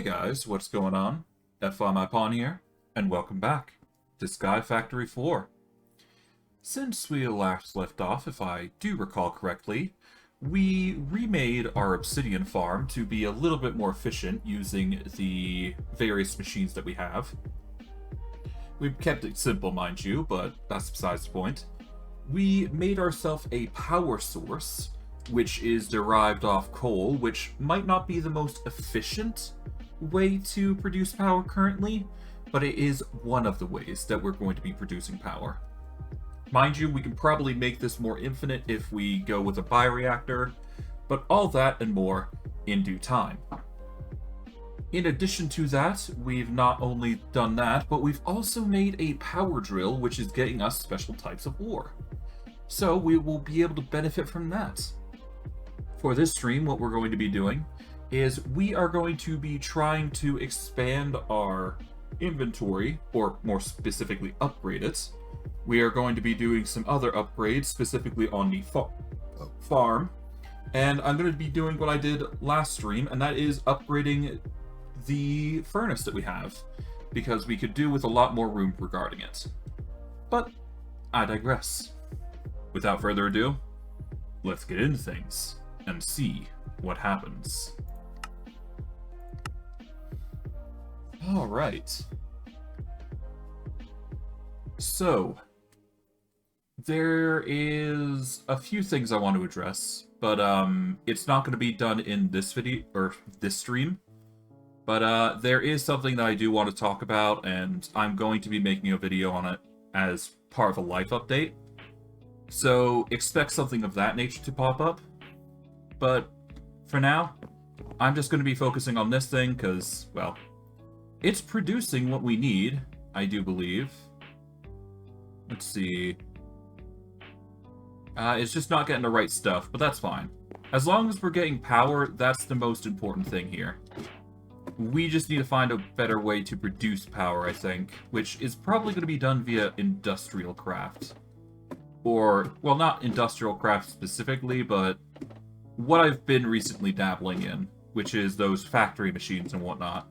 Hey guys, what's going on? FY Pawn here, and welcome back to Sky Factory 4. Since we last left off, if I do recall correctly, we remade our obsidian farm to be a little bit more efficient using the various machines that we have. We've kept it simple, mind you, but that's besides the point. We made ourselves a power source, which is derived off coal, which might not be the most efficient way to produce power currently, but it is one of the ways that we're going to be producing power. Mind you, we can probably make this more infinite if we go with a bioreactor, but all that and more in due time. In addition to that, we've not only done that, but we've also made a power drill, which is getting us special types of ore. So we will be able to benefit from that. For this stream, what we're going to be doing is we are going to be trying to expand our inventory, or more specifically upgrade it. We are going to be doing some other upgrades, specifically on the farm. And I'm going to be doing what I did last stream, and that is upgrading the furnace that we have, because we could do with a lot more room regarding it. But I digress. Without further ado, let's get into things and see what happens. Alright. So, there is a few things I want to address, but it's not going to be done in this video, or this stream. But there is something that I do want to talk about, and I'm going to be making a video on it as part of a life update. So, expect something of that nature to pop up. But, for now, I'm just going to be focusing on this thing, because, well, it's producing what we need, I do believe. Let's see. It's just not getting the right stuff, but that's fine. As long as we're getting power, that's the most important thing here. We just need to find a better way to produce power, I think, which is probably going to be done via industrial craft. Or, well, not industrial craft specifically, but what I've been recently dabbling in, which is those factory machines and whatnot.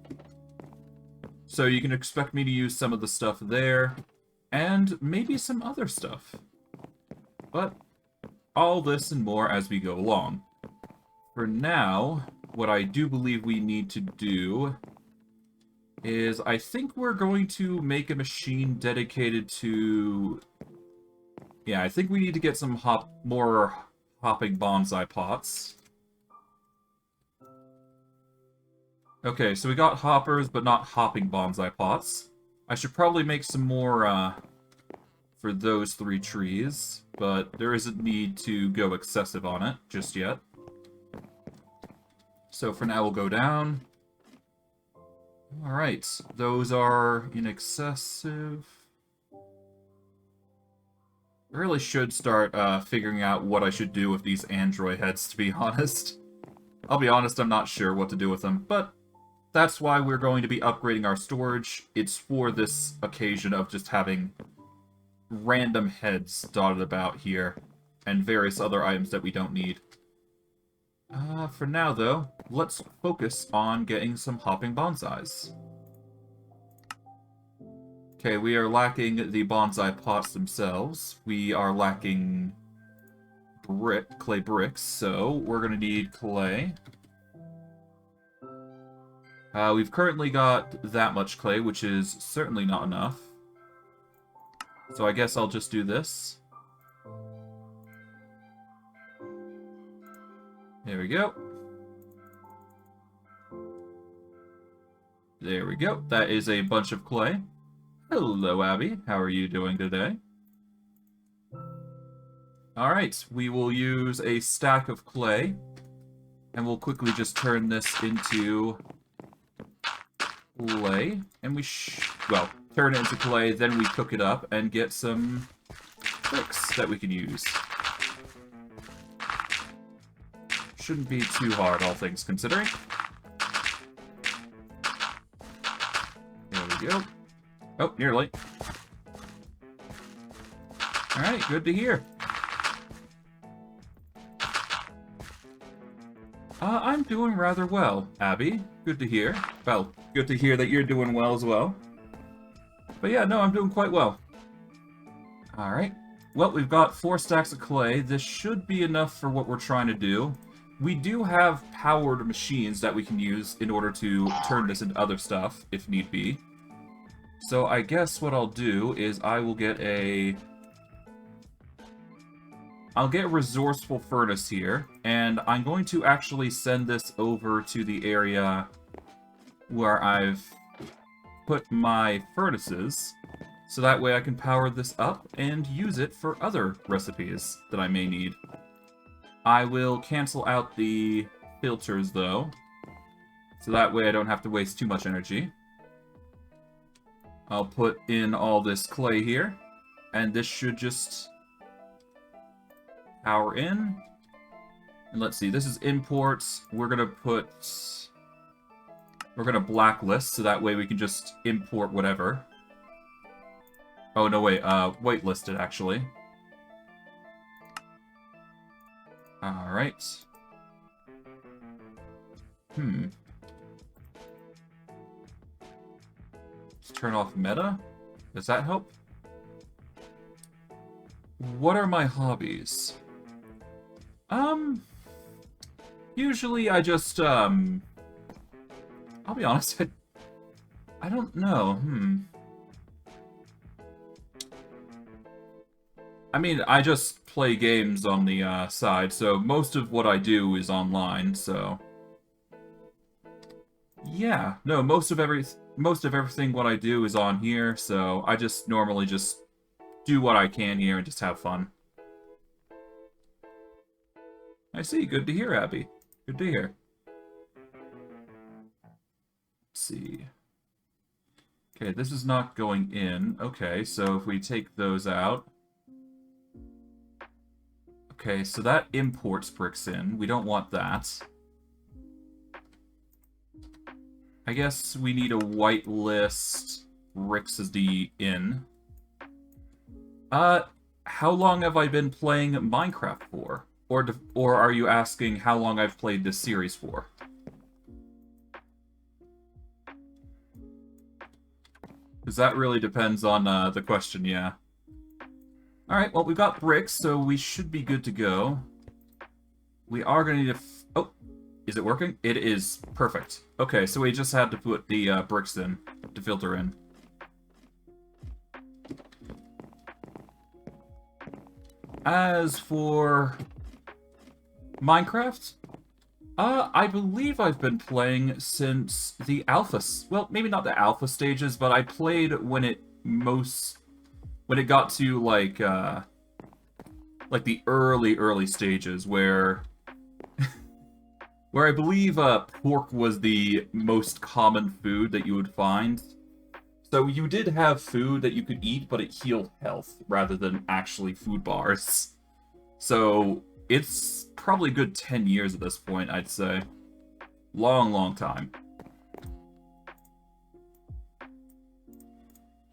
So you can expect me to use some of the stuff there, and maybe some other stuff. But all this and more as we go along. For now, what I do believe we need to do is I think we're going to make a machine dedicated to... Yeah, I think we need to get some more hopping bonsai pots. Okay, so we got hoppers, but not hopping bonsai pots. I should probably make some more, for those 3 trees, but there isn't need to go excessive on it just yet. So for now, we'll go down. Alright, those are in excessive. I really should start figuring out what I should do with these android heads, to be honest. I'll be honest, I'm not sure what to do with them, but that's why we're going to be upgrading our storage. It's for this occasion of just having random heads dotted about here, and various other items that we don't need. For now, though, let's focus on getting some hopping bonsais. Okay, we are lacking the bonsai pots themselves. We are lacking clay bricks, so we're going to need clay. We've currently got that much clay, which is certainly not enough. So I guess I'll just do this. There we go. There we go. That is a bunch of clay. Hello, Abby. How are you doing today? Alright, we will use a stack of clay, and we'll quickly just turn this into clay, and well, turn it into clay, then we cook it up and get some bricks that we can use. Shouldn't be too hard, all things considering. There we go. Oh, nearly. Alright, good to hear. I'm doing rather well, Abby. Good to hear. Well, good to hear that you're doing well as well. But yeah, no, I'm doing quite well. Alright. Well, we've got 4 stacks of clay. This should be enough for what we're trying to do. We do have powered machines that we can use in order to turn this into other stuff, if need be. So I guess what I'll do is I will get a... I'll get a resourceful furnace here, and I'm going to actually send this over to the area where I've put my furnaces, so that way I can power this up and use it for other recipes that I may need. I will cancel out the filters, though, so that way I don't have to waste too much energy. I'll put in all this clay here, and this should just power in. And let's see, this is imports. We're gonna blacklist, so that way we can just import whatever. Oh, no, wait, whitelisted, actually. Alright. Let's turn off meta. Does that help? What are my hobbies? Usually I just, I'll be honest, I don't know, I mean, I just play games on the, side, so most of what I do is online, so... Yeah, no, most of everything what I do is on here, so I just normally just do what I can here and just have fun. I see, good to hear, Abby. Good to hear. Let's see. Okay, this is not going in. Okay, so if we take those out... Okay, so that imports bricks in. We don't want that. I guess we need a whitelist bricks as the in. How long have I been playing Minecraft for? Or are you asking how long I've played this series for? Because that really depends on the question, yeah. Alright, well, we've got bricks, so we should be good to go. We are going to need a... Oh, is it working? It is. Perfect. Okay, so we just had to put the bricks in, to filter in. As for Minecraft, I believe I've been playing since the alpha... Well, maybe not the alpha stages, but I played when it got to, like the early stages, where... where I believe pork was the most common food that you would find. So you did have food that you could eat, but it healed health, rather than actually food bars. So it's probably a good 10 years at this point, I'd say. Long, long time.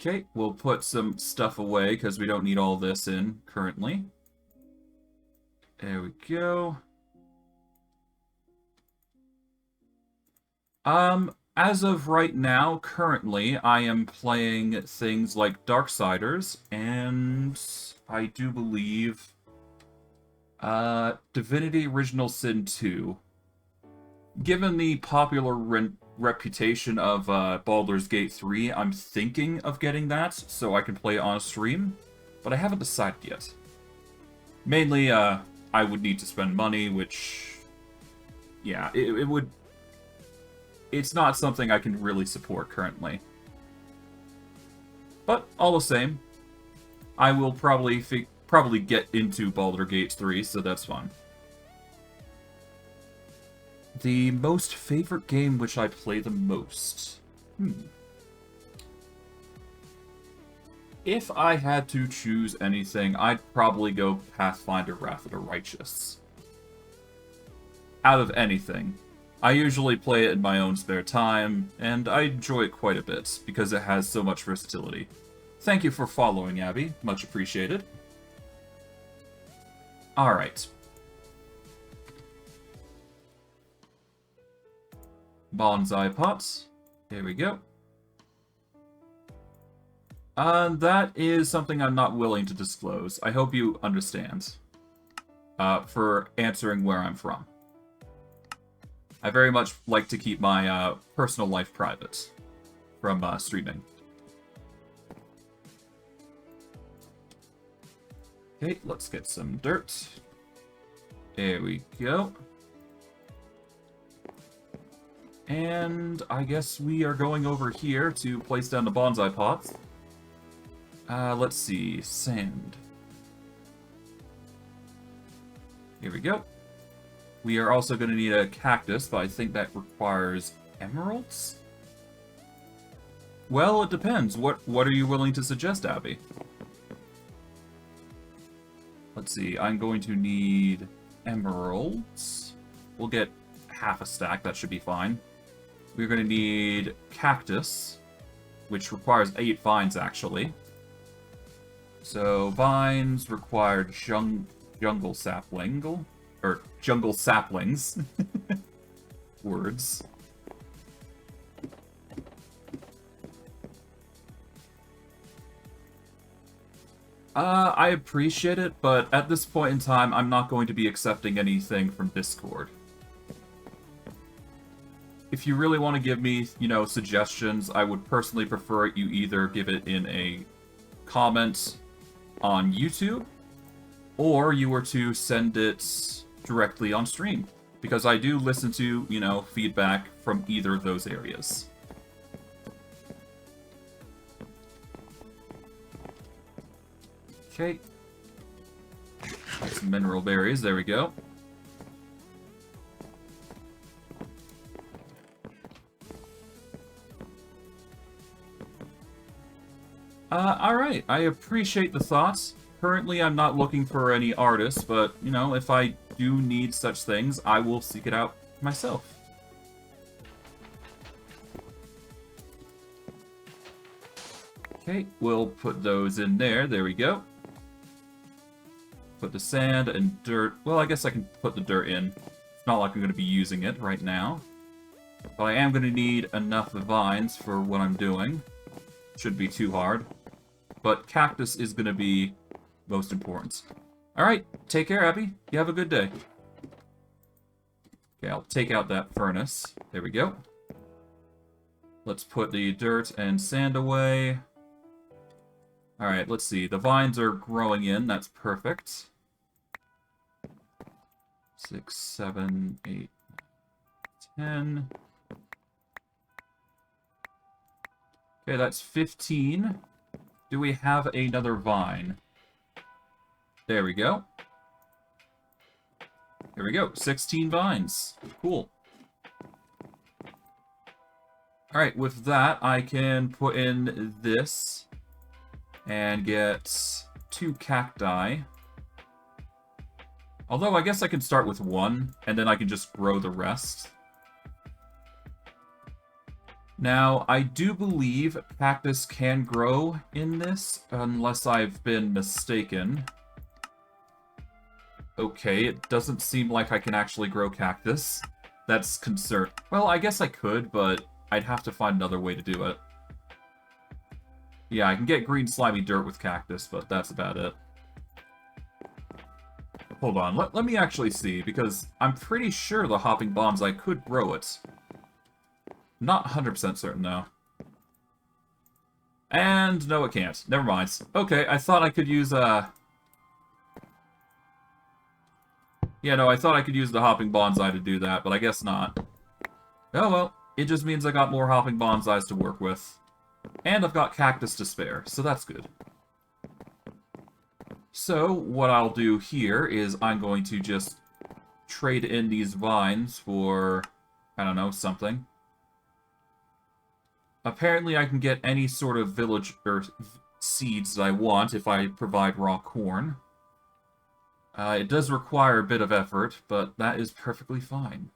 Okay, we'll put some stuff away, because we don't need all this in currently. There we go. As of right now, currently, I am playing things like Darksiders, and I do believe, Divinity Original Sin 2. Given the popular reputation of, Baldur's Gate 3, I'm thinking of getting that, so I can play it on a stream, but I haven't decided yet. Mainly, I would need to spend money, which, yeah, it would... It's not something I can really support currently. But, all the same, I will probably get into Baldur's Gate 3, so that's fun. The most favorite game which I play the most? If I had to choose anything, I'd probably go Pathfinder Wrath of the Righteous. Out of anything. I usually play it in my own spare time, and I enjoy it quite a bit, because it has so much versatility. Thank you for following, Abby. Much appreciated. Alright. bonsai pots. There we go. That is something I'm not willing to disclose. I hope you understand. For answering where I'm from. I very much like to keep my personal life private from streaming. Okay, let's get some dirt. There we go. And I guess we are going over here to place down the bonsai pots. Let's see, sand. Here we go. We are also going to need a cactus, but I think that requires emeralds? Well, it depends. What are you willing to suggest, Abby? Let's see, I'm going to need emeralds. We'll get half a stack, that should be fine. We're going to need cactus, which requires 8 vines, actually. So, vines require jungle sapling, or jungle saplings. Words. I appreciate it, but at this point in time, I'm not going to be accepting anything from Discord. If you really want to give me, you know, suggestions, I would personally prefer you either give it in a comment on YouTube, or you were to send it directly on stream. Because I do listen to, you know, feedback from either of those areas. Okay. Some mineral berries, there we go. Alright, I appreciate the thoughts. Currently, I'm not looking for any artists, but, you know, if I do need such things, I will seek it out myself. Okay, we'll put those in there. There we go. Put the sand and dirt. Well, I guess I can put the dirt in. It's not like I'm going to be using it right now. But I am going to need enough vines for what I'm doing. Shouldn't be too hard. But cactus is going to be most important. Alright, take care, Abby. You have a good day. Okay, I'll take out that furnace. There we go. Let's put the dirt and sand away. Alright, let's see. The vines are growing in. That's perfect. 6, 7, 8, 10. Okay, that's 15. Do we have another vine? There we go. There we go. 16 vines. Cool. Alright, with that, I can put in this and get 2 cacti. Although, I guess I can start with 1, and then I can just grow the rest. Now, I do believe cactus can grow in this, unless I've been mistaken. Okay, it doesn't seem like I can actually grow cactus. That's concern. Well, I guess I could, but I'd have to find another way to do it. Yeah, I can get green slimy dirt with cactus, but that's about it. Hold on, let me actually see, because I'm pretty sure the hopping bonsai could grow it. Not 100% certain, though. And no, it can't. Never mind. Okay, I thought I could use, Yeah, no, I thought I could use the hopping bonsai to do that, but I guess not. Oh well, it just means I got more hopping bonsais to work with. And I've got cactus to spare, so that's good. So, what I'll do here is I'm going to just trade in these vines for, I don't know, something. Apparently I can get any sort of village or seeds that I want if I provide raw corn. It does require a bit of effort, but that is perfectly fine.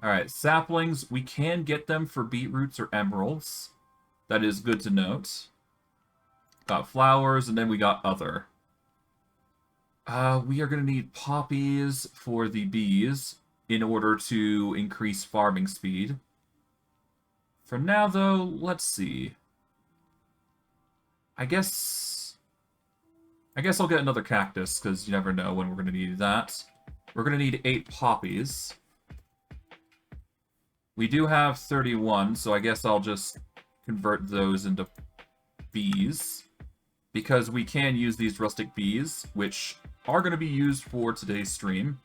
Alright, saplings, we can get them for beetroots or emeralds. That is good to note. Got flowers, and then we got other. We are going to need poppies for the bees. in order to increase farming speed. For now, though, let's see. I guess I'll get another cactus, because you never know when we're going to need that. We're going to need 8 poppies. We do have 31, so I guess I'll just convert those into bees. Because we can use these rustic bees, which are going to be used for today's stream.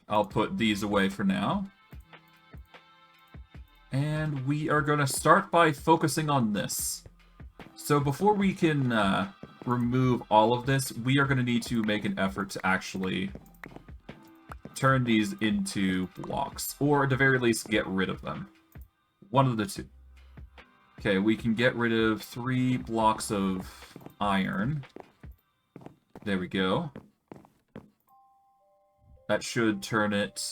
I'll put these away for now. And we are going to start by focusing on this. So before we can remove all of this, we are going to need to make an effort to actually turn these into blocks. Or at the very least, get rid of them. One of the two. Okay, we can get rid of 3 blocks of iron. There we go. That should turn it...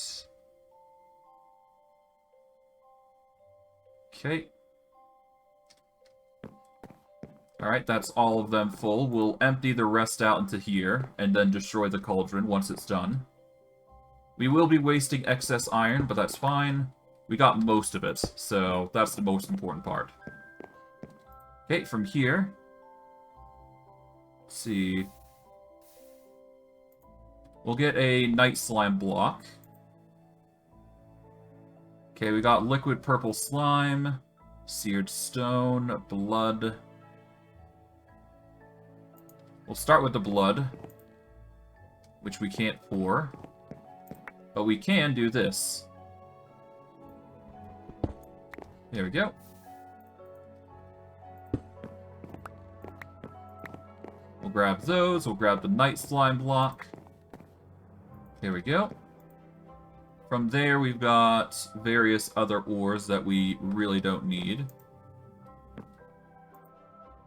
Okay. Alright, that's all of them full. We'll empty the rest out into here, and then destroy the cauldron once it's done. We will be wasting excess iron, but that's fine. We got most of it, so that's the most important part. Okay, from here... Let's see... We'll get a night slime block. Okay, we got liquid purple slime, seared stone, blood. We'll start with the blood, which we can't pour. But we can do this. There we go. We'll grab those, we'll grab the night slime block. There we go. From there, we've got various other ores that we really don't need.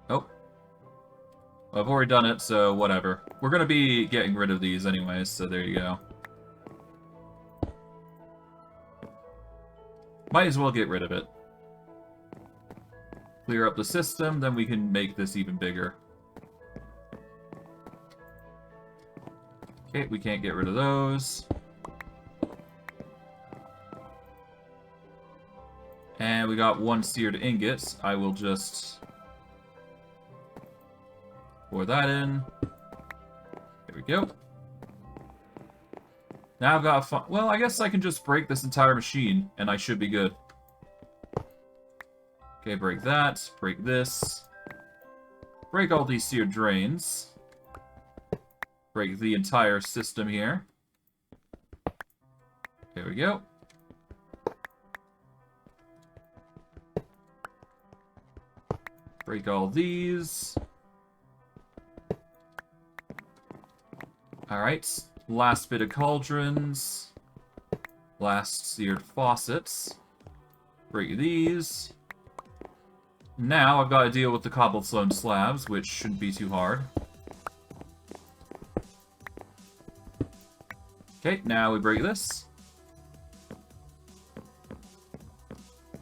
Oh. I've already done it, so whatever. We're going to be getting rid of these anyways, so there you go. Might as well get rid of it. Clear up the system, then we can make this even bigger. Okay, we can't get rid of those. And we got 1 seared ingot. I will just pour that in. There we go. Now I've got a well, I guess I can just break this entire machine, and I should be good. Okay, break that. Break this. Break all these seared drains. Break the entire system here. There we go. Break all these. Alright, last bit of cauldrons. Last seared faucets. Break these. Now I've got to deal with the cobblestone slabs, which shouldn't be too hard. Okay, now we break this.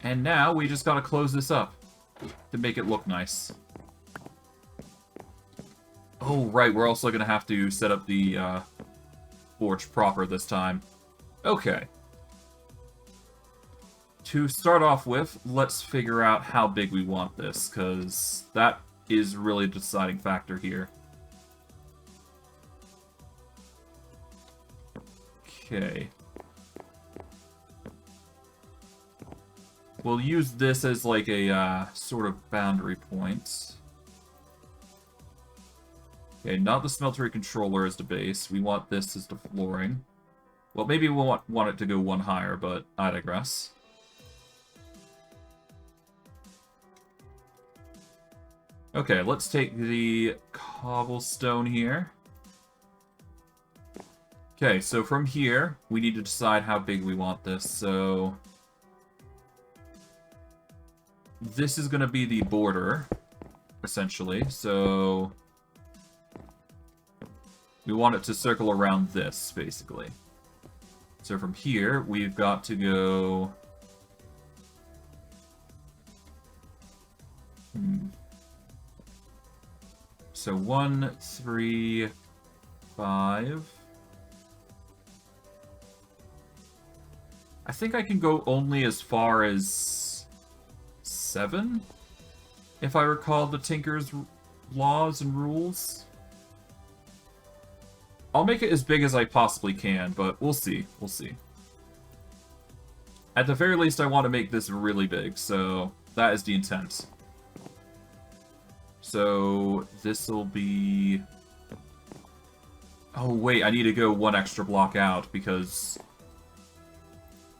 And now we just gotta close this up to make it look nice. Oh, right, we're also gonna have to set up the forge proper this time. Okay. To start off with, let's figure out how big we want this, because that is really the deciding factor here. Okay. We'll use this as like a sort of boundary point. Okay, not the Smeltery controller as the base. We want this as the flooring. Well, maybe we'll want it to go 1 higher, but I digress. Okay, let's take the cobblestone here. Okay, so from here, we need to decide how big we want this, so... This is going to be the border, essentially, so... We want it to circle around this, basically. So from here, we've got to go... So 1, 3, 5... I think I can go only as far as 7, if I recall the Tinker's laws and rules. I'll make it as big as I possibly can, but we'll see. We'll see. At the very least, I want to make this really big, so that is the intent. So this'll be... Oh, wait, I need to go 1 extra block out, because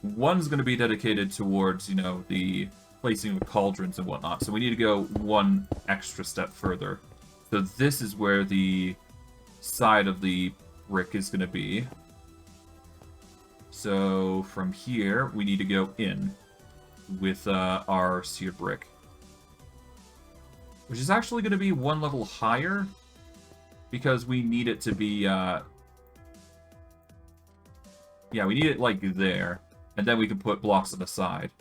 1's going to be dedicated towards, you know, the placing of cauldrons and whatnot. So we need to go 1 extra step further. So this is where the side of the brick is going to be. So from here, we need to go in with our seared brick. Which is actually going to be 1 level higher, because we need it to be, yeah, we need it, like, there. And then we can put blocks on the side.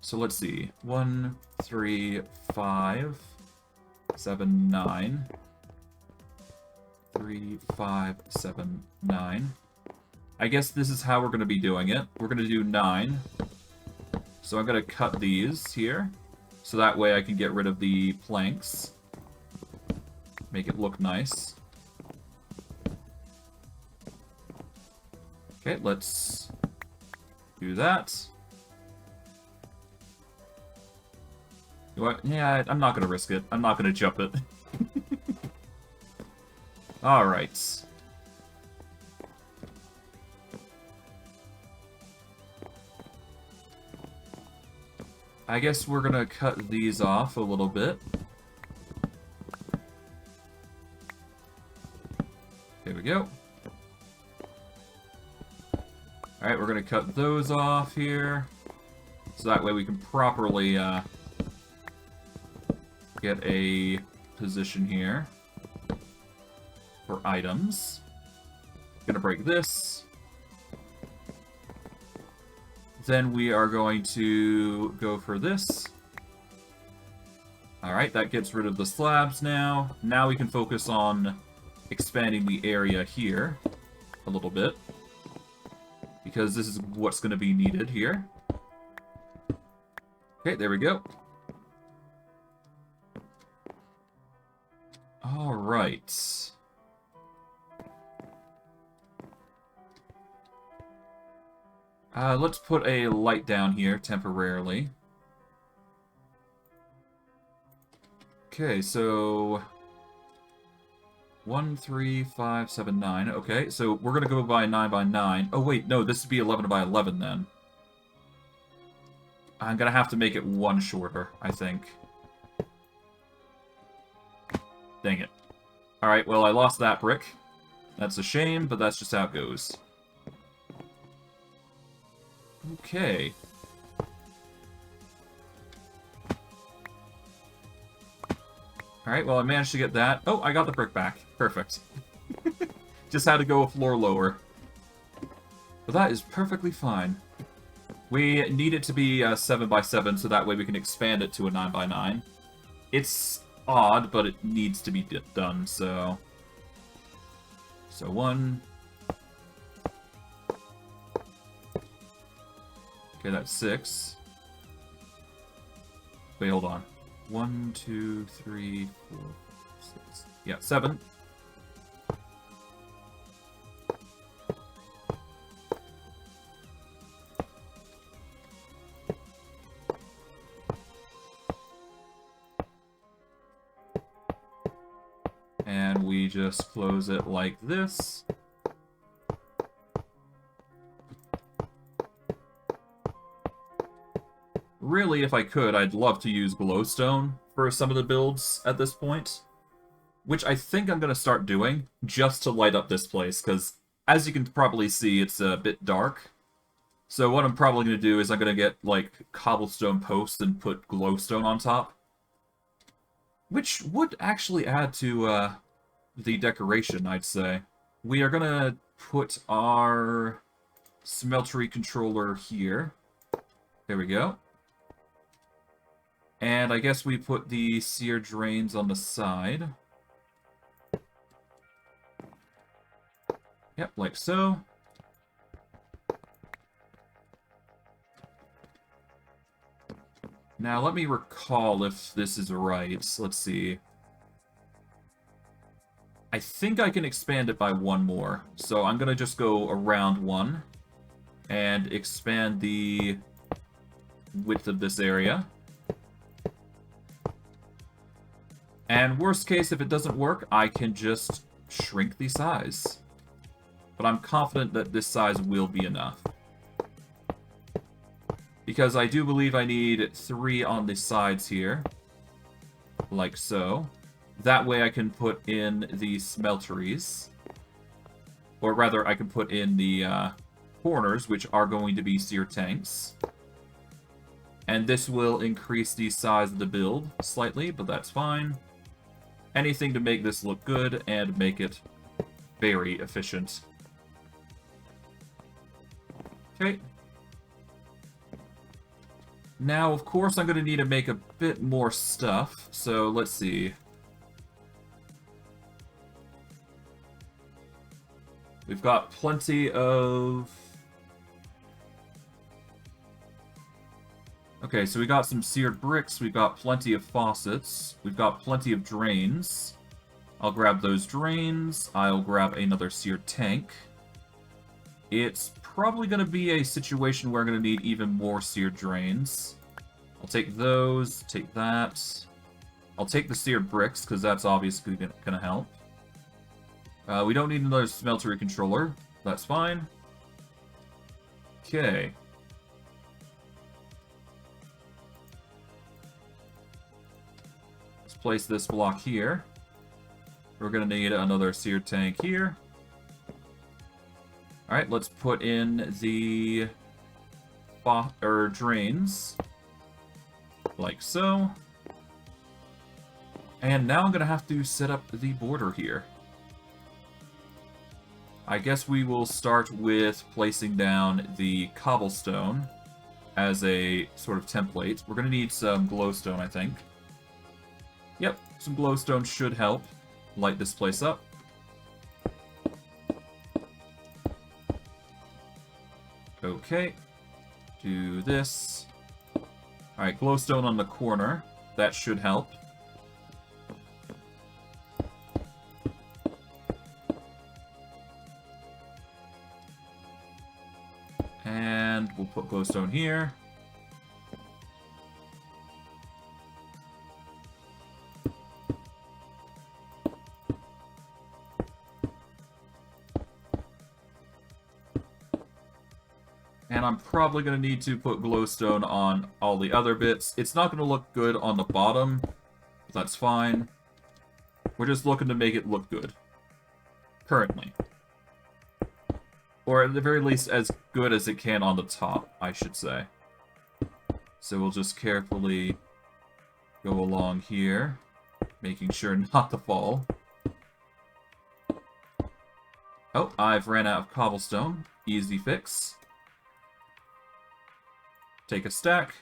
So let's see. 1, 3, 5, 7, 9. 3, 5, 7, 9. I guess this is how we're going to be doing it. We're going to do 9. So I'm going to cut these here. So that way I can get rid of the planks. Make it look nice. Okay, let's do that. What? Yeah, I'm not going to risk it. I'm not going to jump it. Alright. I guess we're gonna cut these off a little bit. There we go. Alright, we're gonna cut those off here. So that way we can properly get a position here for items. Gonna break this. Then we are going to go for this. Alright, that gets rid of the slabs now. Now we can focus on expanding the area here a little bit, because this is what's going to be needed here. Okay, there we go. Alright. Let's put a light down here temporarily. Okay, so 1, 3, 5, 7, 9. Okay, so we're gonna go by 9 by 9. Oh wait, no, this would be 11 by 11 then. I'm gonna have to make it 1 shorter, I think. Dang it. Alright, well, I lost that brick. That's a shame, but that's just how it goes. Okay. Alright, well, I managed to get that. Oh, I got the brick back. Perfect. Just had to go a floor lower. But that is perfectly fine. We need it to be 7 by 7, so that way we can expand it to a 9 by 9. It's odd, but it needs to be done, so... So 1... Okay, that's 6. Wait, hold on. 1, 2, 3, 4, 6. Yeah, 7. And we just close it like this. Really, if I could, I'd love to use glowstone for some of the builds at this point. Which I think I'm going to start doing, just to light up this place, because as you can probably see, it's a bit dark. So what I'm probably going to do is I'm going to get, like, cobblestone posts and put glowstone on top. Which would actually add to the decoration, I'd say. We are going to put our Smeltery controller here. There we go. And I guess we put the sear drains on the side. Yep, like so. Now, let me recall if this is right. Let's see. I think I can expand it by one more. So I'm going to just go around one and expand the width of this area. And worst case, if it doesn't work, I can just shrink the size. But I'm confident that this size will be enough. Because I do believe I need 3 on the sides here. Like so. That way I can put in the smelteries. Or rather, I can put in the corners, which are going to be sear tanks. And this will increase the size of the build slightly, but that's fine. Anything to make this look good and make it very efficient. Okay. Now, of course, I'm going to need to make a bit more stuff, so let's see. We've got plenty of... Okay, so we got some seared bricks, we've got plenty of faucets, we've got plenty of drains. I'll grab those drains, I'll grab another seared tank. It's probably going to be a situation where I'm going to need even more seared drains. I'll take those, take that. I'll take the seared bricks, because that's obviously going to help. We don't need another smeltery controller. That's fine. Okay. Let's place this block here. We're going to need another seared tank here. Alright, let's put in the drains. Like so. And now I'm going to have to set up the border here. I guess we will start with placing down the cobblestone as a sort of template. We're going to need some glowstone, I think. Yep, some glowstone should help light this place up. Okay, do this. Alright, glowstone on the corner. That should help. And we'll put glowstone here. And I'm probably going to need to put glowstone on all the other bits. It's not going to look good on the bottom. That's fine. We're just looking to make it look good. Currently. Or at the very least, as good as it can on the top, I should say. So we'll just carefully go along here, making sure not to fall. Oh, I've ran out of cobblestone. Easy fix. Take a stack.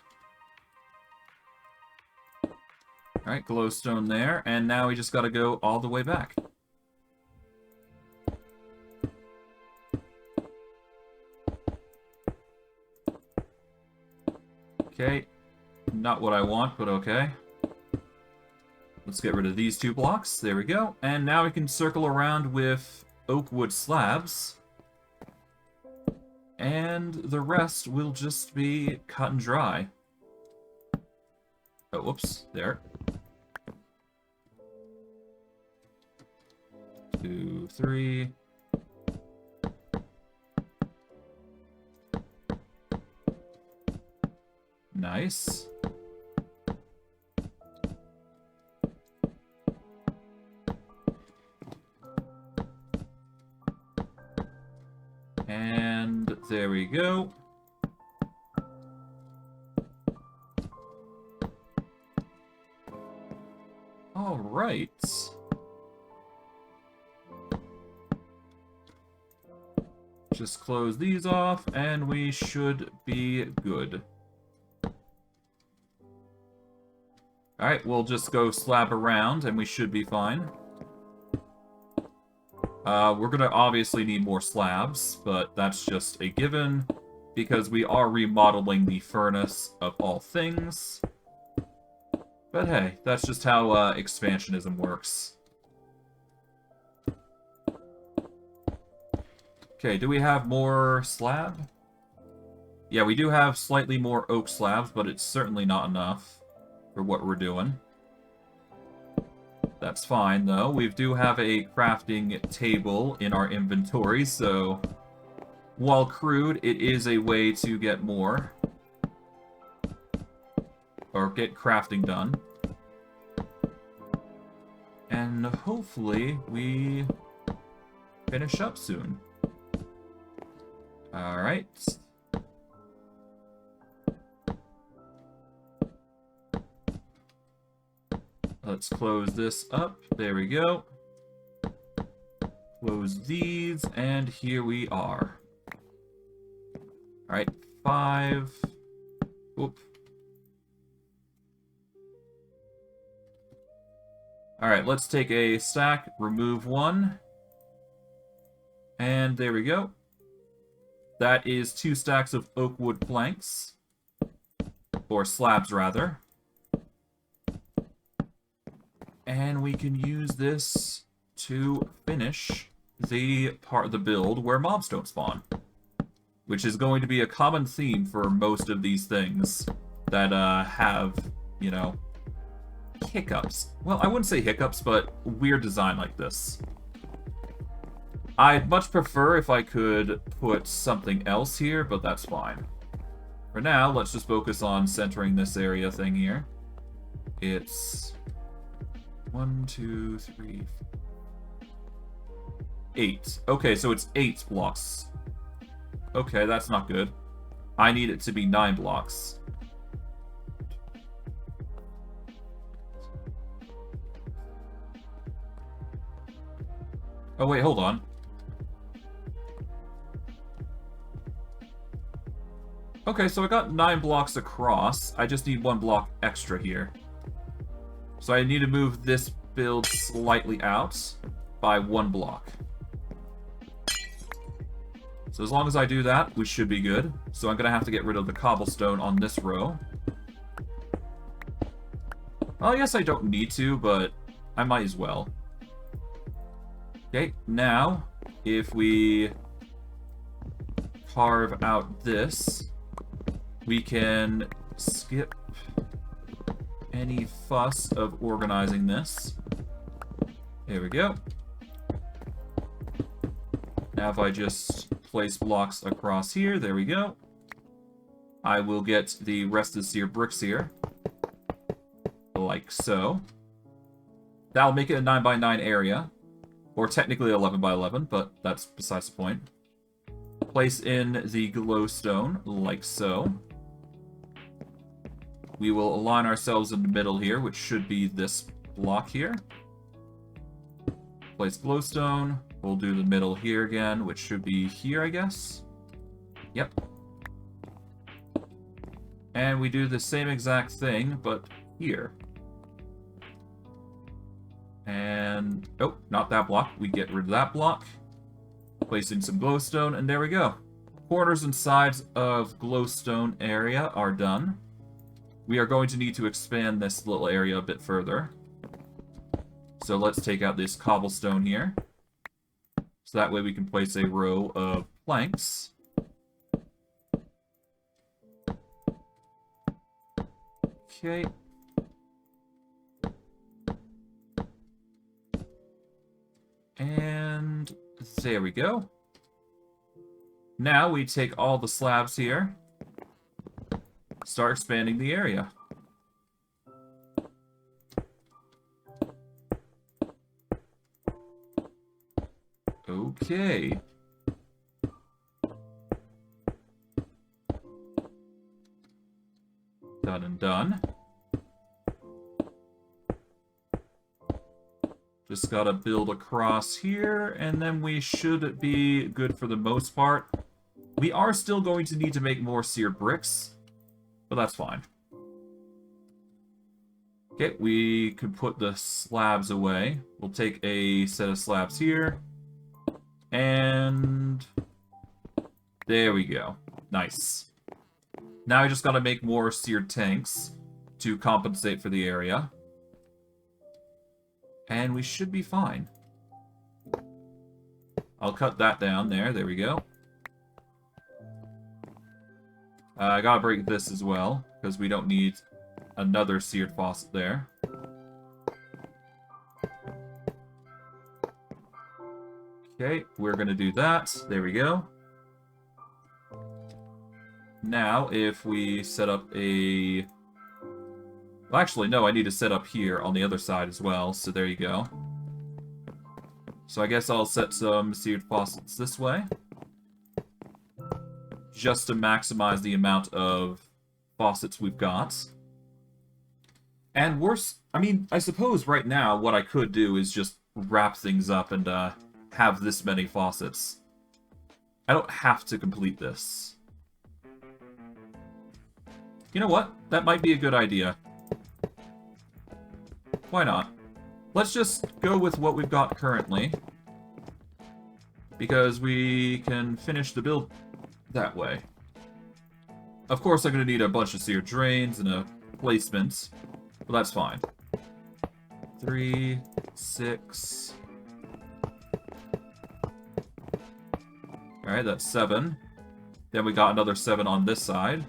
Alright, glowstone there, and now we just gotta go all the way back. Okay, not what I want, but okay. Let's get rid of these 2 blocks. There we go. And now we can circle around with oak wood slabs. And the rest will just be cut and dry. Oh, whoops. There. 2, 3... Nice. And there we go. All right. Just close these off, and we should be good. Alright, we'll just go slab around, and we should be fine. We're gonna obviously need more slabs, but that's just a given, because we are remodeling the furnace of all things. But hey, that's just how expansionism works. Okay, do we have more slab? Yeah, we do have slightly more oak slabs, but it's certainly not enough for what we're doing. That's fine, though. We do have a crafting table in our inventory, so while crude, it is a way to get more. Or get crafting done. And hopefully we finish up soon. Alright. Let's close this up. There we go. Close these, and here we are. Alright, 5. Oop. Alright, let's take a stack, remove 1. And there we go. That is 2 stacks of oak wood planks. Or slabs, rather. And we can use this to finish the part of the build where mobs don't spawn. Which is going to be a common theme for most of these things that have, you know, hiccups. Well, I wouldn't say hiccups, but weird design like this. I'd much prefer if I could put something else here, but that's fine. For now, let's just focus on centering this area thing here. It's 1, 2, 3, 8. Okay, so it's 8 blocks. Okay, that's not good. I need it to be 9 blocks. Oh, wait, hold on. Okay, so I got 9 blocks across. I just need 1 block extra here. So I need to move this build slightly out by 1 block. So as long as I do that, we should be good. So I'm going to have to get rid of the cobblestone on this row. Well, I guess I don't need to, but I might as well. Okay, now, if we carve out this, we can skip any fuss of organizing this. There we go. Now if I just place blocks across here, there we go. I will get the rest of the seared bricks here. Like so. That'll make it a 9x9 area. Or technically 11x11, but that's besides the point. Place in the glowstone, like so. We will align ourselves in the middle here, which should be this block here. Place glowstone. We'll do the middle here again, which should be here, I guess. Yep. And we do the same exact thing, but here. And, oh, not that block. We get rid of that block. Placing some glowstone, and there we go. Corners and sides of glowstone area are done. We are going to need to expand this little area a bit further. So let's take out this cobblestone here. So that way we can place a row of planks. Okay. And there we go. Now we take all the slabs here. Start expanding the area. Okay. Done and done. Just gotta build across here, and then we should be good for the most part. We are still going to need to make more seared bricks, but that's fine. Okay, we could put the slabs away. We'll take a set of slabs here. And there we go. Nice. Now I just gotta make more seared tanks to compensate for the area. And we should be fine. I'll cut that down there. There we go. I gotta break this as well, because we don't need another seared faucet there. Okay, we're gonna do that. There we go. Now, if we set up a... Well, actually, no, I need to set up here on the other side as well, so there you go. So I guess I'll set some seared faucets this way. Just to maximize the amount of faucets we've got. And worse, I mean, I suppose right now what I could do is just wrap things up and have this many faucets. I don't have to complete this. You know what? That might be a good idea. Why not? Let's just go with what we've got currently. Because we can finish the build that way. Of course, I'm going to need a bunch of seared drains and a placement. But that's fine. 3, 6... Alright, that's 7. Then we got another 7 on this side.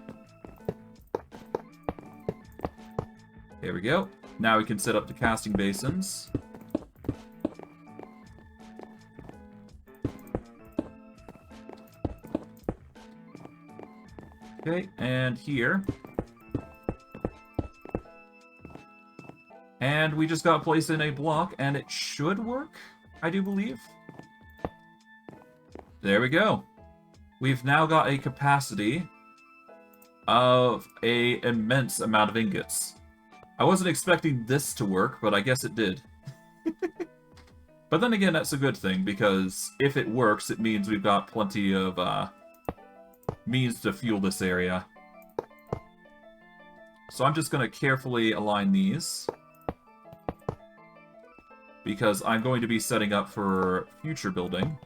There we go. Now we can set up the casting basins. Okay, and here. And we just got placed in a block, and it should work, I do believe. There we go. We've now got a capacity of an immense amount of ingots. I wasn't expecting this to work, but I guess it did. But then again, that's a good thing, because if it works, it means we've got plenty of means to fuel this area. So I'm just going to carefully align these, because I'm going to be setting up for future building.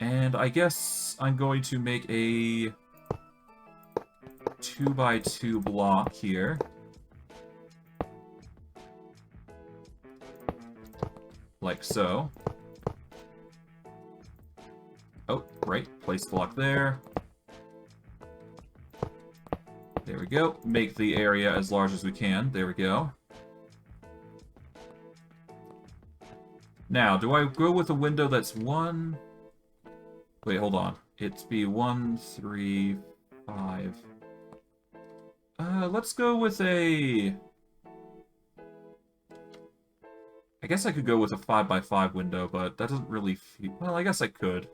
And I guess I'm going to make a 2x2 block here. Like so. Oh, right. Place block there. There we go. Make the area as large as we can. There we go. Now, do I go with a window that's 1... Wait, hold on. It's be 1, 3, 5. Let's go with a... I guess I could go with a 5x5 window, but that doesn't really feel... Well, I guess I could.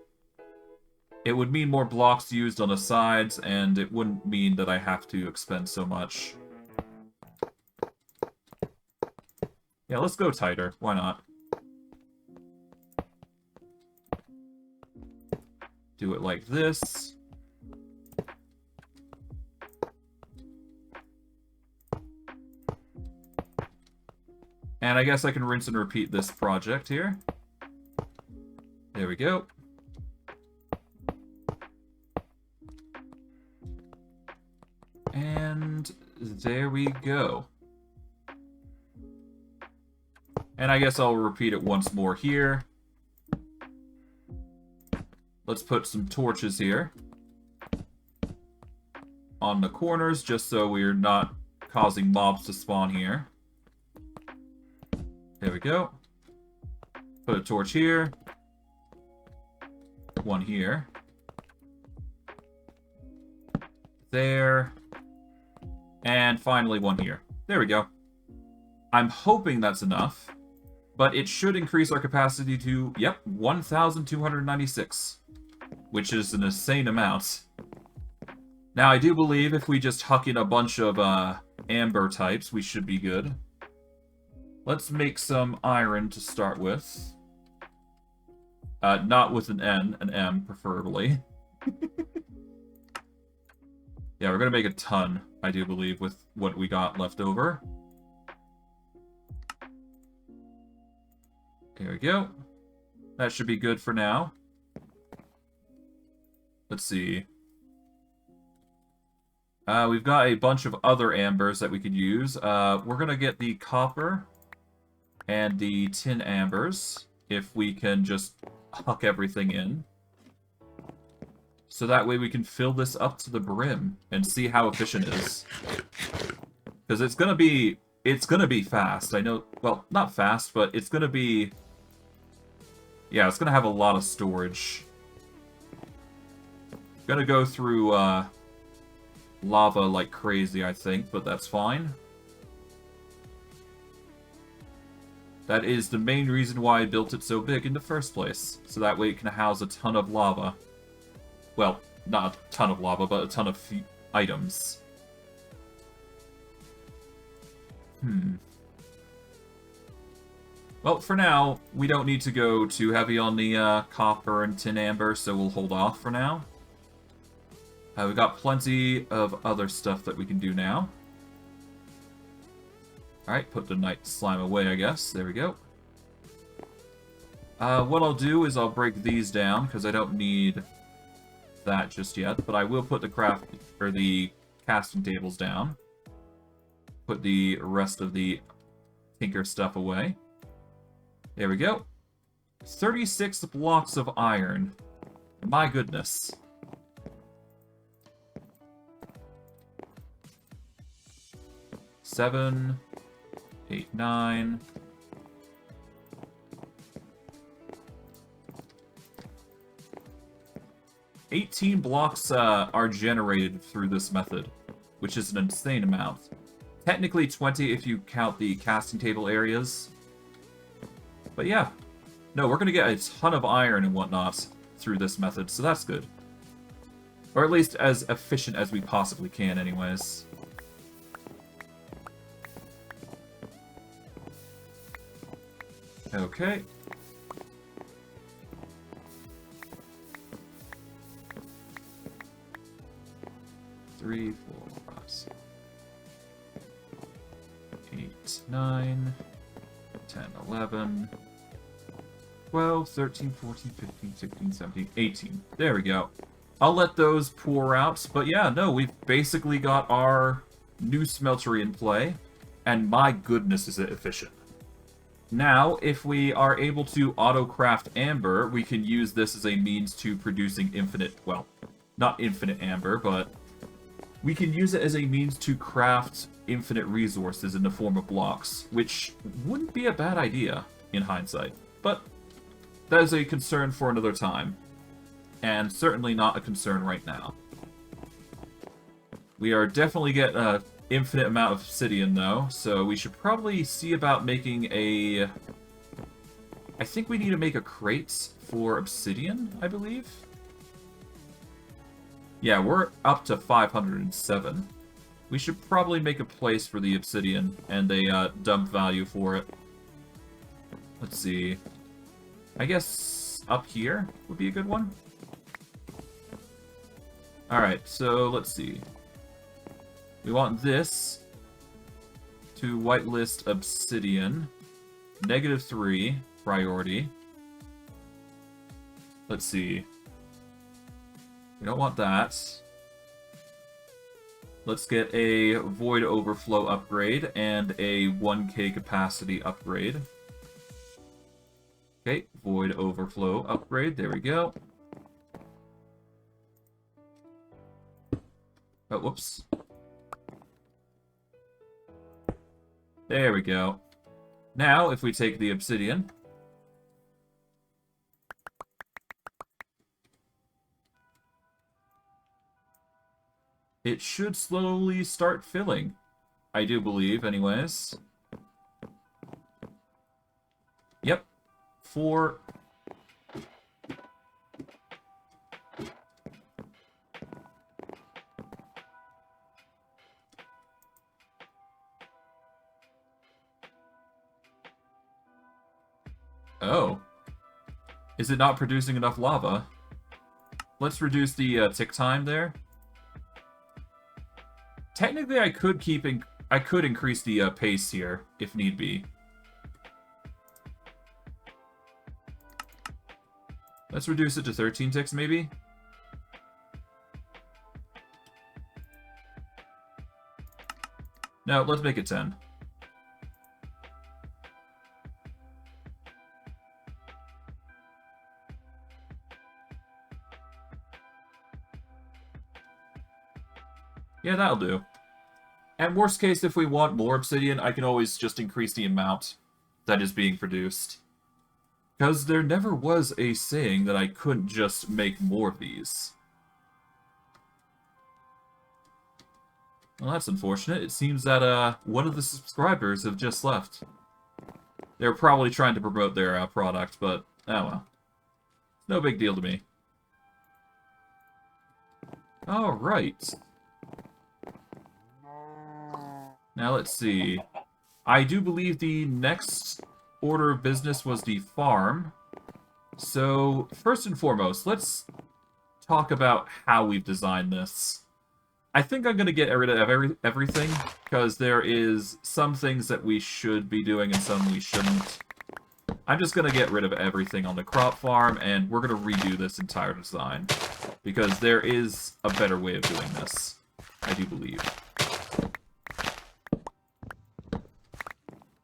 It would mean more blocks used on the sides, and it wouldn't mean that I have to expend so much. Yeah, let's go tighter. Why not? Do it like this. And I guess I can rinse and repeat this project here. There we go. And there we go. And I guess I'll repeat it once more here. Let's put some torches here on the corners, just so we're not causing mobs to spawn here. There we go. Put a torch here. One here. There. And finally one here. There we go. I'm hoping that's enough, but it should increase our capacity to, yep, 1,296. Which is an insane amount. Now, I do believe if we just huck in a bunch of amber types, we should be good. Let's make some iron to start with. Not with an N, an M, preferably. Yeah, we're going to make a ton, I do believe, with what we got left over. There we go. That should be good for now. Let's see. We've got a bunch of other ambers that we could use. We're gonna get the copper and the tin ambers, if we can just huck everything in. So that way we can fill this up to the brim and see how efficient it is. Because it's gonna be fast. I know, well, not fast, but it's gonna be... Yeah, it's gonna have a lot of storage. Gonna go through, lava like crazy, I think, but that's fine. That is the main reason why I built it so big in the first place. So that way it can house a ton of lava. Well, not a ton of lava, but a ton of items. Well, for now, we don't need to go too heavy on the copper and tin amber, so we'll hold off for now. We've got plenty of other stuff that we can do now. Alright, put the night slime away, I guess. There we go. What I'll do is I'll break these down, because I don't need that just yet. But I will put the casting tables down. Put the rest of the tinker stuff away. There we go. 36 blocks of iron. My goodness. Seven, 8, 9. $18 blocks are generated through this method, which is an insane amount. Technically 20 if you count the casting table areas. But yeah. No, we're going to get a ton of iron and whatnot through this method, so that's good. Or at least as efficient as we possibly can anyways. Okay. Three, 4, 5, 6, 8, 9, 10, 11, 12, 13, 14, 15, 16, 17, 18. There we go. I'll let those pour out, but yeah, no, we've basically got our new smeltery in play, and my goodness is it efficient. Now, if we are able to auto-craft amber, we can use this as a means to producing infinite, well, not infinite amber, but we can use it as a means to craft infinite resources in the form of blocks, which wouldn't be a bad idea in hindsight. But that is a concern for another time, and certainly not a concern right now. We are definitely getting an infinite amount of obsidian, though, so we should probably see about making a... I think we need to make a crate for obsidian, I believe? Yeah, we're up to 507. We should probably make a place for the obsidian and a dump value for it. Let's see. I guess up here would be a good one. Alright, so let's see. We want this to whitelist obsidian. -3 priority. Let's see. We don't want that. Let's get a void overflow upgrade and a 1k capacity upgrade. Okay, void overflow upgrade. There we go. Oh, whoops. There we go. Now, if we take the obsidian, it should slowly start filling. I do believe, anyways. Yep. 4. Oh. Is it not producing enough lava? Let's reduce the tick time there. Technically, I could increase the pace here, if need be. Let's reduce it to 13 ticks, maybe? No, let's make it 10. Yeah, that'll do. At worst case, if we want more obsidian, I can always just increase the amount that is being produced. Because there never was a saying that I couldn't just make more of these. Well, that's unfortunate. It seems that one of the subscribers have just left. They're probably trying to promote their product, but oh well. No big deal to me. Alright. Now let's see. I do believe the next order of business was the farm. So, first and foremost, let's talk about how we've designed this. I think I'm going to get rid of everything, because there is some things that we should be doing and some we shouldn't. I'm just going to get rid of everything on the crop farm, and we're going to redo this entire design. Because there is a better way of doing this, I do believe.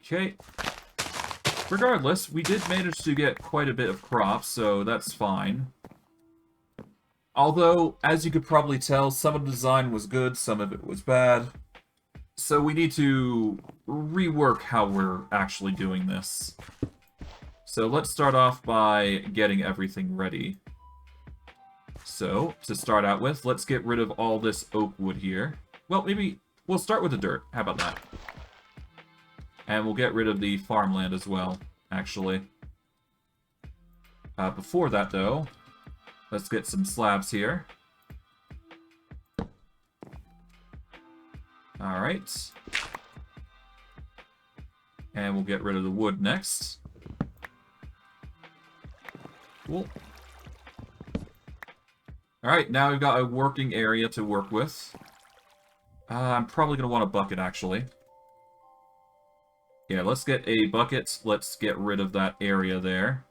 Okay. Regardless, we did manage to get quite a bit of crops, so that's fine. Although, as you could probably tell, some of the design was good, some of it was bad. So we need to rework how we're actually doing this. So let's start off by getting everything ready. So, to start out with, let's get rid of all this oak wood here. Well, maybe we'll start with the dirt. How about that? And we'll get rid of the farmland as well, actually. Before that, though, let's get some slabs here. Alright. And we'll get rid of the wood next. Cool. Alright, now we've got a working area to work with. I'm probably going to want a bucket, actually. Yeah, let's get a bucket. Let's get rid of that area there.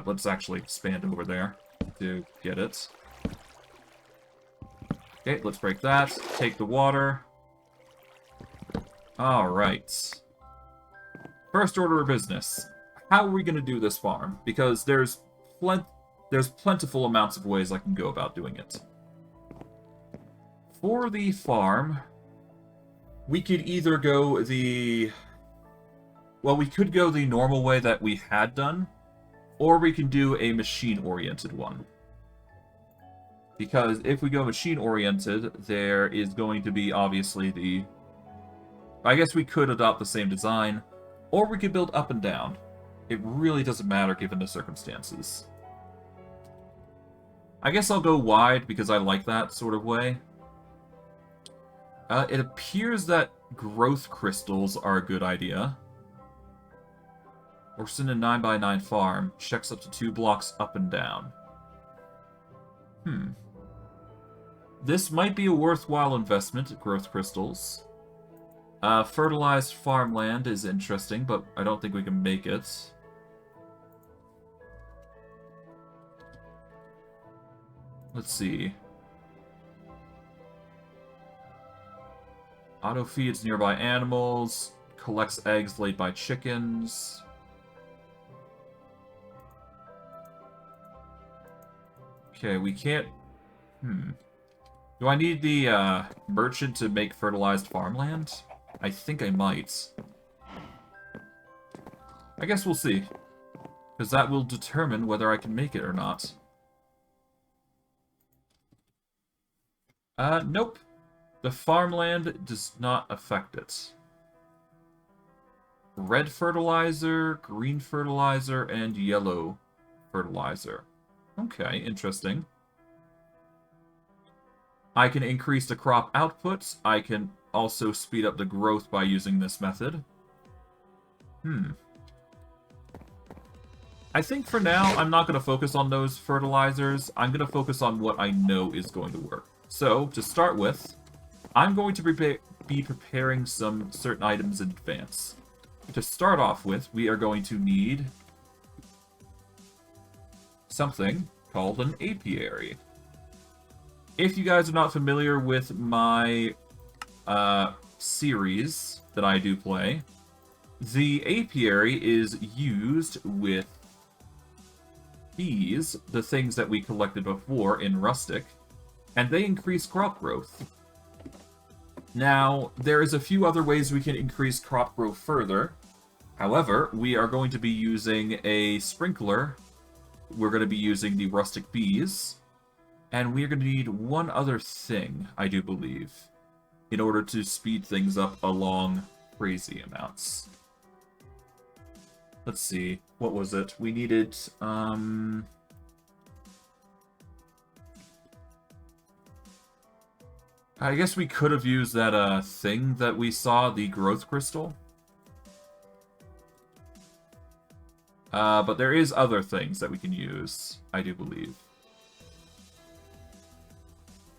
Let's actually expand over there to get it. Okay, let's break that. Take the water. Alright. First order of business. How are we going to do this farm? Because there's plentiful amounts of ways I can go about doing it. For the farm, we could either go the... Well, we could go the normal way that we had done, or we can do a machine-oriented one. Because if we go machine-oriented, there is going to be, obviously, the... I guess we could adopt the same design, or we could build up and down. It really doesn't matter given the circumstances. I guess I'll go wide because I like that sort of way. It appears that growth crystals are a good idea. Works in a 9x9 farm. Checks up to 2 blocks up and down. This might be a worthwhile investment, growth crystals. Fertilized farmland is interesting, but I don't think we can make it. Let's see. Auto feeds nearby animals. Collects eggs laid by chickens. Okay, we can't... Do I need the merchant to make fertilized farmland? I think I might. I guess we'll see. Because that will determine whether I can make it or not. Nope. The farmland does not affect it. Red fertilizer, green fertilizer, and yellow fertilizer. Okay, interesting. I can increase the crop output. I can also speed up the growth by using this method. I think for now, I'm not going to focus on those fertilizers. I'm going to focus on what I know is going to work. So, to start with, I'm going to be preparing some certain items in advance. To start off with, we are going to need something called an apiary. If you guys are not familiar with my series that I do play, the apiary is used with these, the things that we collected before in Rustic, and they increase crop growth. Now, there is a few other ways we can increase crop growth further. However, we are going to be using a sprinkler. We're going to be using the rustic bees. And we're going to need one other thing, I do believe, in order to speed things up along crazy amounts. Let's see. What was it? We needed, I guess we could have used that, thing that we saw, the growth crystal. But there is other things that we can use, I do believe.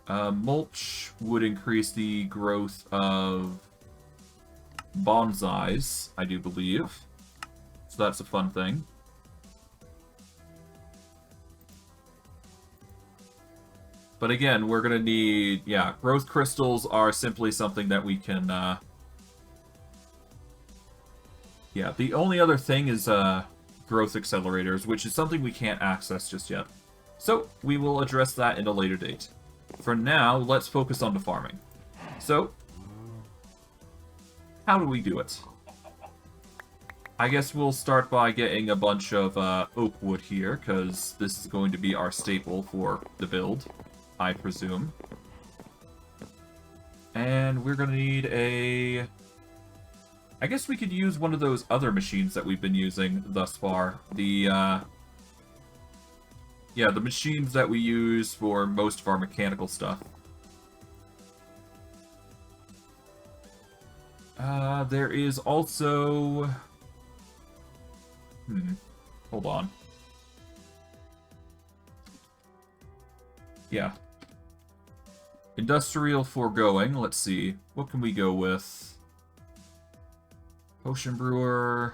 Mulch would increase the growth of bonsais, I do believe. So that's a fun thing. But again, we're going to need... Yeah, growth crystals are simply something that we can... Yeah, the only other thing is growth accelerators, which is something we can't access just yet. So, we will address that in a later date. For now, let's focus on the farming. So, how do we do it? I guess we'll start by getting a bunch of oak wood here, because this is going to be our staple for the build, I presume. And we're going to need a... I guess we could use one of those other machines that we've been using thus far. The, yeah, the machines that we use for most of our mechanical stuff. There is also... Hold on. Yeah. Industrial Foregoing. Let's see. What can we go with? Potion Brewer,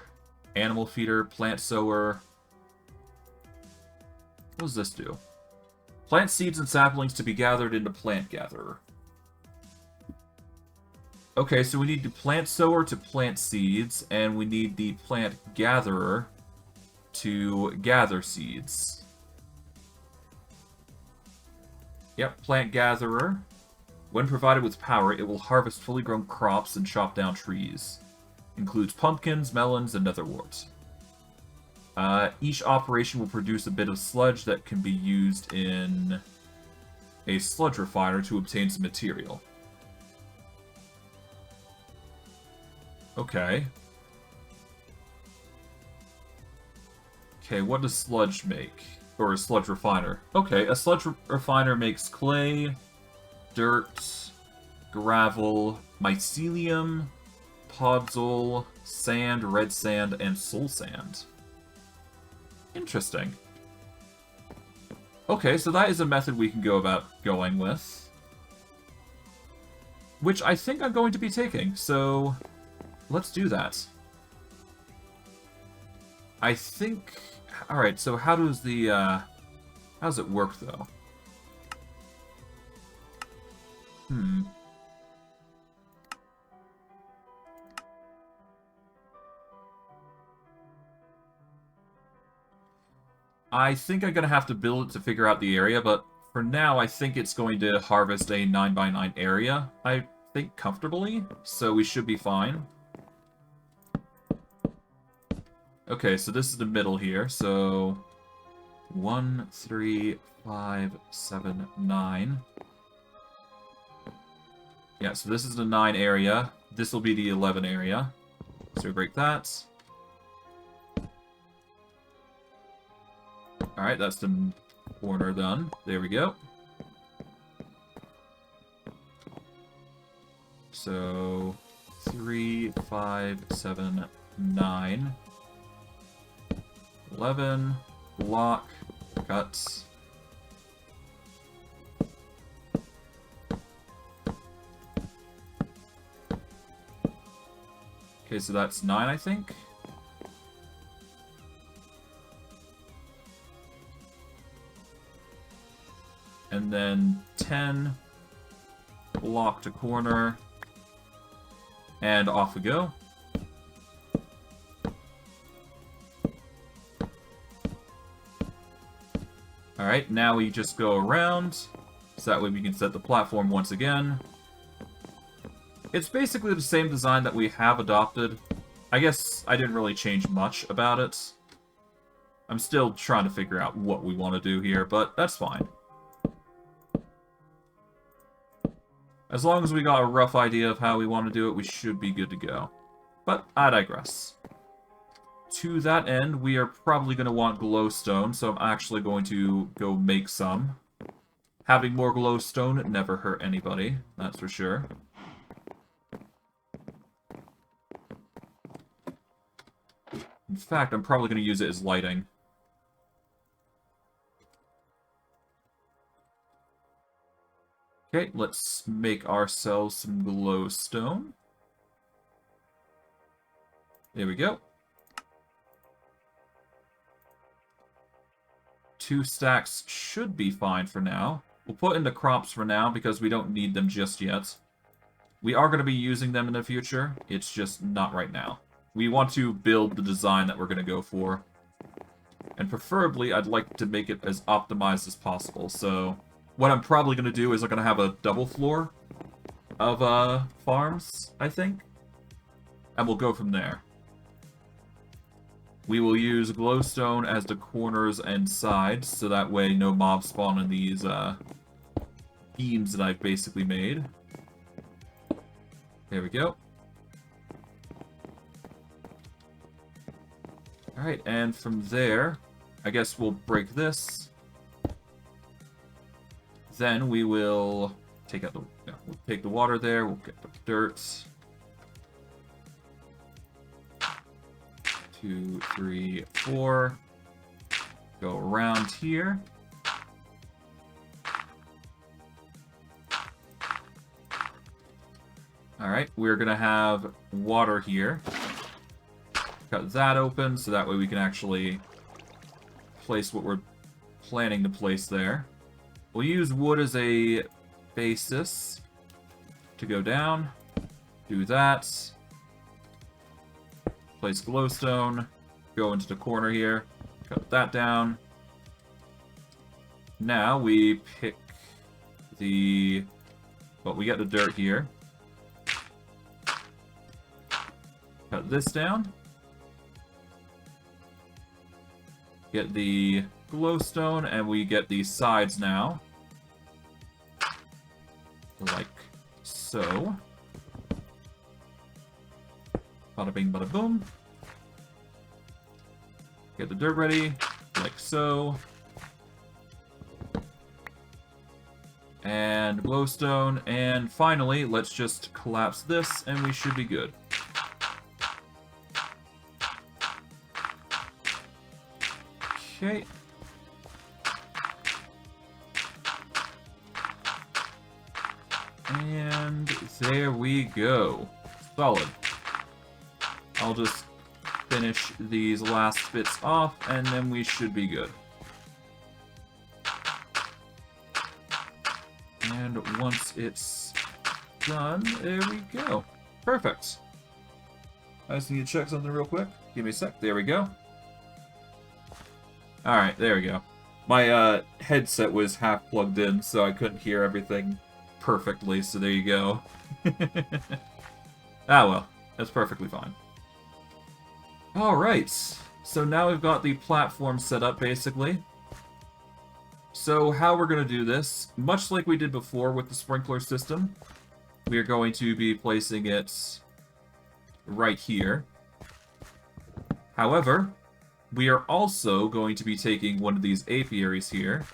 Animal Feeder, Plant Sower. What does this do? Plant seeds and saplings to be gathered into Plant Gatherer. Okay, so we need the Plant Sower to plant seeds, and we need the Plant Gatherer to gather seeds. Yep, Plant Gatherer. When provided with power, it will harvest fully grown crops and chop down trees. Includes pumpkins, melons, and netherwort. Each operation will produce a bit of sludge that can be used in a sludge refiner to obtain some material. Okay. Okay, what does sludge make? Or a sludge refiner? Okay, a sludge refiner makes clay, dirt, gravel, mycelium, podzol, sand, red sand, and soul sand. Interesting. Okay, so that is a method we can go about going with. Which I think I'm going to be taking, so let's do that. I think... Alright, so how does the, how does it work, though? I think I'm going to have to build it to figure out the area, but for now, I think it's going to harvest a 9x9 area, I think, comfortably, so we should be fine. Okay, so this is the middle here, so 1, 3, 5, 7, 9. Yeah, so this is the 9 area. This will be the 11 area. So we break that. Alright, that's the corner done. There we go. So 3, 5, 7, 9. 11, block, cut. Okay, so that's 9, I think. And then 10. Block to corner. And off we go. Alright, now we just go around, so that way we can set the platform once again. It's basically the same design that we have adopted. I guess I didn't really change much about it. I'm still trying to figure out what we want to do here, but that's fine. As long as we got a rough idea of how we want to do it, we should be good to go. But I digress. To that end, we are probably going to want glowstone, so I'm actually going to go make some. Having more glowstone never hurt anybody, that's for sure. In fact, I'm probably going to use it as lighting. Okay, let's make ourselves some glowstone. There we go. 2 stacks should be fine for now. We'll put in the crops for now because we don't need them just yet. We are going to be using them in the future. It's just not right now. We want to build the design that we're going to go for. And preferably, I'd like to make it as optimized as possible. So what I'm probably going to do is I'm going to have a double floor of farms, I think. And we'll go from there. We will use glowstone as the corners and sides, so that way no mobs spawn in these beams that I've basically made. There we go. Alright, and from there, I guess we'll break this. Then we will take out the... Yeah, we'll take the water there, we'll get the dirt. 2, 3, 4. Go around here. Alright, we're gonna have water here. Cut that open, so that way we can actually place what we're planning to place there. We'll use wood as a basis to go down. Do that. Place glowstone. Go into the corner here. Cut that down. Now we pick the... Well, we get the dirt here. Cut this down. Get the glowstone, and we get the sides now. Like so. Bada bing, bada boom. Get the dirt ready, like so. And glowstone, and finally, let's just collapse this, and we should be good. Okay. And there we go. Solid. I'll just finish these last bits off, and then we should be good. And once it's done, there we go. Perfect. I just need to check something real quick. Give me a sec. There we go. Alright, there we go. My headset was half plugged in, so I couldn't hear everything perfectly, so there you go. Ah well, that's perfectly fine. Alright, so now we've got the platform set up, basically. So how we're going to do this, much like we did before with the sprinkler system, we are going to be placing it right here. However, we are also going to be taking one of these apiaries here,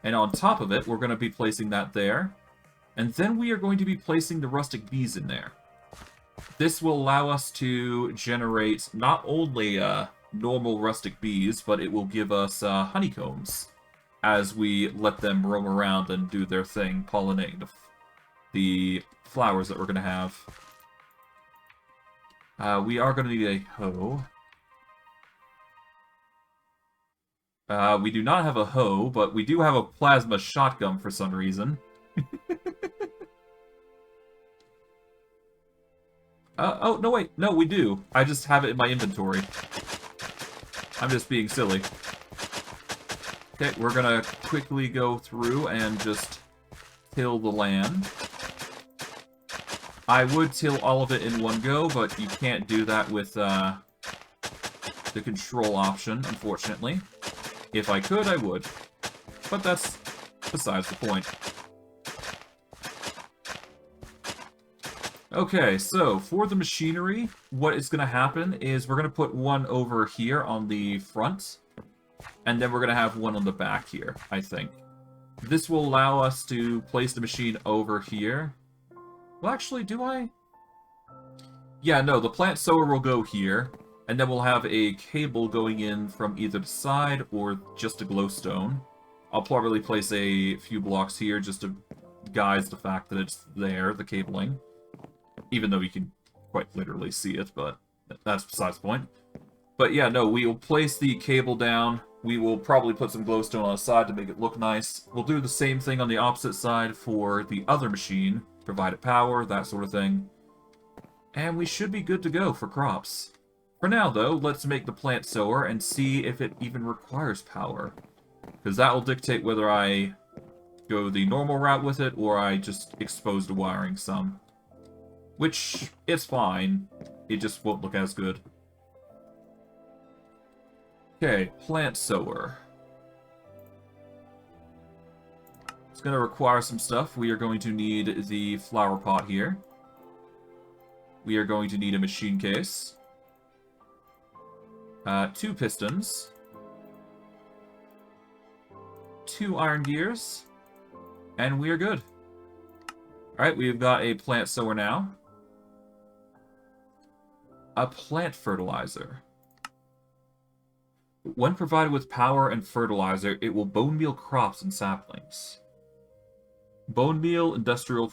and on top of it, we're going to be placing that there, and then we are going to be placing the rustic bees in there. This will allow us to generate not only normal rustic bees, but it will give us honeycombs as we let them roam around and do their thing, pollinating the flowers that we're going to have. We are going to need a hoe. We do not have a hoe, but we do have a plasma shotgun for some reason. Oh, no, wait. No, we do. I just have it in my inventory. I'm just being silly. Okay, we're gonna quickly go through and just till the land. I would till all of it in one go, but you can't do that with the control option, unfortunately. If I could, I would. But that's besides the point. Okay, so for the machinery, what is going to happen is we're going to put one over here on the front, and then we're going to have one on the back here, I think. This will allow us to place the machine over here. Well, actually, do I? Yeah, no, the plant sower will go here, and then we'll have a cable going in from either the side or just a glowstone. I'll probably place a few blocks here just to guise the fact that it's there, the cabling. Even though you can quite literally see it, but that's besides the point. But yeah, no, we will place the cable down. We will probably put some glowstone on the side to make it look nice. We'll do the same thing on the opposite side for the other machine. Provide it power, that sort of thing. And we should be good to go for crops. For now, though, let's make the plant sower and see if it even requires power. Because that will dictate whether I go the normal route with it or I just expose the wiring some. Which, it's fine. It just won't look as good. Okay, plant sower. It's going to require some stuff. We are going to need the flower pot here. We are going to need a machine case. 2 pistons. 2 iron gears. And we are good. Alright, we've got a plant sower now. A plant fertilizer. When provided with power and fertilizer, it will bone meal crops and saplings. Bone meal, industrial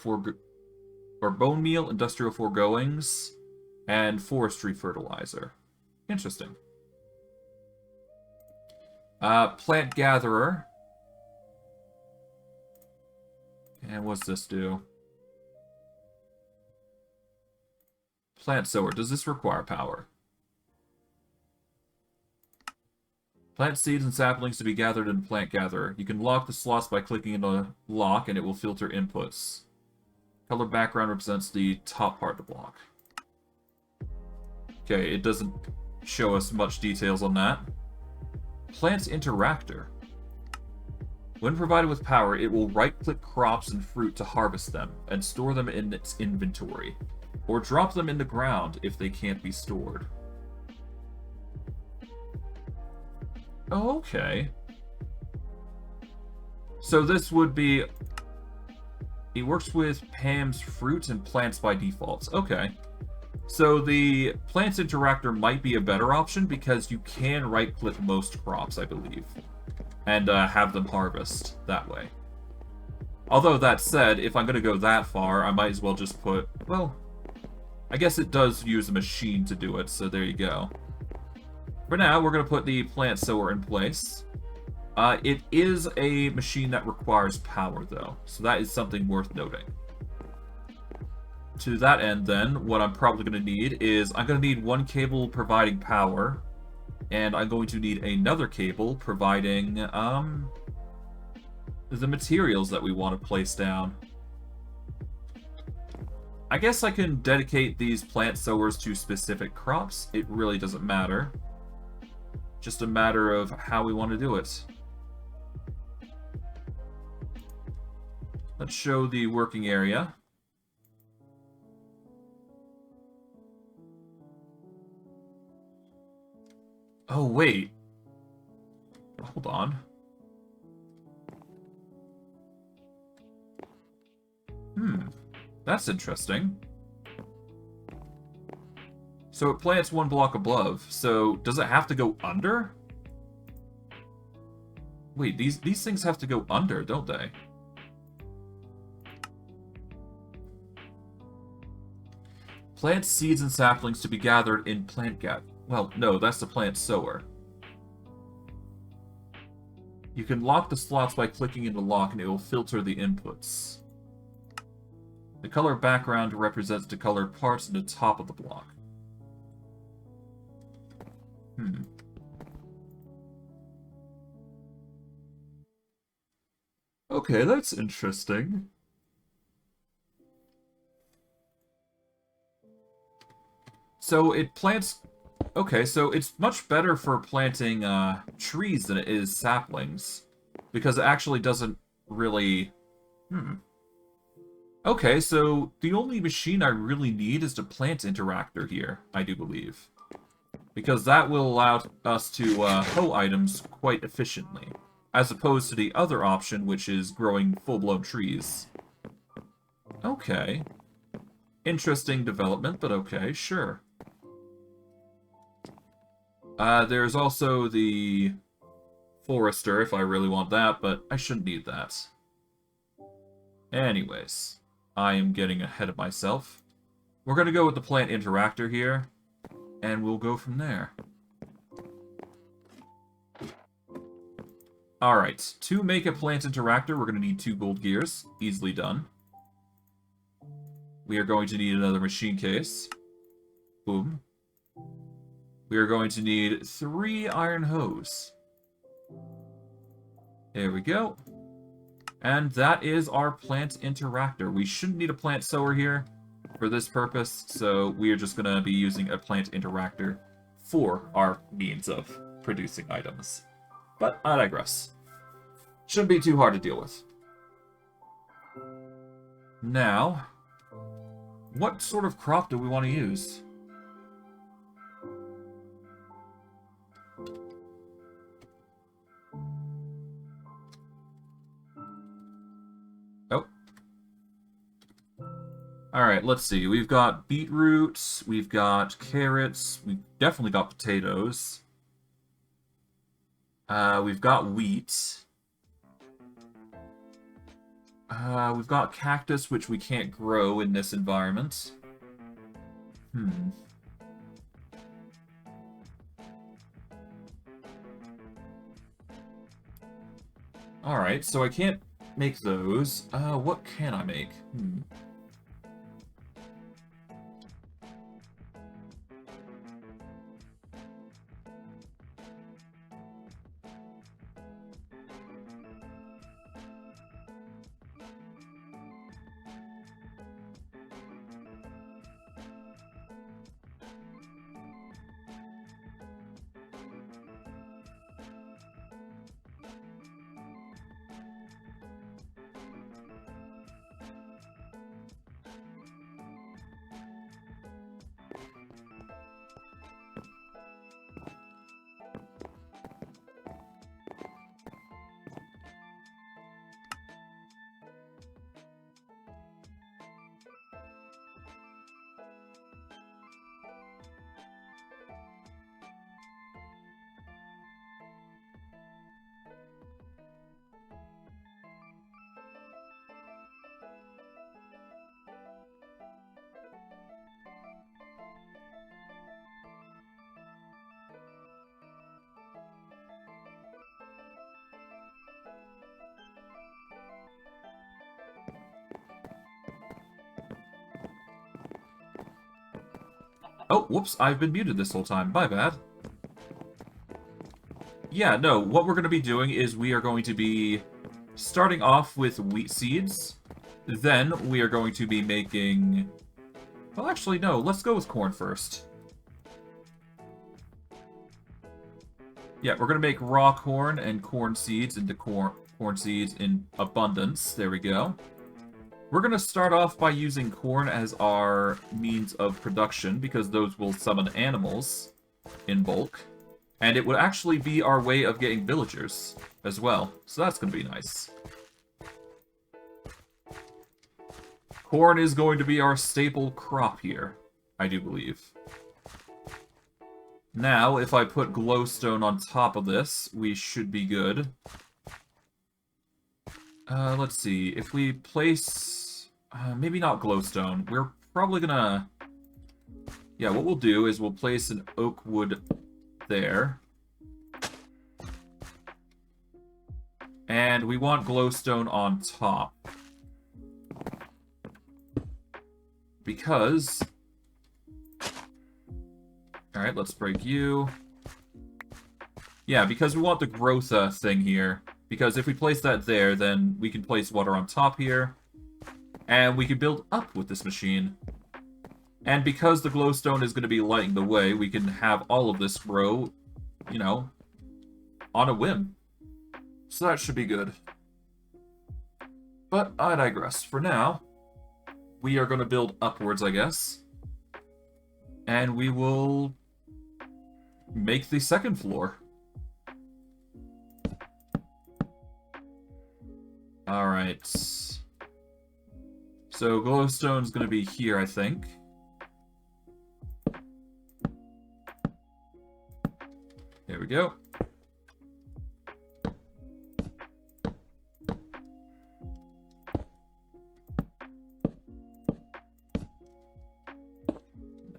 foregoings, and forestry fertilizer. Interesting. Plant gatherer. And what's this do? Plant sower. Does this require power? Plant seeds and saplings to be gathered in Plant Gatherer. You can lock the slots by clicking in the lock and it will filter inputs. Color background represents the top part of the block. Okay, it doesn't show us much details on that. Plant Interactor. When provided with power, it will right-click crops and fruit to harvest them and store them in its inventory, or drop them in the ground if they can't be stored. Oh, okay. So this would be... It works with Pam's fruits and plants by default. Okay. So the Plants Interactor might be a better option because you can right-click most crops, I believe, and have them harvest that way. Although that said, if I'm going to go that far, I might as well just put... Well, I guess it does use a machine to do it, so there you go. For now, we're going to put the plant sower in place. It is a machine that requires power, though, so that is something worth noting. To that end, then, what I'm probably going to need is I'm going to need one cable providing power, and I'm going to need another cable providing the materials that we want to place down. I guess I can dedicate these plant sowers to specific crops. It really doesn't matter. Just a matter of how we want to do it. Let's show the working area. Oh, wait. Hold on. That's interesting. So it plants one block above, so does it have to go under? Wait, these things have to go under, don't they? Plant seeds and saplings to be gathered in plant gather. Well, no, that's the plant sower. You can lock the slots by clicking in the lock and it will filter the inputs. The color background represents the colored parts in the top of the block. Okay, that's interesting. So it plants... Okay, so it's much better for planting trees than it is saplings. Because it actually doesn't really... Okay, so the only machine I really need is the plant interactor here, I do believe. Because that will allow us to hoe items quite efficiently. As opposed to the other option, which is growing full-blown trees. Okay. Interesting development, but okay, sure. There's also the forester, if I really want that, but I shouldn't need that. Anyways, I am getting ahead of myself. We're going to go with the plant interactor here, and we'll go from there. Alright, to make a plant interactor, we're going to need 2 gold gears. Easily done. We are going to need another machine case. Boom. We are going to need 3 iron hose. There we go. And that is our plant interactor. We shouldn't need a plant sower here for this purpose, so we are just going to be using a plant interactor for our means of producing items. But I digress. Shouldn't be too hard to deal with. Now, what sort of crop do we want to use? Oh. Alright, let's see. We've got beetroots, we've got carrots, we've definitely got potatoes. We've got wheat. We've got cactus, which we can't grow in this environment. Alright, so I can't make those. What can I make? Oh, whoops, I've been muted this whole time. My bad. Yeah, no, what we're going to be doing is we are going to be starting off with wheat seeds. Then we are going to be making... Well, actually, no, let's go with corn first. Yeah, we're going to make raw corn and corn seeds into corn seeds in abundance. There we go. We're going to start off by using corn as our means of production, because those will summon animals in bulk. And it would actually be our way of getting villagers as well. So that's going to be nice. Corn is going to be our staple crop here, I do believe. Now, if I put glowstone on top of this, we should be good. Let's see. If we place... maybe not glowstone. We're probably gonna... Yeah, what we'll do is we'll place an oak wood there. And we want glowstone on top. Because... Alright, let's break you. Yeah, because we want the growth thing here. Because if we place that there, then we can place water on top here. And we can build up with this machine. And because the glowstone is going to be lighting the way, we can have all of this grow, you know, on a whim. So that should be good. But I digress. For now, we are going to build upwards, I guess. And we will make the second floor. Alright. So glowstone's going to be here, I think. There we go.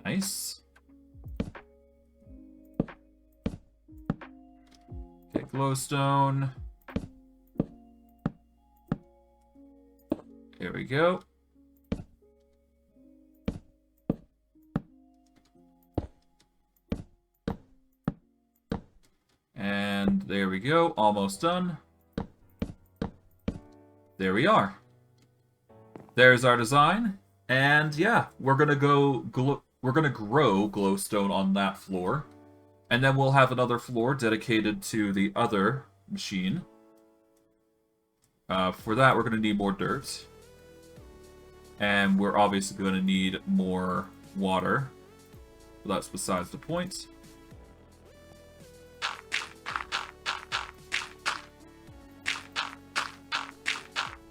Nice. Okay, glowstone. There we go. And there we go, almost done. There we are. There's our design. And yeah, we're gonna grow glowstone on that floor. And then we'll have another floor dedicated to the other machine. For that, we're gonna need more dirt. And we're obviously gonna need more water. But that's besides the point.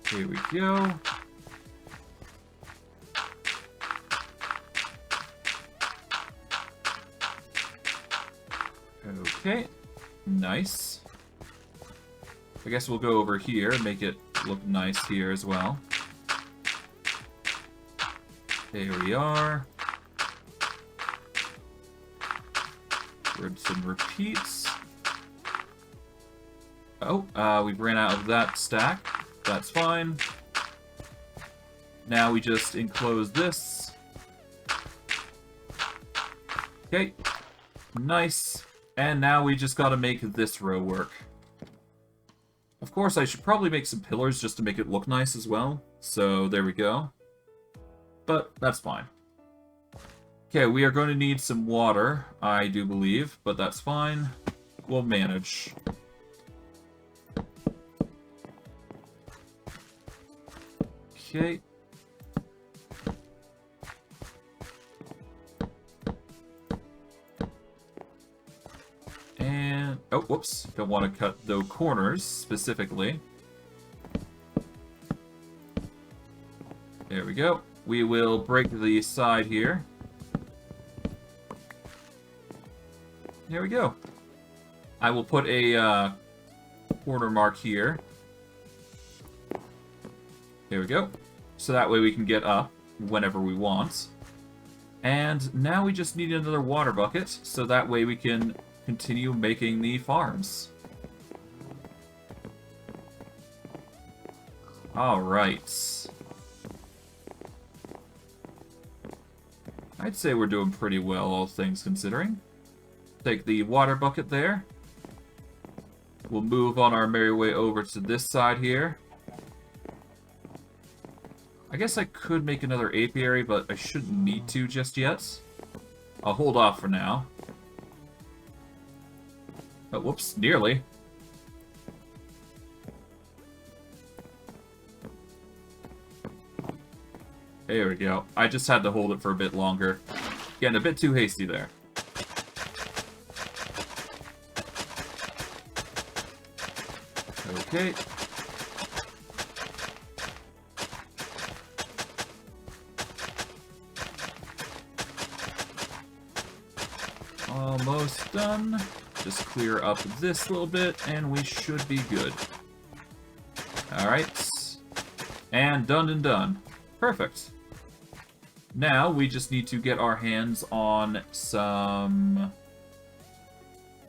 Here we go. Okay, nice. I guess we'll go over here and make it look nice here as well. There we are. Rinse and repeats. Oh, we ran out of that stack. That's fine. Now we just enclose this. Okay. Nice. And now we just gotta make this row work. Of course, I should probably make some pillars just to make it look nice as well. So, there we go. But, that's fine. Okay, we are going to need some water, I do believe, but that's fine. We'll manage. Okay. And, oh, whoops. Don't want to cut those corners, specifically. There we go. We will break the side here. There we go. I will put a corner mark here. There we go. So that way we can get up whenever we want. And now we just need another water bucket, so that way we can continue making the farms. Alright. I'd say we're doing pretty well, all things considering. Take the water bucket there. We'll move on our merry way over to this side here. I guess I could make another apiary, but I shouldn't need to just yet. I'll hold off for now. Oh, whoops, nearly. There we go. I just had to hold it for a bit longer. Getting a bit too hasty there. Okay. Almost done. Just clear up this little bit, and we should be good. Alright. And done and done. Perfect. Now, we just need to get our hands on some...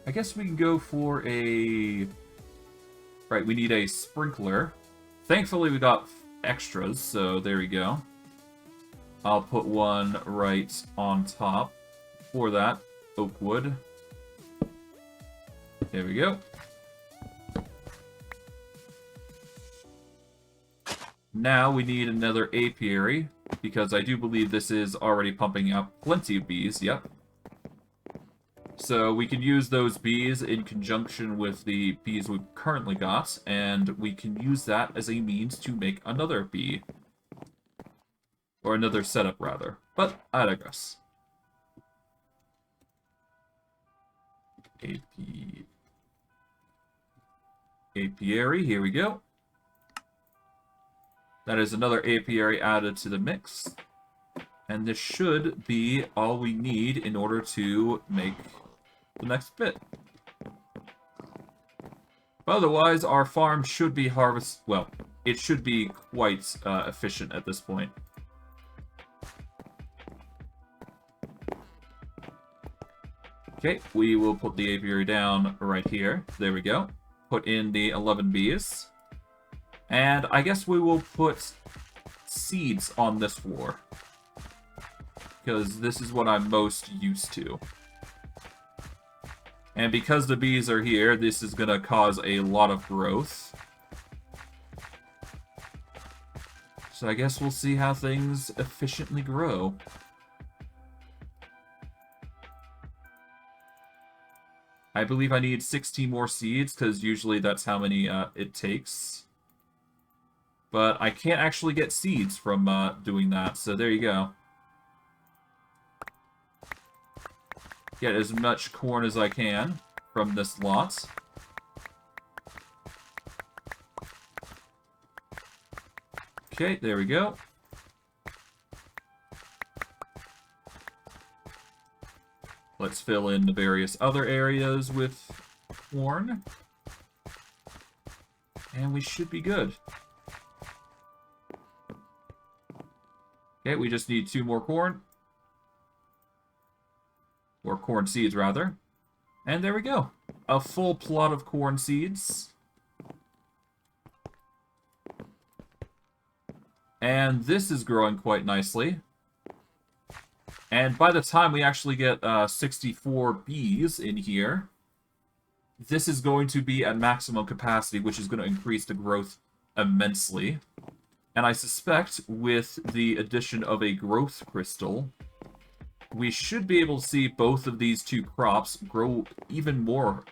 I guess we can go for a... Right, we need a sprinkler. Thankfully, we got extras, so there we go. I'll put one right on top for that oak wood. There we go. Now we need another apiary, because I do believe this is already pumping out plenty of bees, yep. So we can use those bees in conjunction with the bees we've currently got, and we can use that as a means to make another bee. Or another setup, rather. But I digress. Apiary, here we go. That is another apiary added to the mix. And this should be all we need in order to make the next bit. Otherwise, our farm should be well, it should be quite efficient at this point. Okay, we will put the apiary down right here. There we go. Put in the 11 bees. And I guess we will put seeds on this floor, because this is what I'm most used to. And because the bees are here, this is going to cause a lot of growth. So I guess we'll see how things efficiently grow. I believe I need 16 more seeds, because usually that's how many it takes. But I can't actually get seeds from doing that, so there you go. Get as much corn as I can from this lot. Okay, there we go. Let's fill in the various other areas with corn. And we should be good. Okay, we just need 2 more corn. Or corn seeds, rather. And there we go. A full plot of corn seeds. And this is growing quite nicely. And by the time we actually get 64 bees in here, this is going to be at maximum capacity, which is going to increase the growth immensely. And I suspect with the addition of a growth crystal, we should be able to see both of these 2 crops grow even more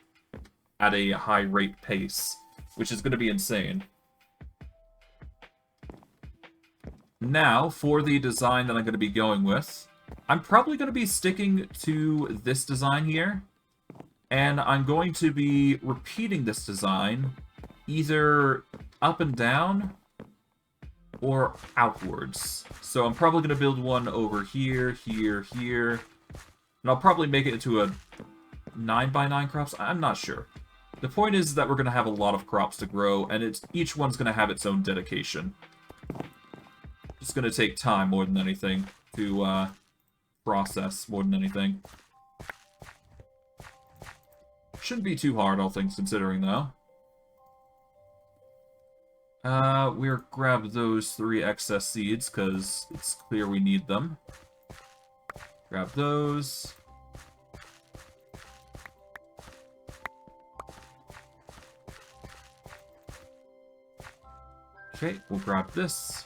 at a high rate pace, which is going to be insane. Now, for the design that I'm going to be going with, I'm probably going to be sticking to this design here, and I'm going to be repeating this design either up and down or outwards. So I'm probably going to build one over here, here, here, and I'll probably make it into a 9x9 crops. I'm not sure. The point is that we're going to have a lot of crops to grow, and each one's going to have its own dedication. It's going to take time more than anything to process more than anything. Shouldn't be too hard, all things considering, though. We'll grab those 3 excess seeds, because it's clear we need them. Grab those. Okay, we'll grab this.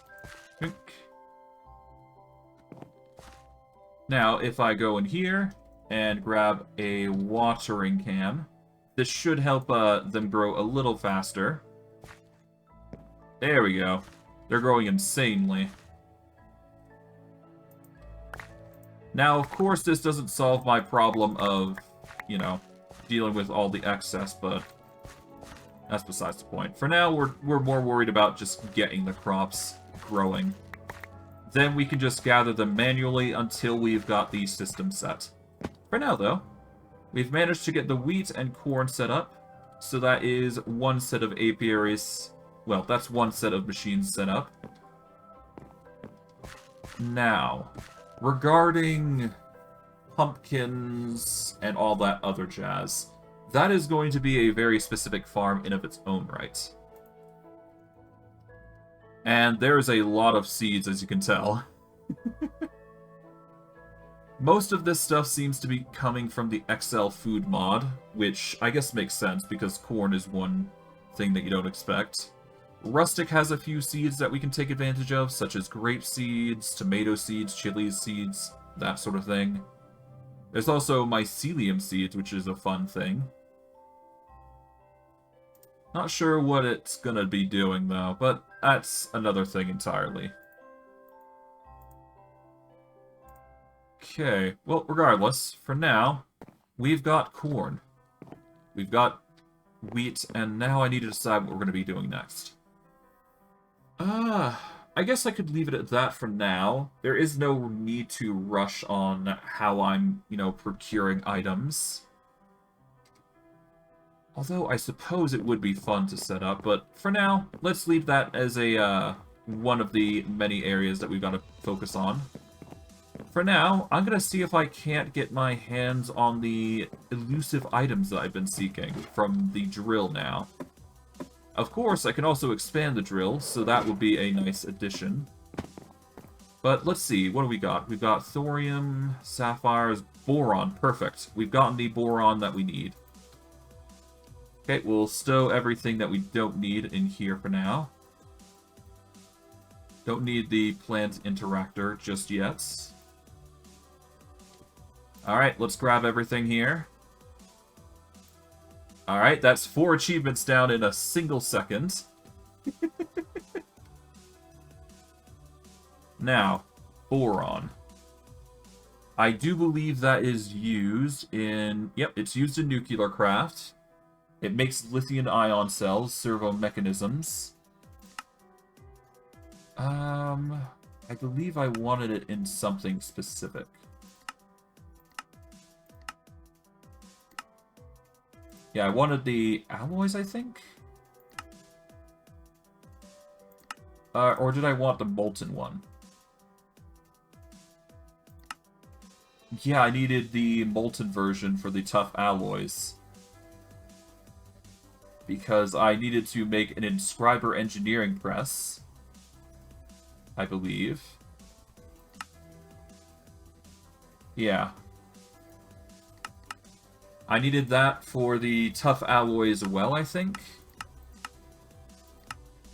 Now, if I go in here and grab a watering can, this should help them grow a little faster. There we go. They're growing insanely. Now, of course, this doesn't solve my problem of, you know, dealing with all the excess, but that's besides the point. For now, we're more worried about just getting the crops growing. Then we can just gather them manually until we've got the system set. For now, though, we've managed to get the wheat and corn set up. So that is one set of apiaries. Well, that's one set of machines set up. Now, regarding pumpkins and all that other jazz, that is going to be a very specific farm in of its own right. And there's a lot of seeds, as you can tell. Most of this stuff seems to be coming from the XL food mod, which I guess makes sense because corn is one thing that you don't expect. Rustic has a few seeds that we can take advantage of, such as grape seeds, tomato seeds, chili seeds, that sort of thing. There's also mycelium seeds, which is a fun thing. Not sure what it's gonna be doing, though, but that's another thing entirely. Okay, well, regardless, for now, we've got corn. We've got wheat, and now I need to decide what we're going to be doing next. I guess I could leave it at that for now. There is no need to rush on how I'm, procuring items. Although I suppose it would be fun to set up, but for now, let's leave that as a, one of the many areas that we've got to focus on. For now, I'm going to see if I can't get my hands on the elusive items that I've been seeking from the drill now. Of course, I can also expand the drill, so that would be a nice addition. But let's see, what do we got? We've got thorium, sapphires, boron. Perfect. We've gotten the boron that we need. Okay, we'll stow everything that we don't need in here for now. Don't need the plant interactor just yet. Alright, let's grab everything here. Alright, that's 4 achievements down in a single second. Now, boron. I do believe that is used in... Yep, it's used in nuclear craft. It makes lithium-ion cells, servo mechanisms. I believe I wanted it in something specific. Yeah, I wanted the alloys, I think? Or did I want the molten one? Yeah, I needed the molten version for the tough alloys. Because I needed to make an inscriber engineering press. I believe. Yeah. I needed that for the tough alloy as well, I think.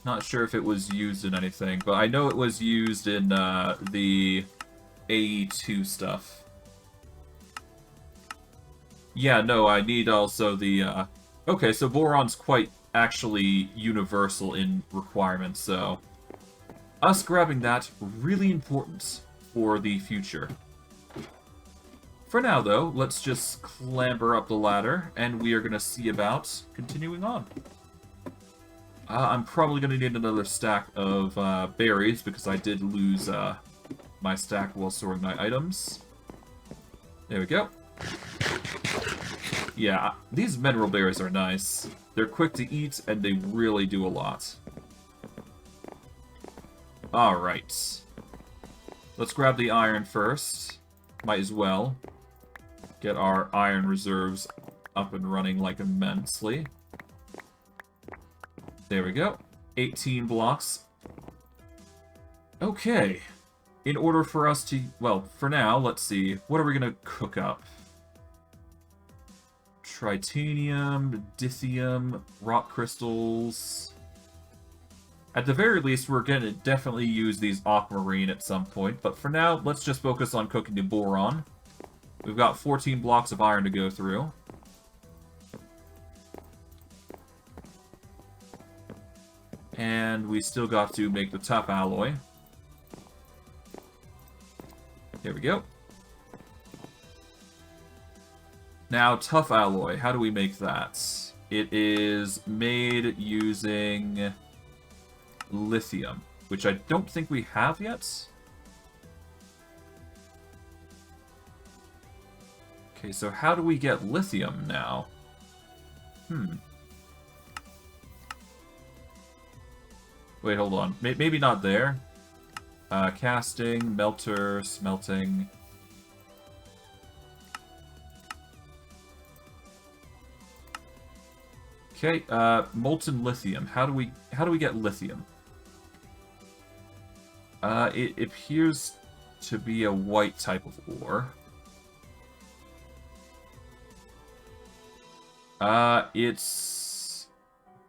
Not sure if it was used in anything, but I know it was used in the AE2 stuff. Yeah, no, I need also the... Okay, so boron's quite actually universal in requirements, so... Us grabbing that, really important for the future. For now, though, let's just clamber up the ladder, and we are going to see about continuing on. I'm probably going to need another stack of berries, because I did lose my stack while sorting my items. There we go. Yeah, these mineral berries are nice. They're quick to eat, and they really do a lot. Alright. Let's grab the iron first. Might as well. Get our iron reserves up and running like immensely. There we go. 18 blocks. Okay. In order for us to... Well, for now, let's see. What are we going to cook up? Tritanium, dithium, rock crystals... At the very least, we're going to definitely use these aquamarine at some point, but for now, let's just focus on cooking the boron. We've got 14 blocks of iron to go through. And we still got to make the tough alloy. There we go. Now, tough alloy, how do we make that? It is made using... lithium, which I don't think we have yet. Okay, so how do we get lithium now? Wait, hold on. Maybe not there. Casting, melter, smelting. Okay, molten lithium. How do we get lithium? It appears to be a white type of ore. It's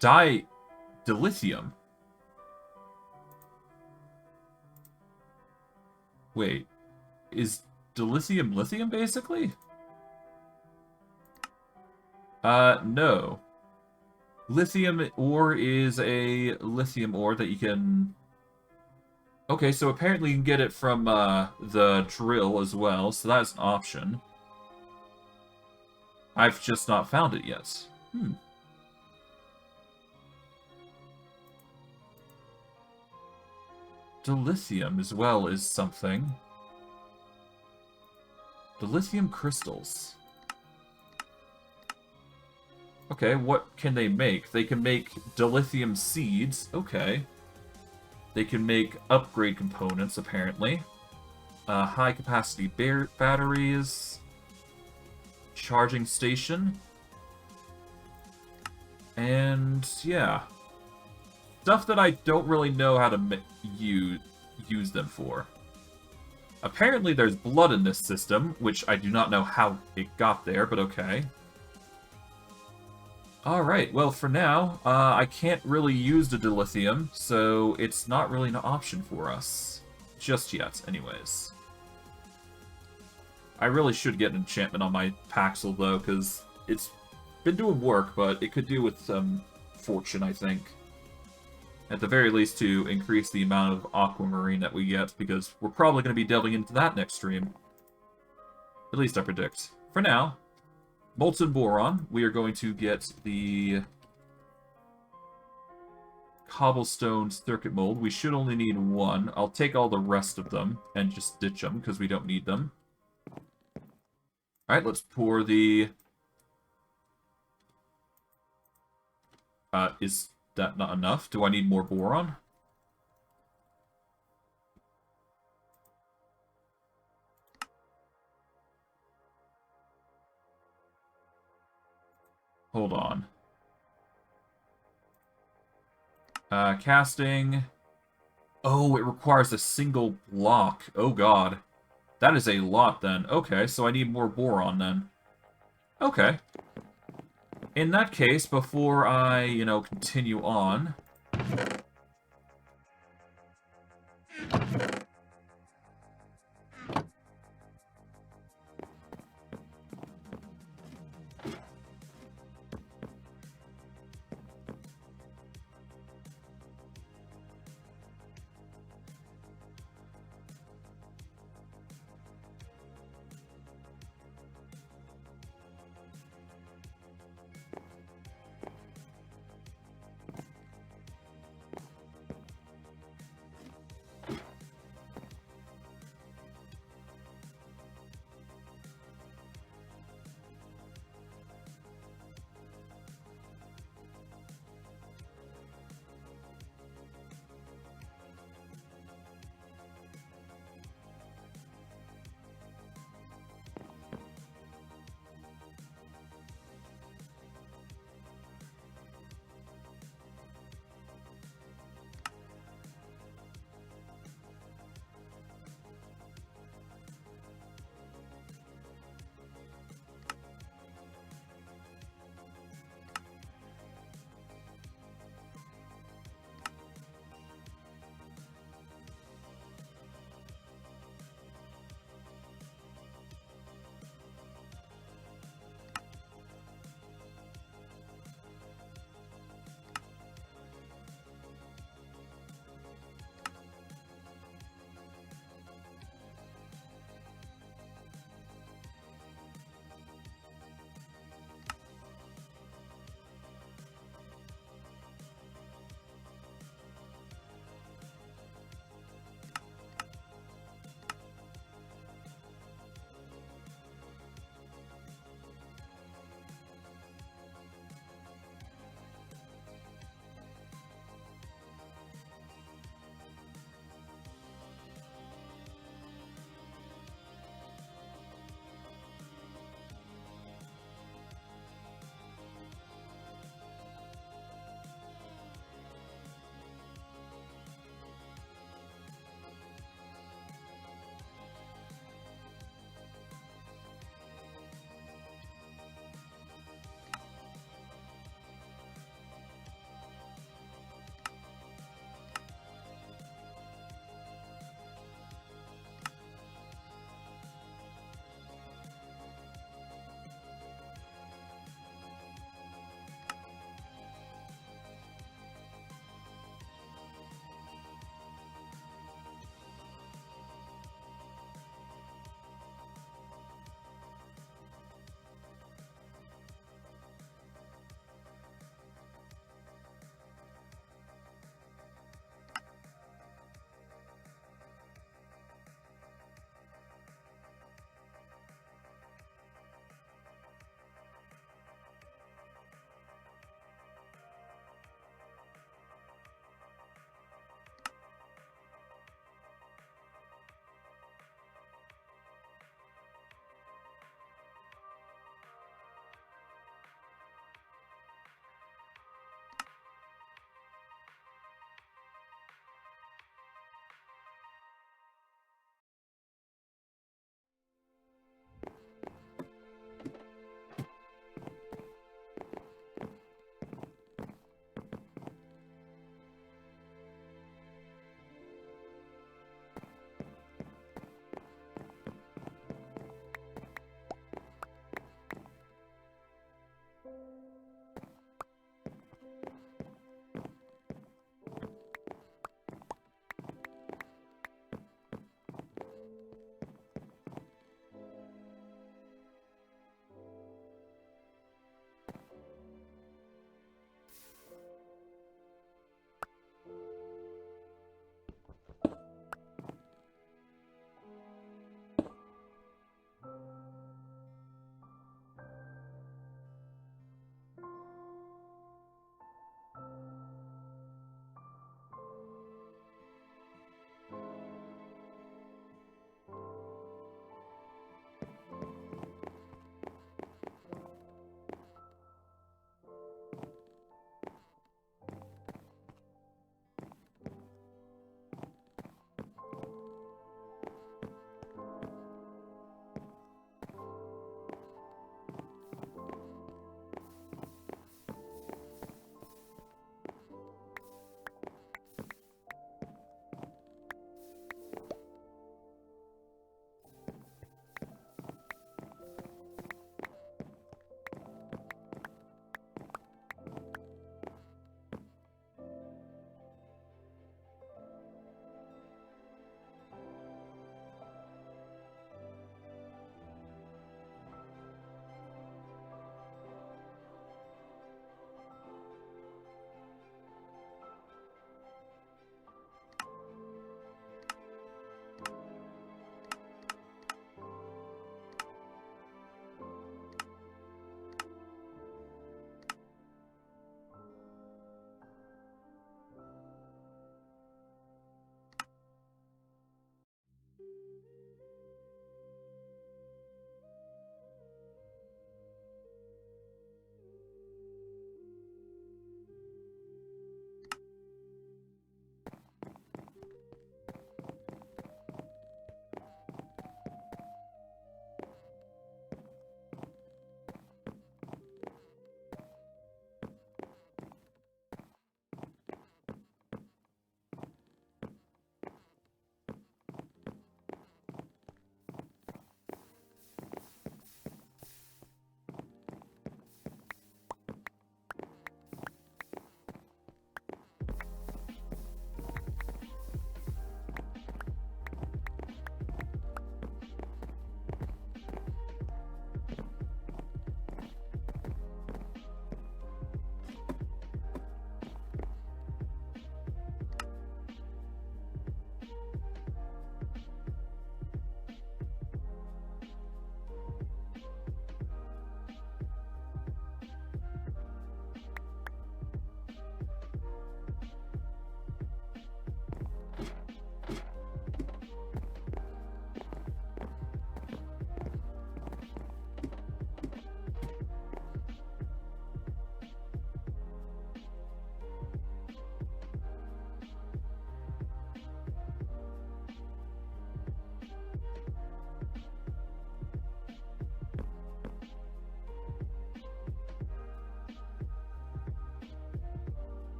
dilithium. Wait, is dilithium lithium basically? No. Lithium ore is a lithium ore that you can... Okay, so apparently you can get it from the drill as well, so that's an option. I've just not found it yet. Dilithium as well is something. Dilithium crystals. Okay, what can they make? They can make dilithium seeds. Okay. They can make upgrade components, apparently. High-capacity batteries. Charging station. And, yeah. Stuff that I don't really know how to use them for. Apparently there's blood in this system, which I do not know how it got there, but okay. Alright, well for now, I can't really use the dilithium, so it's not really an option for us. Just yet, anyways. I really should get an enchantment on my Paxel, though, because it's been doing work, but it could do with some fortune, I think. At the very least, to increase the amount of aquamarine that we get, because we're probably going to be delving into that next stream. At least I predict. For now, molten boron, we are going to get the cobblestone circuit mold. We should only need one. I'll take all the rest of them and just ditch them, because we don't need them. Alright, let's pour the... is that not enough? Do I need more boron? Hold on. Casting... Oh, it requires a single block. Oh god. That is a lot, then. Okay, so I need more boron, then. Okay. In that case, before I, continue on...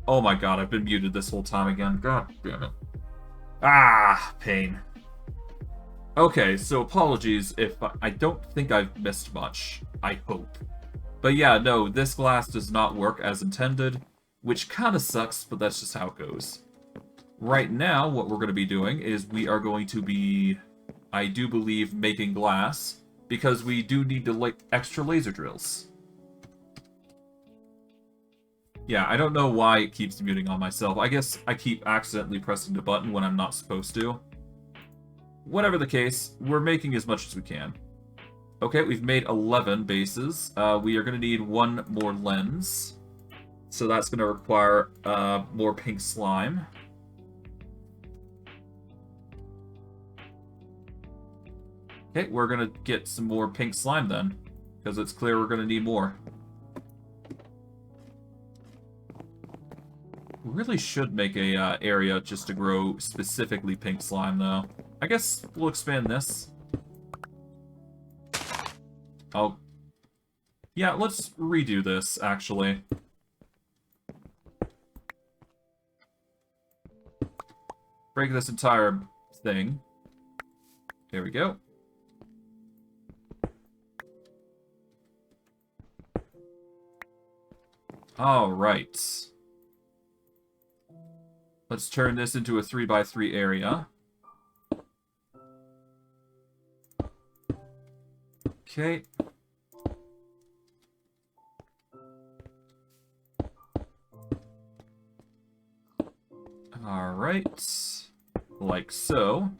Oh my god, I've been muted this whole time again. God damn it. Ah, pain. Okay, so apologies if I don't think I've missed much. I hope. But yeah, no, this glass does not work as intended, which kind of sucks, but that's just how it goes. Right now, what we're going to be doing is we are going to be, I do believe, making glass, because we do need to light extra laser drills. Yeah, I don't know why it keeps muting on myself. I guess I keep accidentally pressing the button when I'm not supposed to. Whatever the case, we're making as much as we can. Okay, we've made 11 bases. We are going to need one more lens. So that's going to require more pink slime. Okay, we're going to get some more pink slime then, because it's clear we're going to need more. We really should make a area just to grow specifically pink slime, though. I guess we'll expand this. Oh. Yeah, let's redo this, actually. Break this entire thing. There we go. Alright. Let's turn this into a 3x3 area. Okay. Alright. Like so.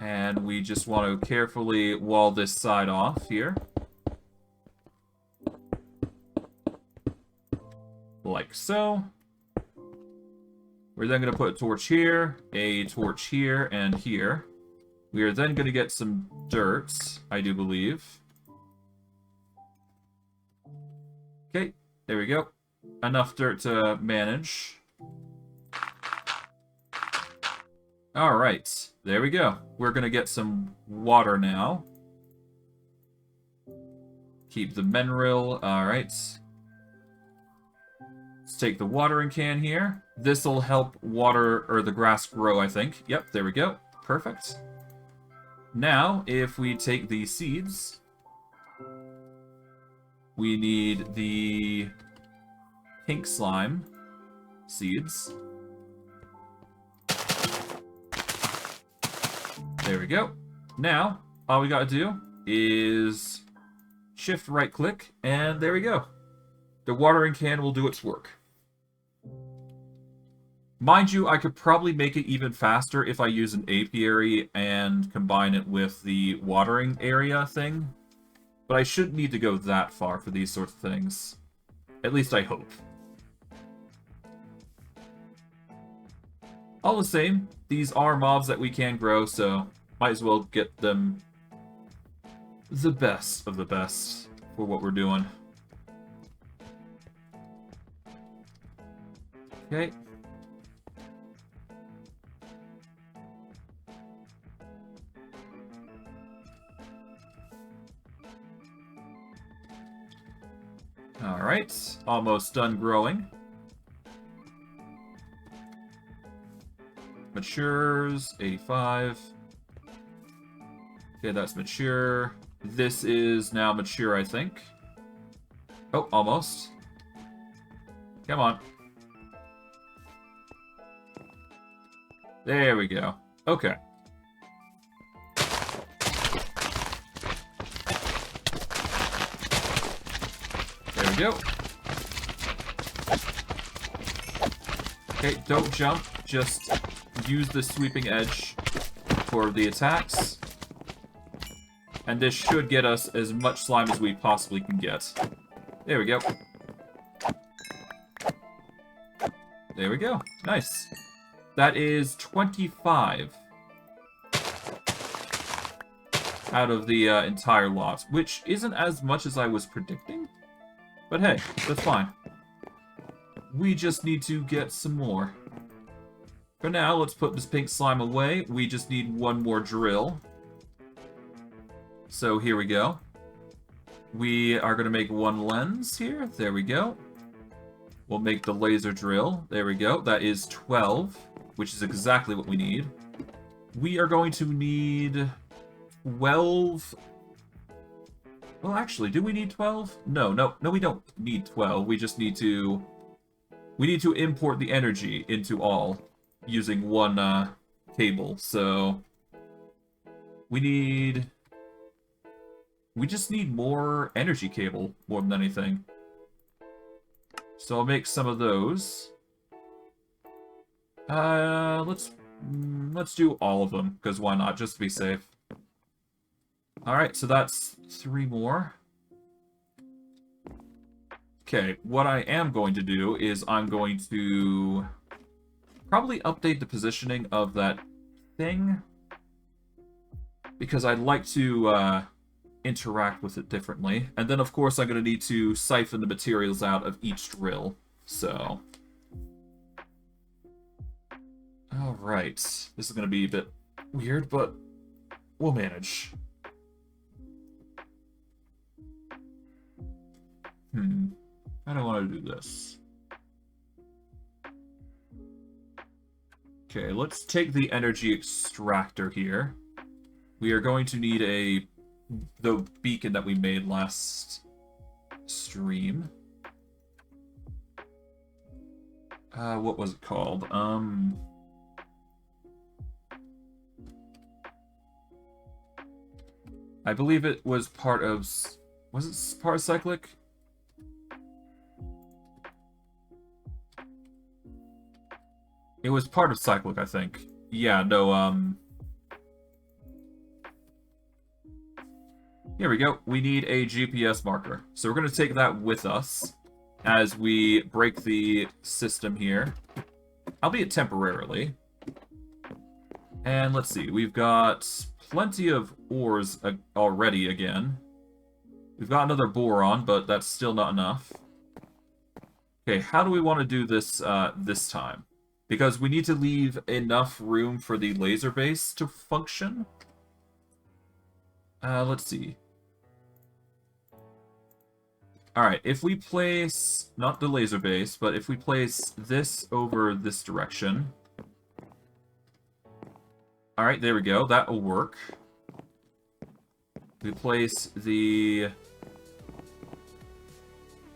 And we just want to carefully wall this side off here. Like so. We're then going to put a torch here, a torch here, and here. We are then going to get some dirt, I do believe. Okay, there we go. Enough dirt to manage. Alright, there we go. We're going to get some water now. Keep the mineral. Alright. Let's take the watering can here. This'll help water, or the grass grow, I think. Yep, there we go. Perfect. Now, if we take the seeds, we need the pink slime seeds. There we go. Now, all we gotta do is shift right click, and there we go. The watering can will do its work. Mind you, I could probably make it even faster if I use an apiary and combine it with the watering area thing. But I shouldn't need to go that far for these sorts of things. At least I hope. All the same, these are mobs that we can grow, so might as well get them the best of the best for what we're doing. Okay. Alright, almost done growing. Matures, 85. Okay, that's mature. This is now mature, I think. Oh, almost. Come on. There we go. Okay. There we go. Okay, don't jump. Just use the sweeping edge for the attacks. And this should get us as much slime as we possibly can get. There we go. There we go. Nice. That is 25 out of the entire lot, which isn't as much as I was predicting. But hey, that's fine. We just need to get some more. For now, let's put this pink slime away. We just need one more drill. So here we go. We are going to make one lens here. There we go. We'll make the laser drill. There we go. That is 12, which is exactly what we need. We are going to need 12... Well, actually, do we need 12? No, we don't need 12. We just need to... We need to import the energy into all using one cable. So we just need more energy cable more than anything. So I'll make some of those. Let's do all of them, because why not, just to be safe. Alright, so that's 3 more. Okay, what I am going to do is I'm going to probably update the positioning of that thing, because I'd like to interact with it differently. And then, of course, I'm going to need to siphon the materials out of each drill. So... Alright. This is going to be a bit weird, but we'll manage. I don't want to do this. Okay, let's take the energy extractor here. We are going to need the beacon that we made last stream. What was it called? I believe it was part of... Was it part of Cyclic? It was part of Cyclic, I think. Yeah, no, Here we go. We need a GPS marker. So we're going to take that with us as we break the system here. Albeit temporarily. And let's see. We've got plenty of ores already again. We've got another boron, but that's still not enough. Okay, how do we want to do this this time? Because we need to leave enough room for the laser base to function. Let's see. Alright, if we place, not the laser base, but if we place this over this direction. Alright, there we go. That will work. We place the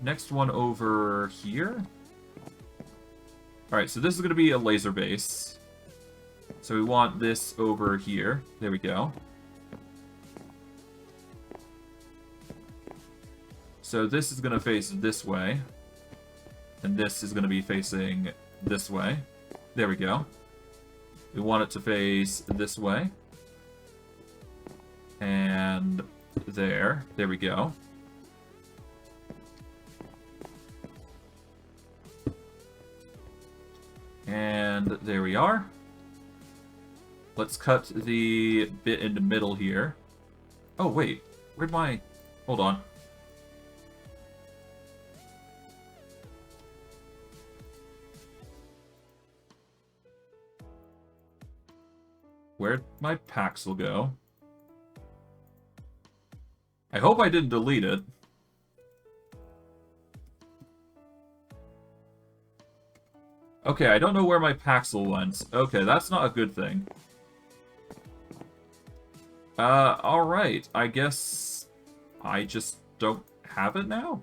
next one over here. Alright, so this is going to be a laser base. So we want this over here. There we go. So this is going to face this way. And this is going to be facing this way. There we go. We want it to face this way. And there. There we go. And there we are. Let's cut the bit in the middle here. Oh, wait. Where'd my... Hold on. Where'd my Paxel go? I hope I didn't delete it. Okay, I don't know where my Paxel went. Okay, that's not a good thing. Alright. I guess I just don't have it now?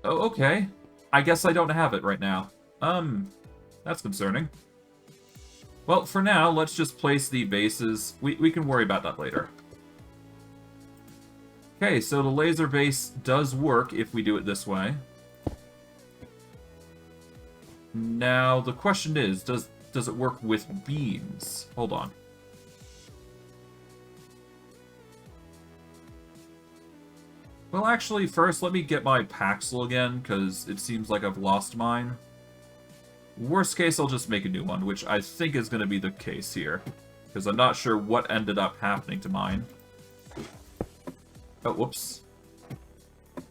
Oh, okay. I guess I don't have it right now. That's concerning. Well, for now, let's just place the bases. We can worry about that later. Okay, so the laser base does work if we do it this way. Now, the question is, does it work with beams? Hold on. Well, actually, first, let me get my Paxel again, because it seems like I've lost mine. Worst case, I'll just make a new one, which I think is going to be the case here. Because I'm not sure what ended up happening to mine. Oh, whoops.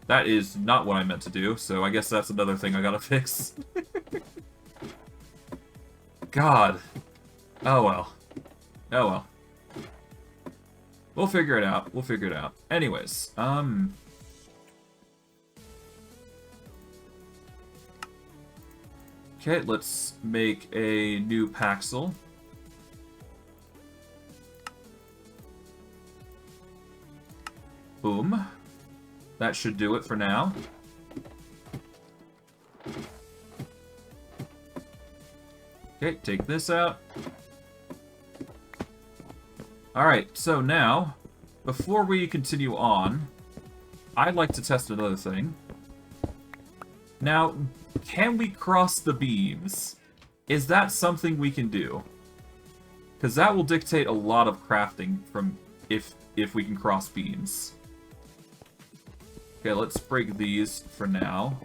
That is not what I meant to do, so I guess that's another thing I gotta fix. God. Oh well. Oh well. We'll figure it out. We'll figure it out. Anyways, okay, let's make a new Paxel. Boom. That should do it for now. Okay, take this out. Alright, so now, before we continue on, I'd like to test another thing. Now, can we cross the beams? Is that something we can do? Because that will dictate a lot of crafting from if we can cross beams. Okay, let's break these for now,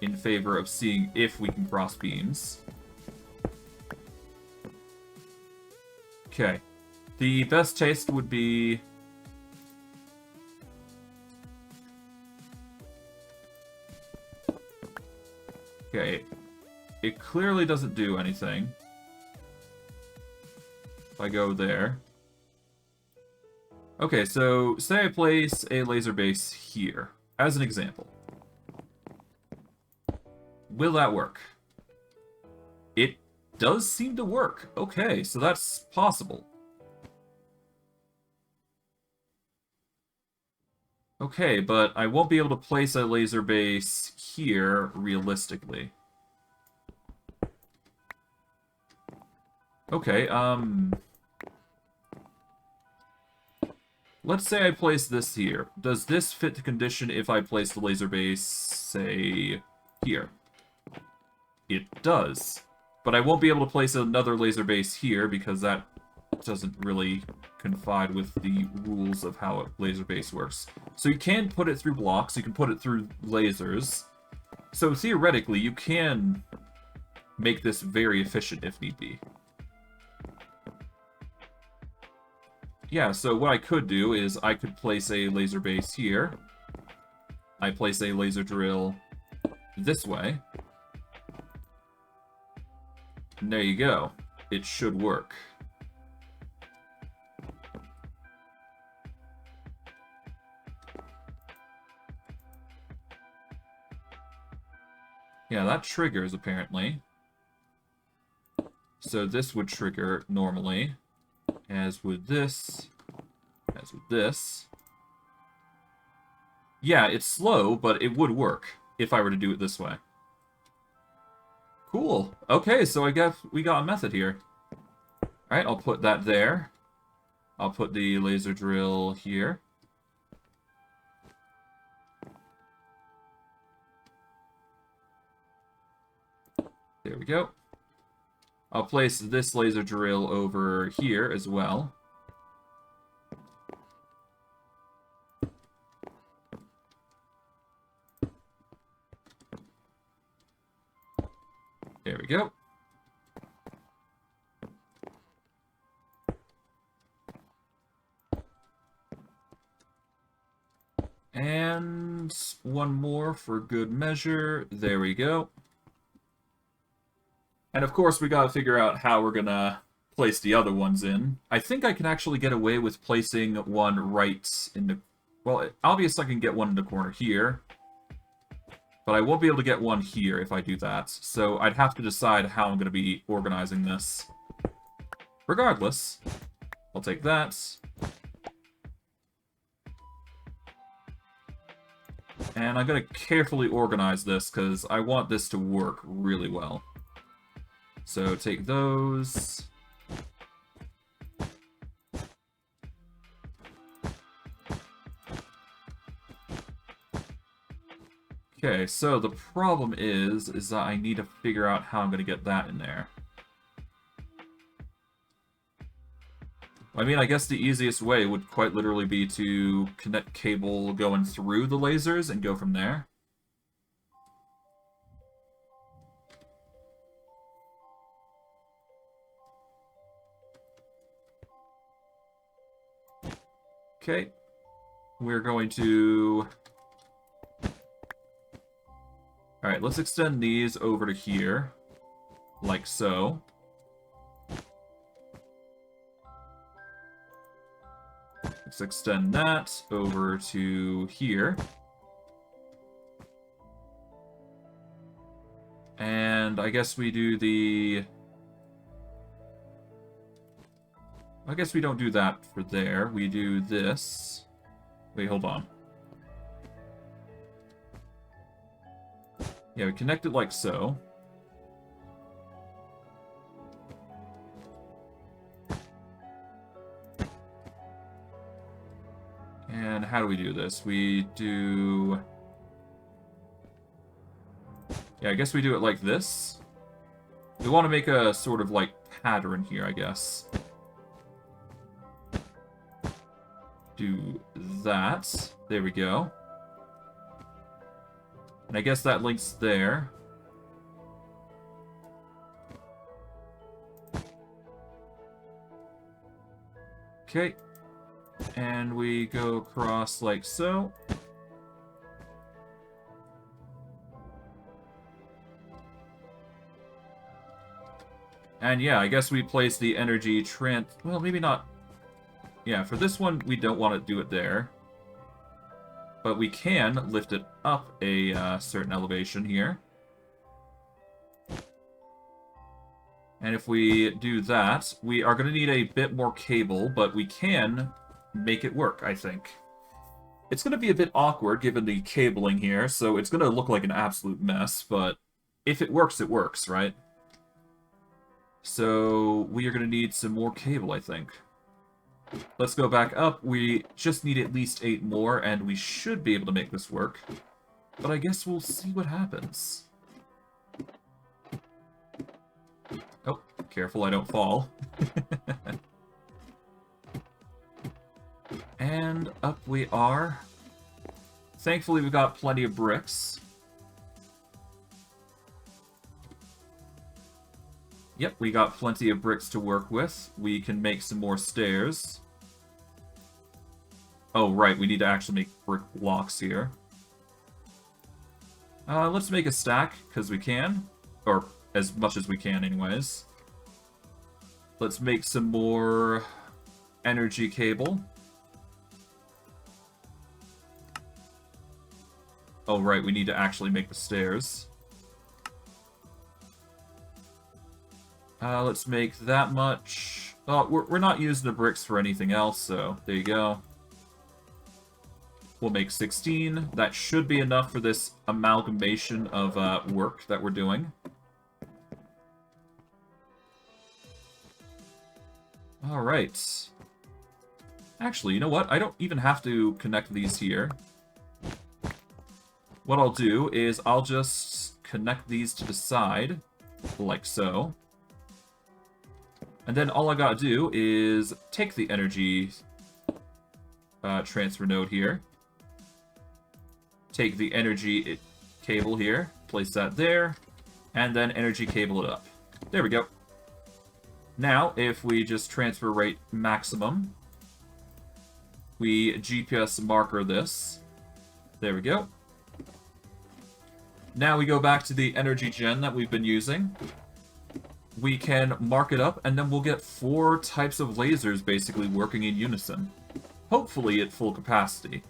in favor of seeing if we can cross beams. Okay. The best taste would be... Okay. It clearly doesn't do anything. If I go there. Okay, so say I place a laser base here, as an example. Will that work? It does seem to work. Okay, so that's possible. Okay, but I won't be able to place a laser base here, realistically. Okay, let's say I place this here. Does this fit the condition if I place the laser base, say, here? It does. But I won't be able to place another laser base here because that doesn't really confide with the rules of how a laser base works. So you can put it through blocks, you can put it through lasers. So theoretically, you can make this very efficient if need be. Yeah, so what I could do is I could place a laser base here. I place a laser drill this way. And there you go. It should work. Yeah, that triggers, apparently. So this would trigger normally, as with this, as with this. Yeah, it's slow, but it would work if I were to do it this way. Cool. Okay, so I guess we got a method here. Alright, I'll put that there. I'll put the laser drill here. There we go. I'll place this laser drill over here as well. There we go. And one more for good measure. There we go. And of course, we gotta figure out how we're gonna place the other ones in. I think I can actually get away with placing one right in the... Well, obviously I can get one in the corner here. But I won't be able to get one here if I do that. So I'd have to decide how I'm gonna be organizing this. Regardless, I'll take that. And I'm gonna carefully organize this, because I want this to work really well. So take those. Okay, so the problem is that I need to figure out how I'm going to get that in there. I mean, I guess the easiest way would quite literally be to connect cable going through the lasers and go from there. Okay, we're going to... Alright, let's extend these over to here, like so. Let's extend that over to here. And I guess we do the... I guess we don't do that for there. We do this. Wait, hold on. Yeah, we connect it like so. And how do we do this? We do... Yeah, I guess we do it like this. We want to make a sort of, like, pattern here, I guess. Do that. There we go. And I guess that links there. Okay. And we go across like so. And yeah, I guess we place the energy well, maybe not. Yeah, for this one, we don't want to do it there. But we can lift it up a certain elevation here. And if we do that, we are going to need a bit more cable, but we can make it work, I think. It's going to be a bit awkward given the cabling here, so it's going to look like an absolute mess, but if it works, right? So we are going to need some more cable, I think. Let's go back up. We just need at least 8 more, and we should be able to make this work. But I guess we'll see what happens. Oh, careful I don't fall. And up we are. Thankfully, we've got plenty of bricks. Yep, we got plenty of bricks to work with. We can make some more stairs. Oh, right, we need to actually make brick blocks here. Let's make a stack, because we can. Or as much as we can, anyways. Let's make some more energy cable. Oh, right, we need to actually make the stairs. Let's make that much. Oh, we're not using the bricks for anything else, so there you go. We'll make 16. That should be enough for this amalgamation of work that we're doing. Alright. Actually, you know what? I don't even have to connect these here. What I'll do is I'll just connect these to the side, like so. And then all I gotta do is take the energy transfer node here. Take the energy cable here, place that there, and then energy cable it up. There we go. Now, if we just transfer rate maximum, we GPS marker this. There we go. Now we go back to the energy gen that we've been using. We can mark it up, and then we'll get 4 types of lasers basically working in unison. Hopefully at full capacity.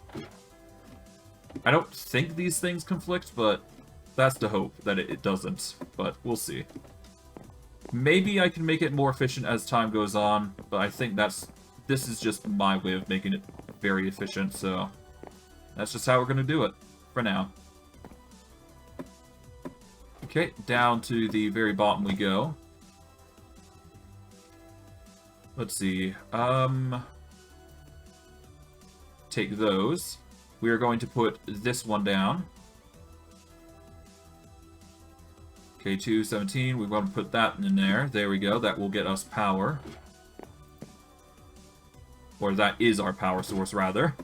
I don't think these things conflict, but that's the hope, that it doesn't. But we'll see. Maybe I can make it more efficient as time goes on, but I think this is just my way of making it very efficient, so that's just how we're going to do it for now. Okay, down to the very bottom we go. Let's see. Take those. We are going to put this one down. Okay, 217. We want to put that in there. There we go. That will get us power. Or that is our power source, rather.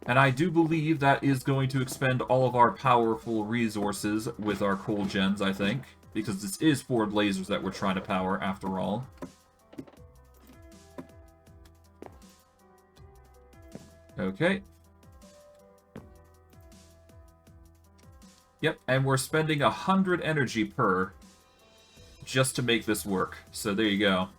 And I do believe that is going to expend all of our powerful resources with our coal gens, I think. Because this is 4 lasers that we're trying to power, after all. Okay. Yep, and we're spending 100 energy per just to make this work. So there you go.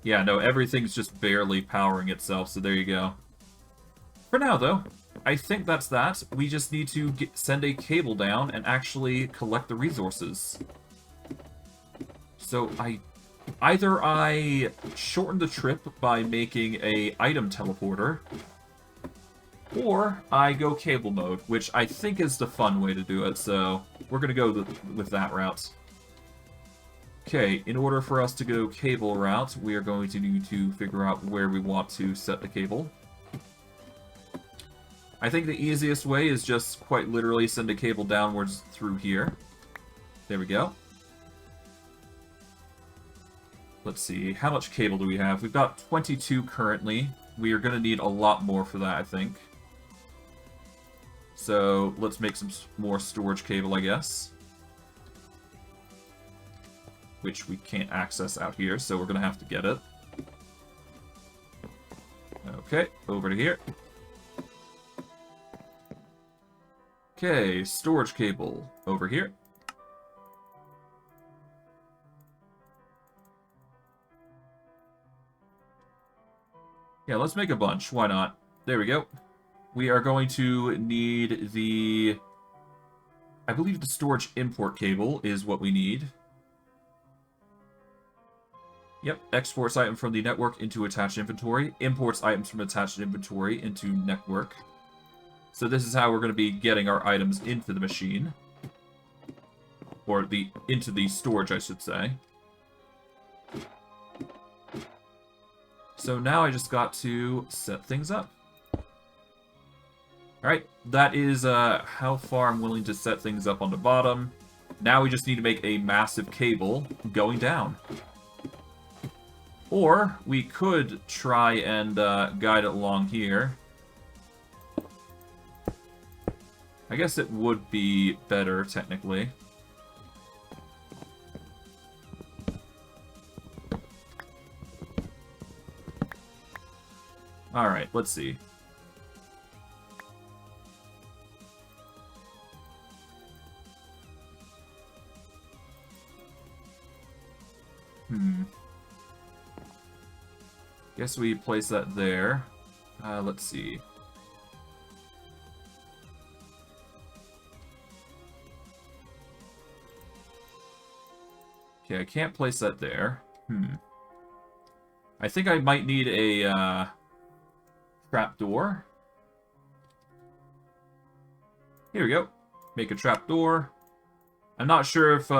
Yeah, no, everything's just barely powering itself, so there you go. For now, though, I think that's that. We just need to send a cable down and actually collect the resources. So either I shorten the trip by making a item teleporter, or I go cable mode, which I think is the fun way to do it, so we're going to go with that route. Okay, in order for us to go cable route, we are going to need to figure out where we want to set the cable. I think the easiest way is just quite literally send a cable downwards through here. There we go. Let's see, how much cable do we have? We've got 22 currently. We are going to need a lot more for that, I think. So, let's make some more storage cable, I guess. Which we can't access out here, so we're going to have to get it. Okay, over to here. Okay, storage cable over here. Yeah, let's make a bunch. Why not? There we go. We are going to need the... I believe the storage import cable is what we need. Yep, exports item from the network into attached inventory. Imports items from attached inventory into network. So this is how we're going to be getting our items into the machine. Or into the storage, I should say. So now I just got to set things up. Alright, that is how far I'm willing to set things up on the bottom. Now we just need to make a massive cable going down. Or we could try and guide it along here. I guess it would be better, technically. Alright, let's see. Guess we place that there. Let's see. Okay, I can't place that there. I think I might need a trapdoor. Here we go. Make a trapdoor. I'm not sure if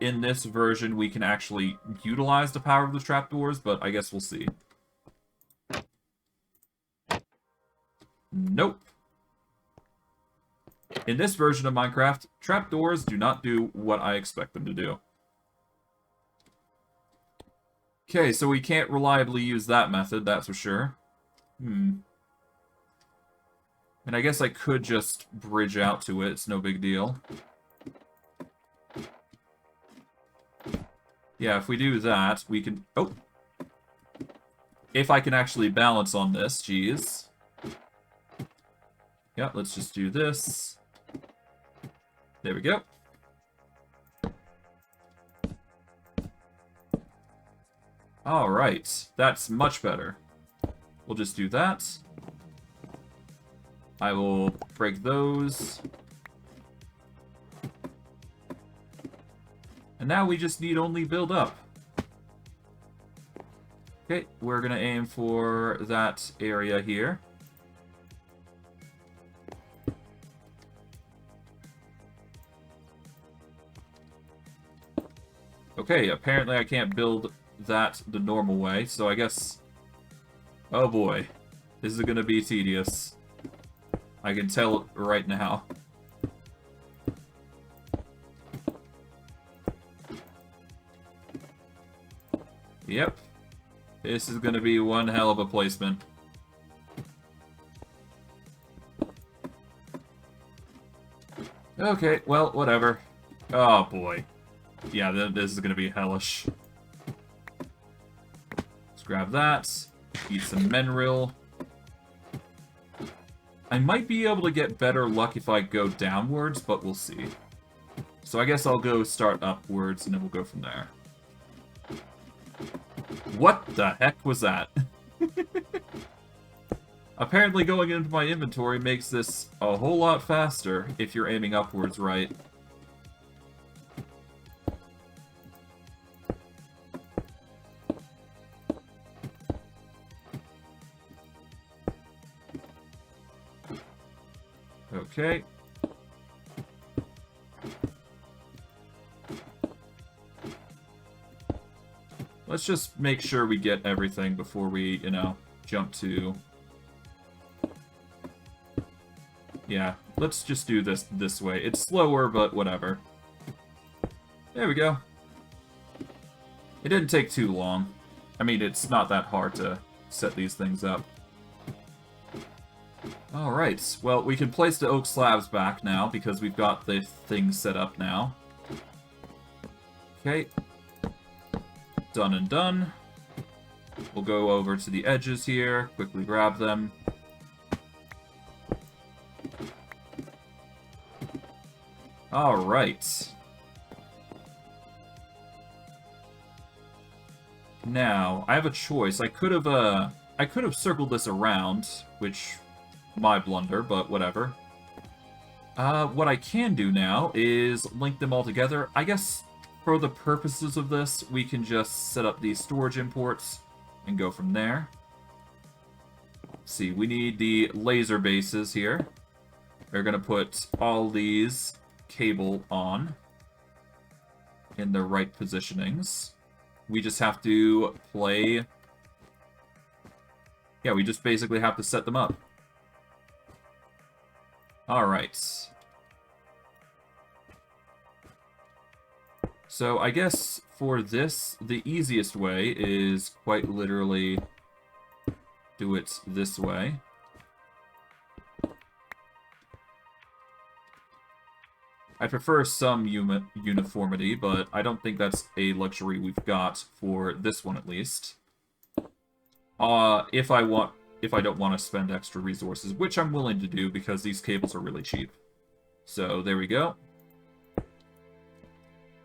in this version we can actually utilize the power of the trapdoors, but I guess we'll see. Nope. In this version of Minecraft, trapdoors do not do what I expect them to do. Okay, so we can't reliably use that method, that's for sure. And I guess I could just bridge out to it, it's no big deal. Yeah, if we do that, we can... Oh! If I can actually balance on this, geez. Yeah, let's just do this. There we go. Alright, that's much better. We'll just do that. I will break those. And now we just need only build up. Okay, we're gonna aim for that area here. Okay, apparently I can't build that the normal way, so I guess... Oh boy. This is gonna be tedious. I can tell it right now. Yep. This is gonna be one hell of a placement. Okay, well, whatever. Oh boy. Yeah, this is gonna be hellish. Let's grab that. Eat some mineral. I might be able to get better luck if I go downwards, but we'll see. So I guess I'll go start upwards, and then we'll go from there. What the heck was that? Apparently going into my inventory makes this a whole lot faster if you're aiming upwards right. Okay. Let's just make sure we get everything before we, you know, jump to... Yeah, let's just do this way. It's slower, but whatever. There we go. It didn't take too long. I mean, it's not that hard to set these things up. Alright, well, we can place the oak slabs back now, because we've got the things set up now. Okay. Done and done. We'll go over to the edges here, quickly grab them. Alright. Now, I have a choice. I could have circled this around, which... my blunder, but whatever. What I can do now is link them all together. I guess for the purposes of this, we can just set up these storage imports and go from there. Let's see, we need the laser bases here. We're going to put all these cable on in the right positionings. We just have to play... Yeah, we just basically have to set them up. Alright. So I guess for this, the easiest way is quite literally do it this way. I prefer some uniformity, but I don't think that's a luxury we've got for this one at least. If I don't want to spend extra resources, which I'm willing to do because these cables are really cheap. So there we go.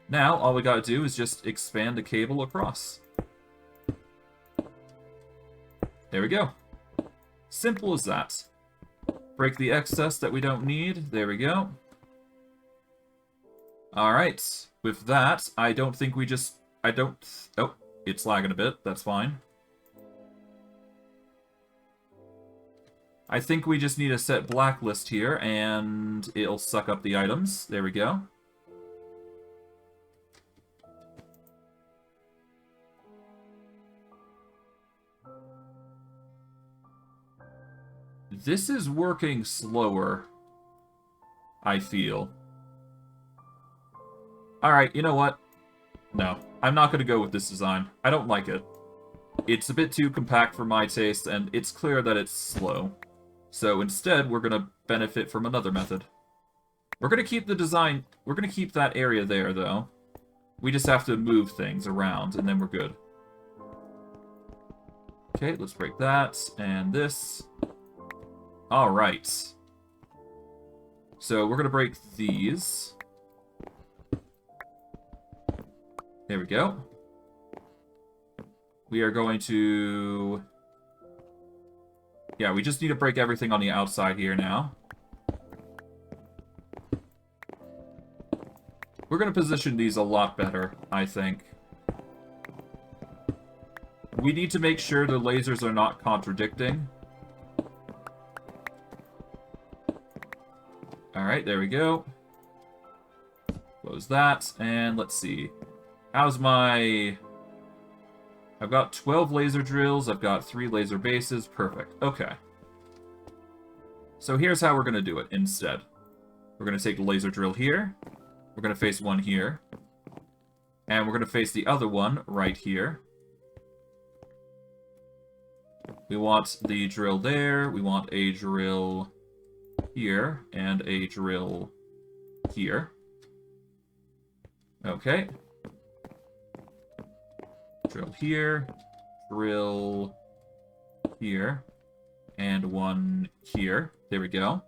Now, all we gotta do is just expand the cable across. There we go. Simple as that. Break the excess that we don't need. There we go. Alright. With that, I don't think we just... Oh, it's lagging a bit. That's fine. I think we just need to set blacklist here, and it'll suck up the items. There we go. This is working slower, I feel. Alright, you know what? No, I'm not going to go with this design. I don't like it. It's a bit too compact for my taste, and it's clear that it's slow. So instead, we're going to benefit from another method. We're going to keep the design... We're going to keep that area there, though. We just have to move things around, and then we're good. Okay, let's break that, and this. Alright. So we're going to break these. There we go. We are going to... Yeah, we just need to break everything on the outside here now. We're going to position these a lot better, I think. We need to make sure the lasers are not contradicting. Alright, there we go. Close that, and let's see. How's my... I've got 12 laser drills, I've got 3 laser bases, perfect. Okay. So here's how we're going to do it instead. We're going to take the laser drill here. We're going to face one here. And we're going to face the other one right here. We want the drill there, we want a drill here, and a drill here. Okay. Drill here, drill here, and one here. There we go.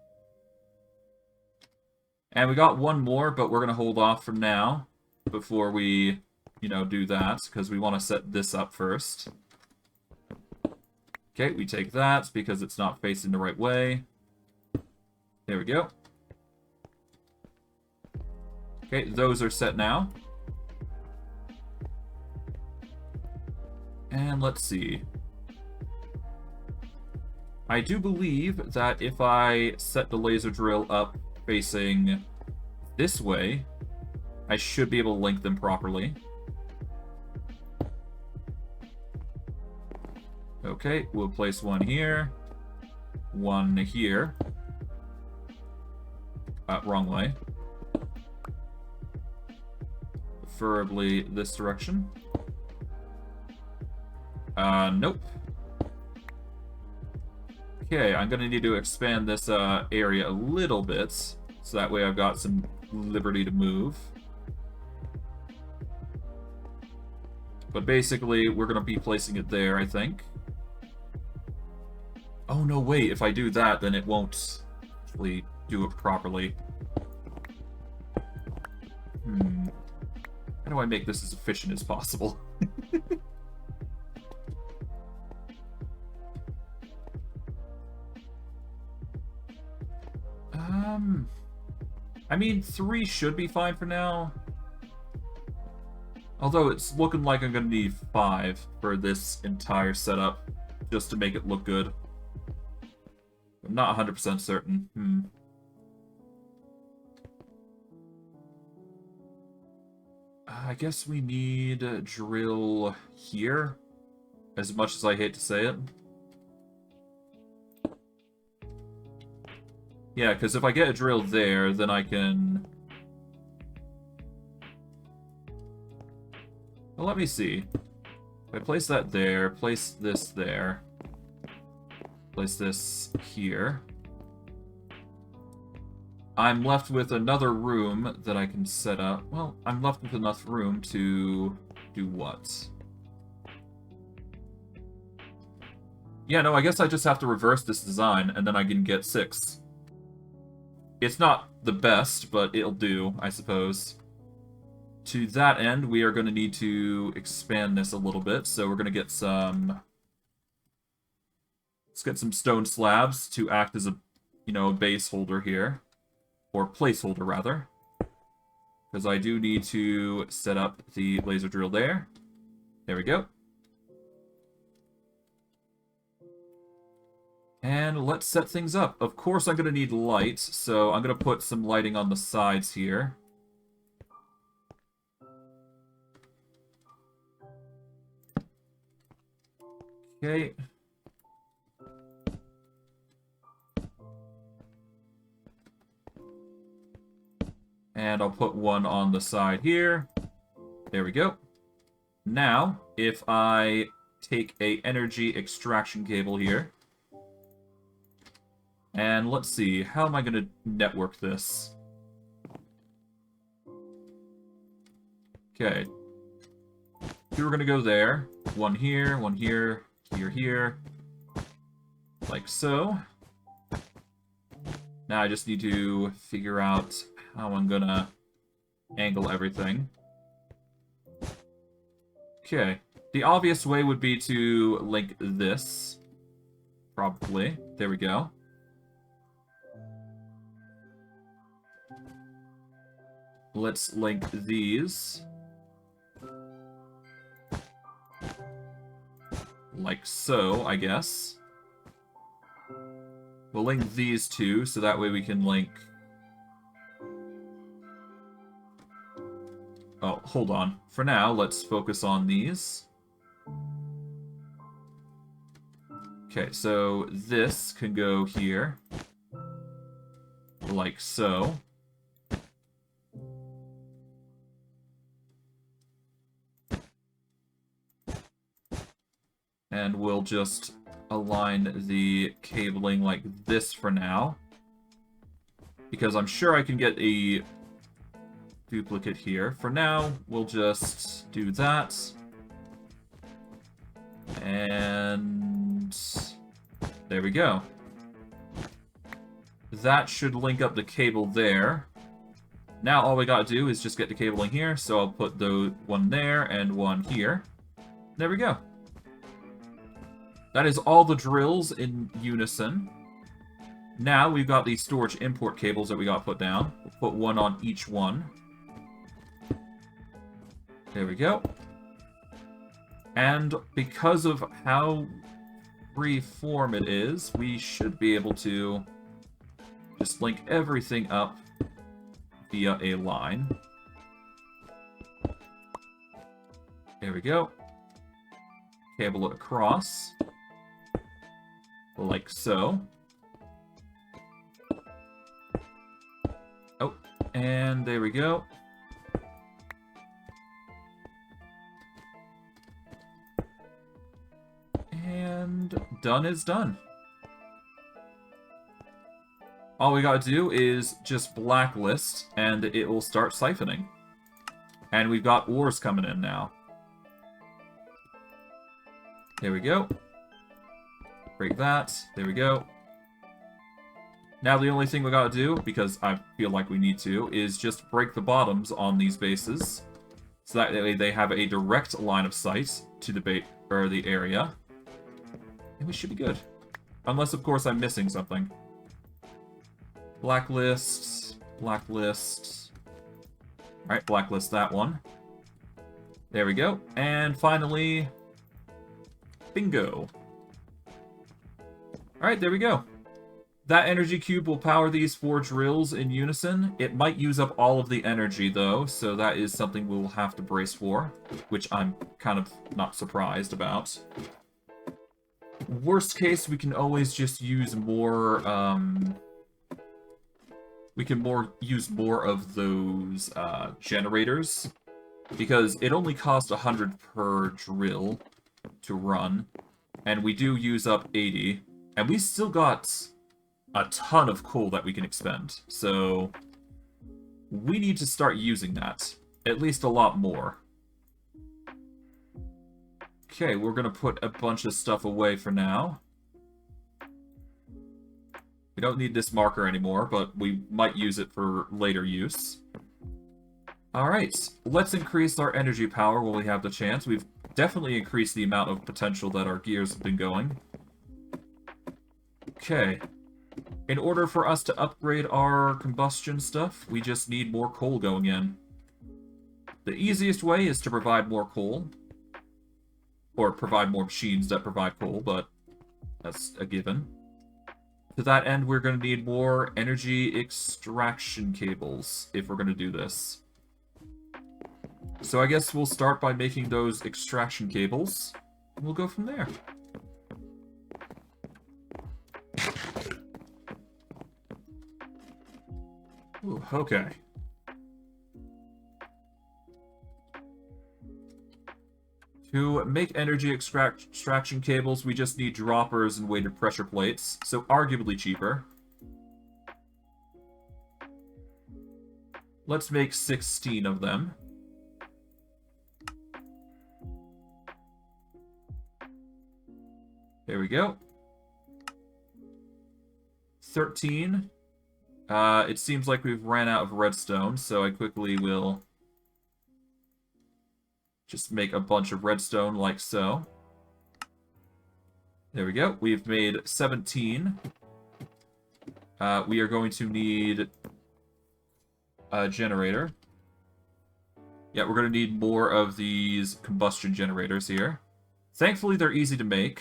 And we got one more, but we're going to hold off from now before we you know, do that, because we want to set this up first. Okay, we take that, because it's not facing the right way. There we go. Okay, those are set now. And let's see. I do believe that if I set the laser drill up facing this way, I should be able to link them properly. Okay, we'll place one here. One here. Wrong way. Preferably this direction. Nope. Okay, I'm gonna need to expand this area a little bit, so that way I've got some liberty to move. But basically, we're gonna be placing it there, I think. Oh no, wait, if I do that, then it won't actually do it properly. How do I make this as efficient as possible? I mean, 3 should be fine for now. Although it's looking like I'm gonna need 5 for this entire setup, just to make it look good. I'm not 100% certain. I guess we need a drill here, as much as I hate to say it. Yeah, because if I get a drill there, then I can... Well, let me see. If I place that there, place this there, place this here, I'm left with another room that I can set up. Well, I'm left with enough room to do what? Yeah, no, I guess I just have to reverse this design, and then I can get 6. It's not the best, but it'll do, I suppose. To that end, we are going to need to expand this a little bit, so we're going to get some... Let's get some stone slabs to act as a, you know, base holder here. Or placeholder, rather. Because I do need to set up the laser drill there. There we go. And let's set things up. Of course I'm going to need light, so I'm going to put some lighting on the sides here. Okay. And I'll put one on the side here. There we go. Now, if I take a energy extraction cable here, and let's see, how am I going to network this? Okay. 2 are going to go there. 1 here, 1 here, here. Like so. Now I just need to figure out how I'm gonna angle everything. Okay. The obvious way would be to link this. Probably. There we go. Let's link these. Like so, I guess. We'll link these 2, so that way we can link... Oh, hold on. For now, let's focus on these. Okay, so this can go here. Like so. And we'll just align the cabling like this for now. Because I'm sure I can get a duplicate here. For now, we'll just do that. And there we go. That should link up the cable there. Now all we gotta do is just get the cabling here, so I'll put the one there and one here. There we go. That is all the drills in unison. Now we've got these storage import cables that we got put down. We'll put one on each one. There we go. And because of how free-form it is, we should be able to just link everything up via a line. There we go. Cable it across. Like so. Oh, and there we go. And done is done. All we gotta do is just blacklist, and it will start siphoning. And we've got ores coming in now. There we go. Break that. There we go. Now the only thing we gotta do, because I feel like we need to, is just break the bottoms on these bases. So that way they have a direct line of sight to the area. And we should be good. Unless, of course, I'm missing something. Blacklist. Blacklist. Alright, blacklist that one. There we go. And finally... bingo. Alright, there we go. That energy cube will power these 4 drills in unison. It might use up all of the energy, though, so that is something we'll have to brace for, which I'm kind of not surprised about. Worst case, we can always just use more, use more of those, generators, because it only costs 100 per drill to run, and we do use up 80, and we still got a ton of coal that we can expend, so we need to start using that, at least a lot more. Okay, we're gonna put a bunch of stuff away for now. We don't need this marker anymore, but we might use it for later use. Alright, let's increase our energy power while we have the chance. We've definitely increased the amount of potential that our gears have been going. Okay. In order for us to upgrade our combustion stuff, we just need more coal going in. The easiest way is to provide more coal. Or provide more machines that provide coal, but that's a given. To that end, we're going to need more energy extraction cables if we're going to do this. So I guess we'll start by making those extraction cables, and we'll go from there. Ooh, okay. To make energy extraction cables, we just need droppers and weighted pressure plates, so arguably cheaper. Let's make 16 of them. There we go. 13. It seems like we've ran out of redstone, so I quickly will just make a bunch of redstone like so. There we go. We've made 17. We are going to need a generator. Yeah, we're going to need more of these combustion generators here. Thankfully, they're easy to make.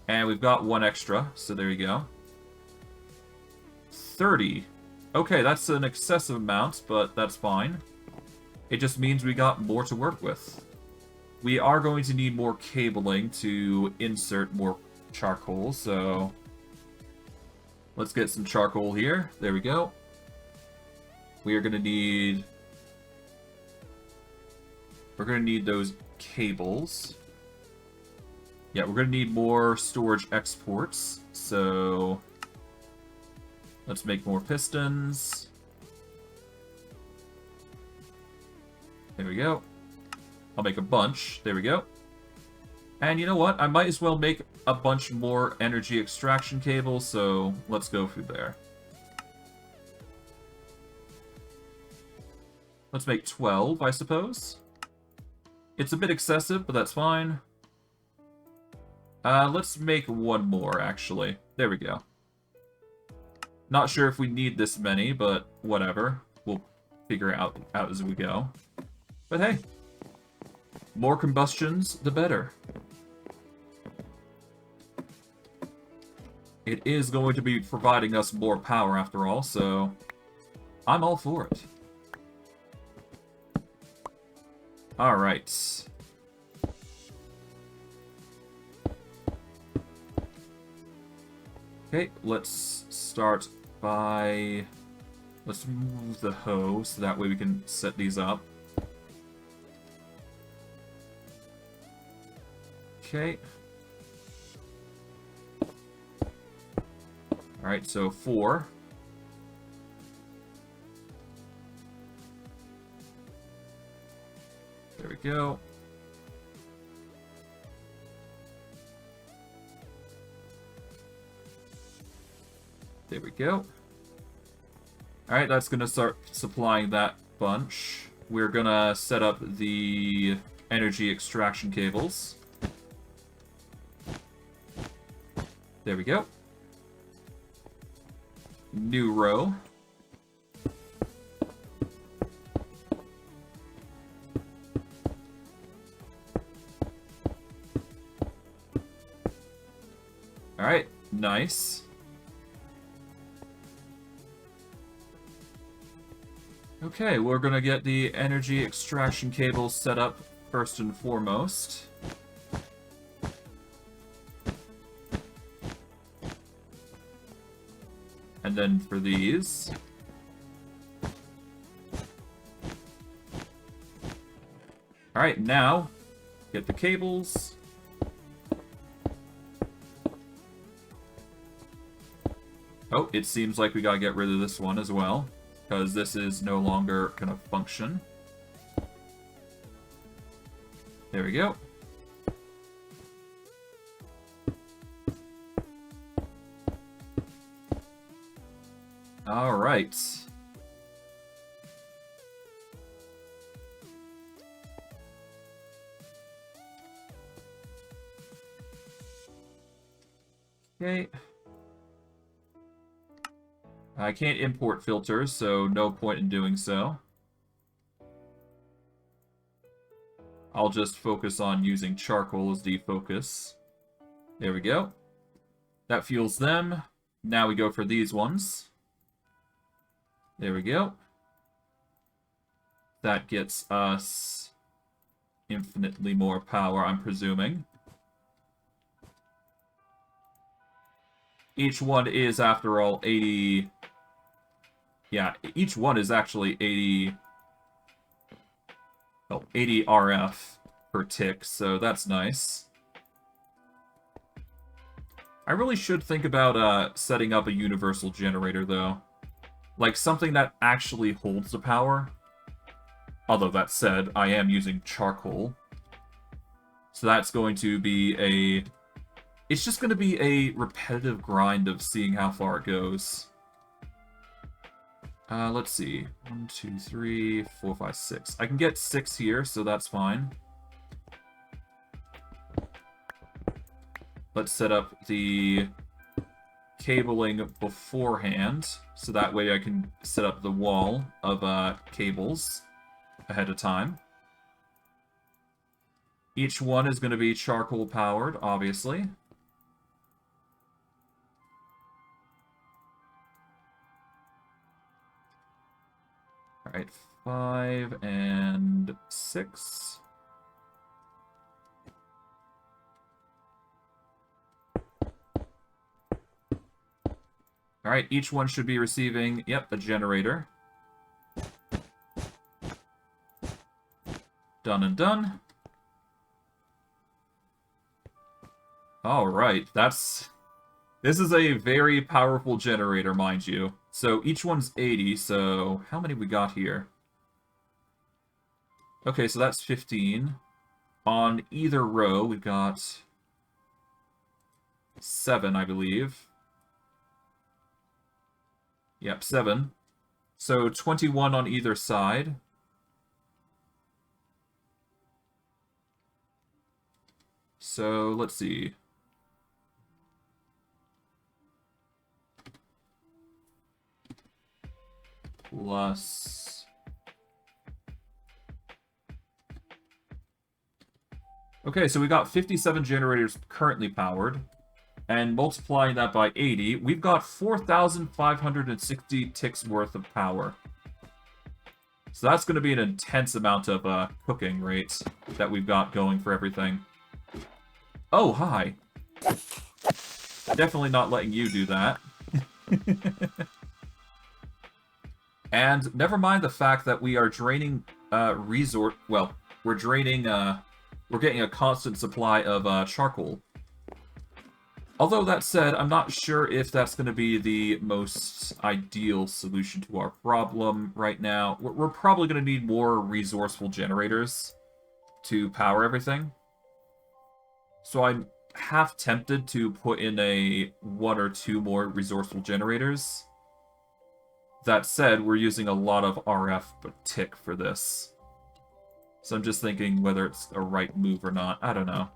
And we've got one extra, so there you go. 30. Okay, that's an excessive amount, but that's fine. It just means we got more to work with. We are going to need more cabling to insert more charcoal, so let's get some charcoal here. There we go. We are going to need... We're going to need those cables. Yeah, we're going to need more storage exports, so let's make more pistons. There we go. I'll make a bunch. There we go. And you know what? I might as well make a bunch more energy extraction cables, so let's go through there. Let's make 12, I suppose. It's a bit excessive, but that's fine. Let's make one more, actually. There we go. Not sure if we need this many, but whatever. We'll figure it out as we go. But hey, more combustions, the better. It is going to be providing us more power after all, so I'm all for it. Alright. Okay, let's start by... Let's move the hoe, so that way we can set these up. Okay. Alright, so 4. There we go. There we go. Alright, that's going to start supplying that bunch. We're going to set up the energy extraction cables. There we go. New row. Alright, nice. Okay, we're gonna get the energy extraction cables set up first and foremost. And then for these. Alright, now, get the cables. Oh, it seems like we gotta get rid of this one as well, because this is no longer gonna function. There we go. Alright. Okay. I can't import filters, so no point in doing so. I'll just focus on using charcoal as the focus. There we go. That fuels them. Now we go for these ones. There we go. That gets us infinitely more power, I'm presuming. Each one is, after all, 80... Yeah, each one is actually 80... Oh, 80 RF per tick, so that's nice. I really should think about setting up a universal generator, though. Like, something that actually holds the power. Although, that said, I am using charcoal. So that's going to be a... It's just going to be a repetitive grind of seeing how far it goes. Let's see. 1, 2, 3, 4, 5, 6. I can get 6 here, so that's fine. Let's set up the cabling beforehand, so that way I can set up the wall of cables ahead of time. Each one is going to be charcoal powered, obviously. Alright, 5 and 6. Alright, each one should be receiving, yep, a generator. Done and done. Alright, this is a very powerful generator, mind you. So each one's 80, so how many we got here? Okay, so that's 15. On either row, we've got 7, I believe. Yep, 7. So 21 on either side. So, let's see. Plus... Okay, so we got 57 generators currently powered. And multiplying that by 80, we've got 4,560 ticks worth of power. So that's going to be an intense amount of cooking rate that we've got going for everything. Oh, hi. Definitely not letting you do that. And never mind the fact that we are draining resort. Well, we're draining. We're getting a constant supply of charcoal. Although that said, I'm not sure if that's going to be the most ideal solution to our problem right now. We're probably going to need more resourceful generators to power everything. So I'm half tempted to put in a 1 or 2 more resourceful generators. That said, we're using a lot of RF per tick for this. So I'm just thinking whether it's a right move or not. I don't know.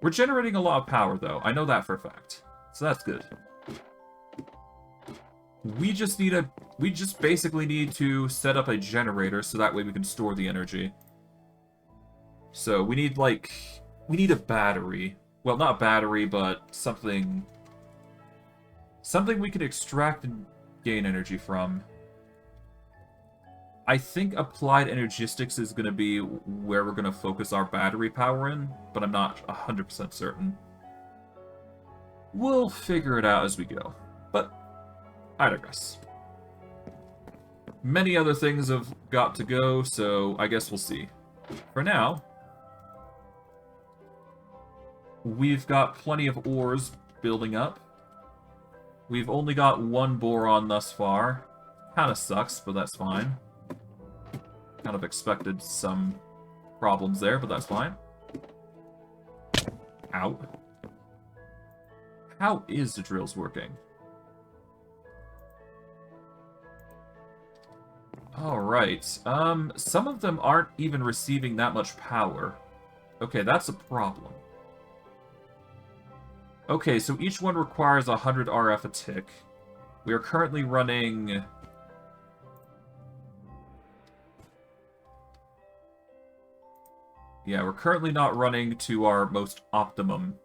We're generating a lot of power, though. I know that for a fact. So that's good. We just basically need to set up a generator so that way we can store the energy. So we need, like... We need a battery. Well, not a battery, but something... Something we can extract and gain energy from. I think Applied Energistics is going to be where we're going to focus our battery power in, but I'm not 100% certain. We'll figure it out as we go, but I digress. Many other things have got to go, so I guess we'll see. For now, we've got plenty of ores building up. We've only got 1 boron thus far. Kinda sucks, but that's fine. Kind of expected some problems there, but that's fine. Ow. How is the drills working? Alright, some of them aren't even receiving that much power. Okay, that's a problem. Okay, so each one requires 100 RF a tick. We are currently running... Yeah, we're currently not running to our most optimum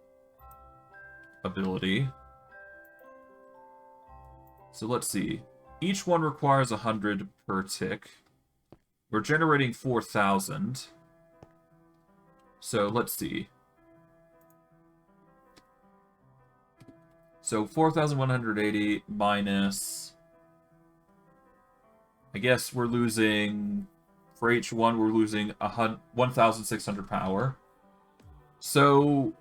ability. So let's see. Each one requires 100 per tick. We're generating 4,000. So let's see. So 4,180 minus... I guess we're losing... For H1, we're losing 1,600 power. So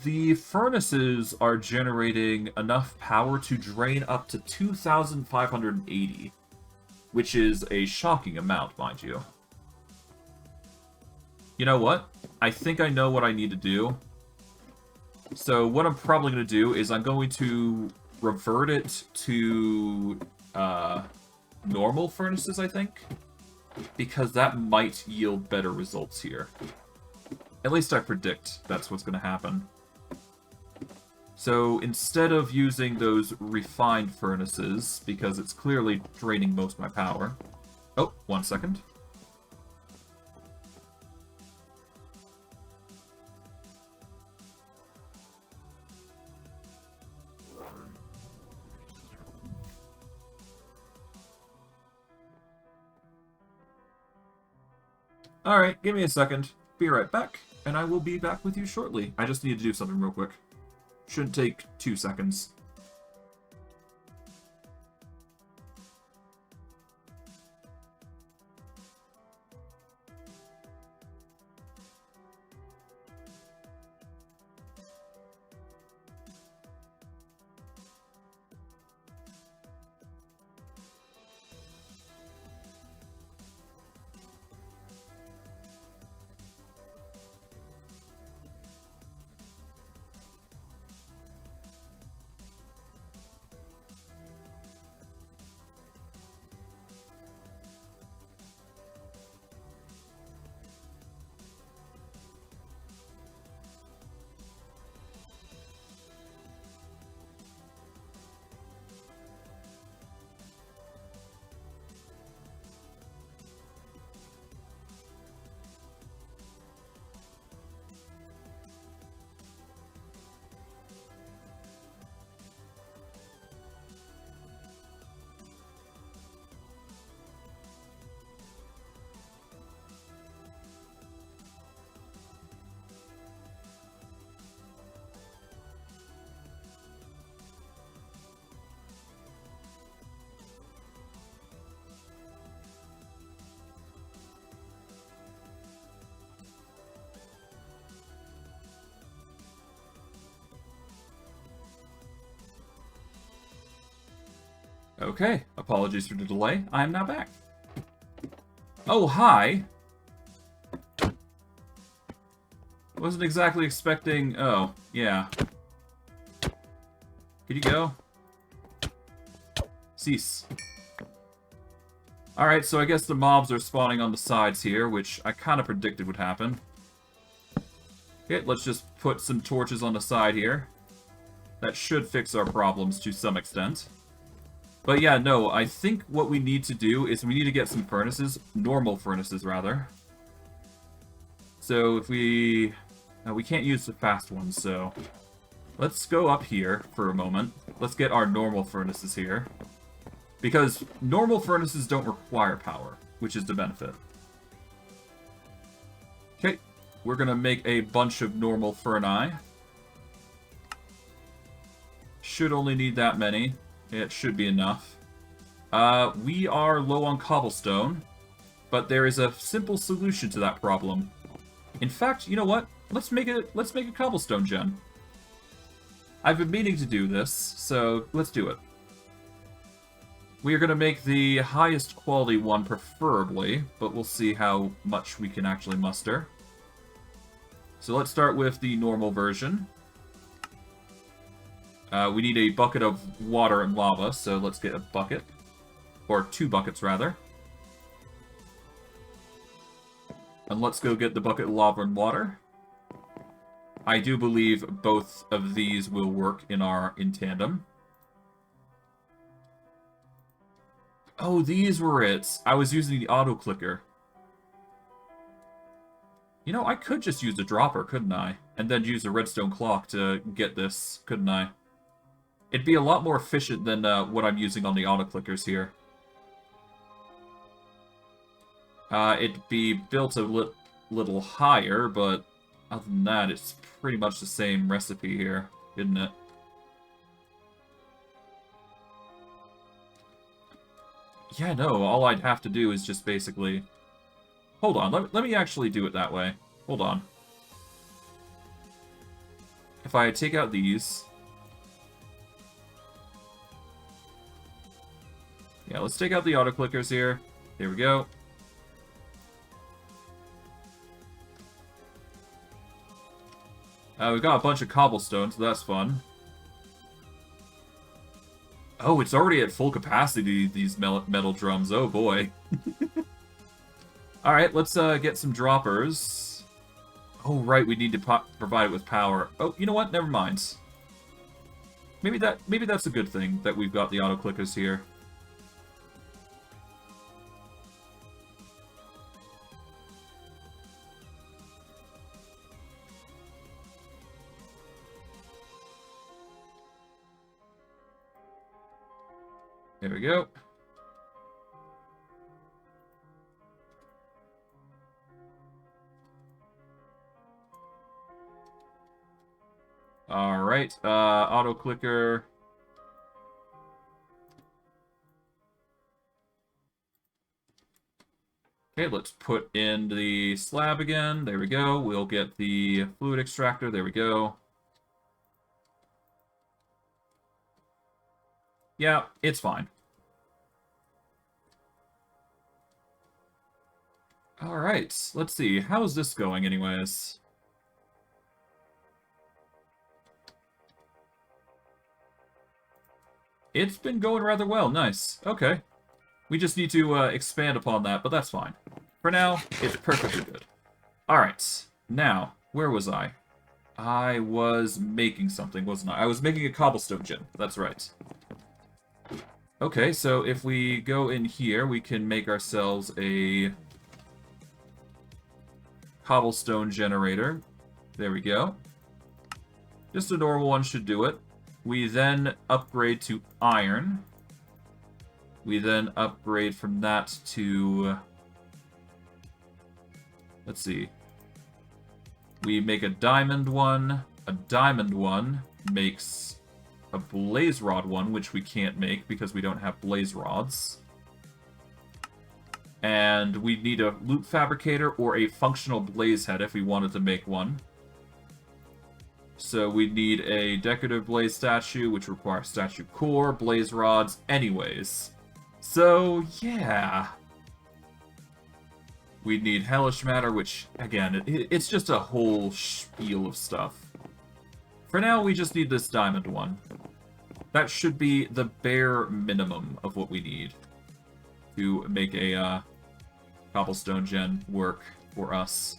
the furnaces are generating enough power to drain up to 2,580, which is a shocking amount, mind you. You know what? I think I know what I need to do. So what I'm probably going to do is I'm going to revert it to normal furnaces, I think. Because that might yield better results here. At least I predict that's what's going to happen. So instead of using those refined furnaces, because it's clearly draining most of my power... Oh, 1 second. Alright, give me a second. Be right back, and I will be back with you shortly. I just need to do something real quick. Shouldn't take 2 seconds. Okay, apologies for the delay. I am now back. Oh, hi! Wasn't exactly expecting... Oh, yeah. Could you go? Cease. Alright, so I guess the mobs are spawning on the sides here, which I kind of predicted would happen. Okay, let's just put some torches on the side here. That should fix our problems to some extent. But yeah, no, I think what we need to do is we need to get some furnaces. Normal furnaces, rather. So if we... No, we can't use the fast ones, so... Let's go up here for a moment. Let's get our normal furnaces here. Because normal furnaces don't require power, which is the benefit. Okay, we're gonna make a bunch of normal furnae. Should only need that many. It should be enough. We are low on cobblestone, but there is a simple solution to that problem. In fact, you know what? Let's make a cobblestone gen. I've been meaning to do this, so let's do it. We are going to make the highest quality one preferably, but we'll see how much we can actually muster. So let's start with the normal version. We need a bucket of water and lava, so let's get a bucket. Or 2 buckets, rather. And let's go get the bucket of lava and water. I do believe both of these will work in tandem. Oh, these were it. I was using the auto-clicker. You know, I could just use a dropper, couldn't I? And then use a redstone clock to get this, couldn't I? It'd be a lot more efficient than what I'm using on the auto-clickers here. It'd be built a little higher, but other than that, it's pretty much the same recipe here, isn't it? Yeah, no, all I'd have to do is just basically... Hold on, let me actually do it that way. Hold on. If I take out these... Yeah, let's take out the auto-clickers here. There we go. We've got a bunch of cobblestone, so that's fun. Oh, it's already at full capacity, these metal drums. Oh, boy. Alright, let's get some droppers. Oh, right, we need to provide it with power. Oh, you know what? Never mind. Maybe that's a good thing, that we've got the auto-clickers here. There we go. Alright, auto-clicker. Okay, let's put in the slab again. There we go. We'll get the fluid extractor. There we go. Yeah, it's fine. Alright, let's see. How is this going anyways? It's been going rather well. Nice. Okay. We just need to expand upon that, but that's fine. For now, it's perfectly good. Alright. Now, where was I? I was making something, wasn't I? I was making a cobblestone gen. That's right. Okay, so if we go in here, we can make ourselves a cobblestone generator. There we go. Just a normal one should do it. We then upgrade to iron. We then upgrade from that to... Let's see. We make a diamond one. A diamond one makes a blaze rod one, which we can't make because we don't have blaze rods. And we need a loot fabricator or a functional blaze head if we wanted to make one. So we'd need a decorative blaze statue, which requires statue core, blaze rods, anyways. So, yeah. We'd need hellish matter, which, again, it's just a whole spiel of stuff. For now, we just need this diamond one. That should be the bare minimum of what we need to make a cobblestone gen work for us.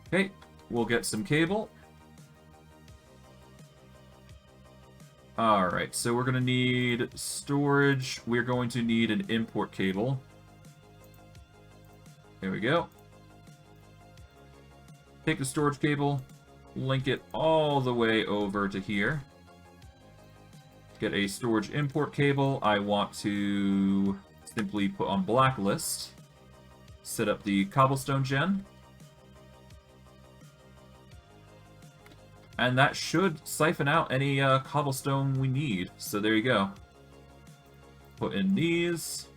Okay, we'll get some cable. Alright, so we're going to need storage. We're going to need an import cable. There we go. Take the storage cable, link it all the way over to here. Get a storage import cable. I want to simply put on blacklist. Set up the cobblestone gen. And that should siphon out any cobblestone we need. So there you go. Put in these.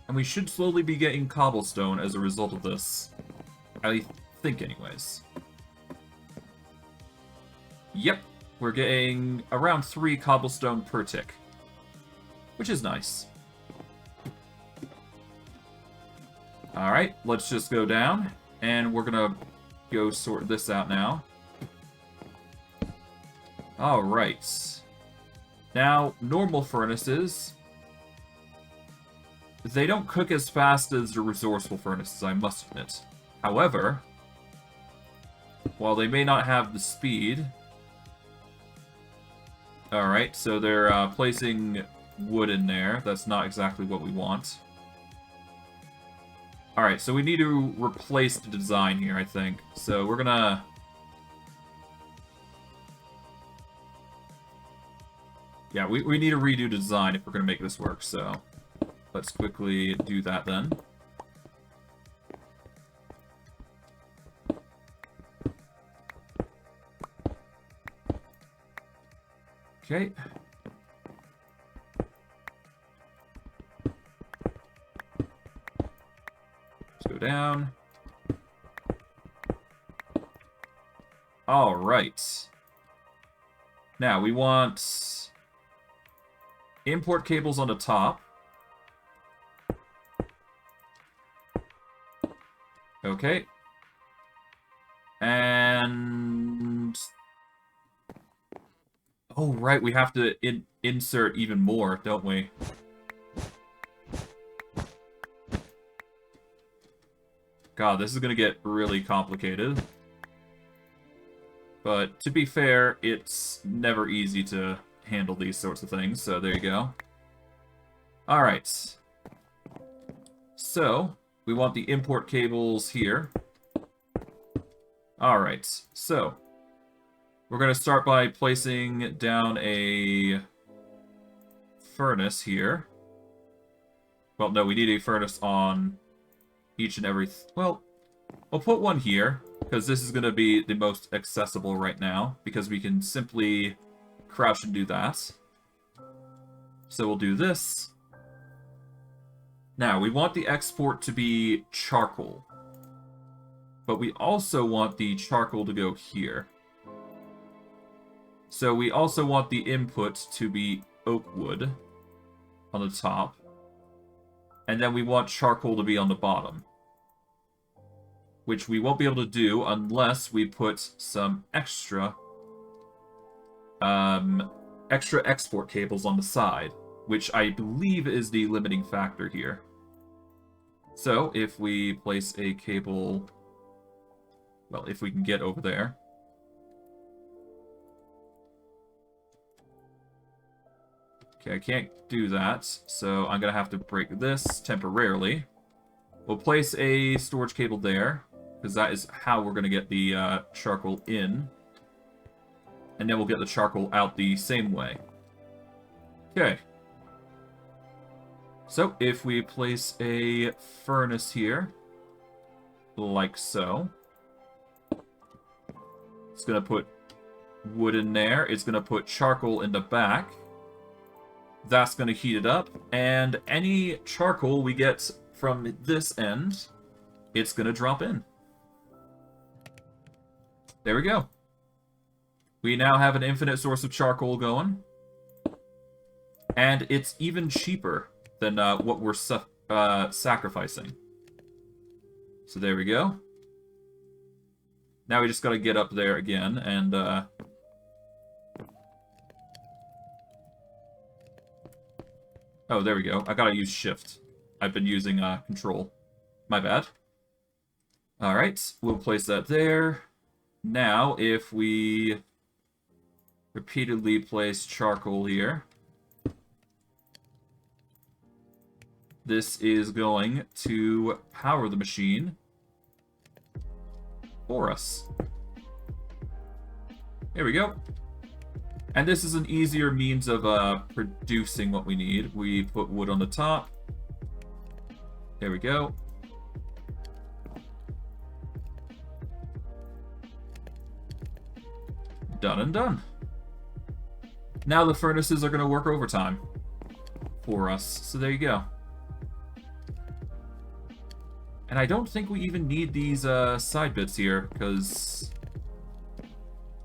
And we should slowly be getting cobblestone as a result of this. I think anyways. Yep. We're getting around 3 cobblestone per tick. Which is nice. Alright, let's just go down. And we're gonna go sort this out now. Alright. Now, normal furnaces, they don't cook as fast as the resourceful furnaces, I must admit. However, while they may not have the speed... Alright, so they're placing wood in there. That's not exactly what we want. Alright, so we need to replace the design here, I think. So we're gonna... Yeah, we need to redo the design if we're going to make this work, so let's quickly do that then. Okay. Let's go down. All right. Now, we want... import cables on the top. Okay. And... oh, right, we have to insert even more, don't we? God, this is gonna get really complicated. But, to be fair, it's never easy to handle these sorts of things, so there you go. Alright. So, we want the import cables here. Alright, so we're going to start by placing down a furnace here. Well, no, we need a furnace on each and every... well, we'll put one here, because this is going to be the most accessible right now, because we can simply crouch and do that. So we'll do this. Now, we want the export to be charcoal. But we also want the charcoal to go here. So we also want the input to be oak wood on the top. And then we want charcoal to be on the bottom. Which we won't be able to do unless we put some extra export cables on the side, which I believe is the limiting factor here. So, if we place a cable... well, if we can get over there. Okay, I can't do that, so I'm going to have to break this temporarily. We'll place a storage cable there, because that is how we're going to get the charcoal in. And then we'll get the charcoal out the same way. Okay. So, if we place a furnace here, like so, it's going to put wood in there, it's going to put charcoal in the back, that's going to heat it up, and any charcoal we get from this end, it's going to drop in. There we go. We now have an infinite source of charcoal going. And it's even cheaper than what we're sacrificing. So there we go. Now we just gotta get up there again and... Oh, there we go. I gotta use shift. I've been using control. My bad. Alright, we'll place that there. Now, if we repeatedly place charcoal here, this is going to power the machine for us. Here we go. And this is an easier means of producing what we need. We put wood on the top. There we go. Done and done. Now the furnaces are going to work overtime for us. So there you go. And I don't think we even need these side bits here, because...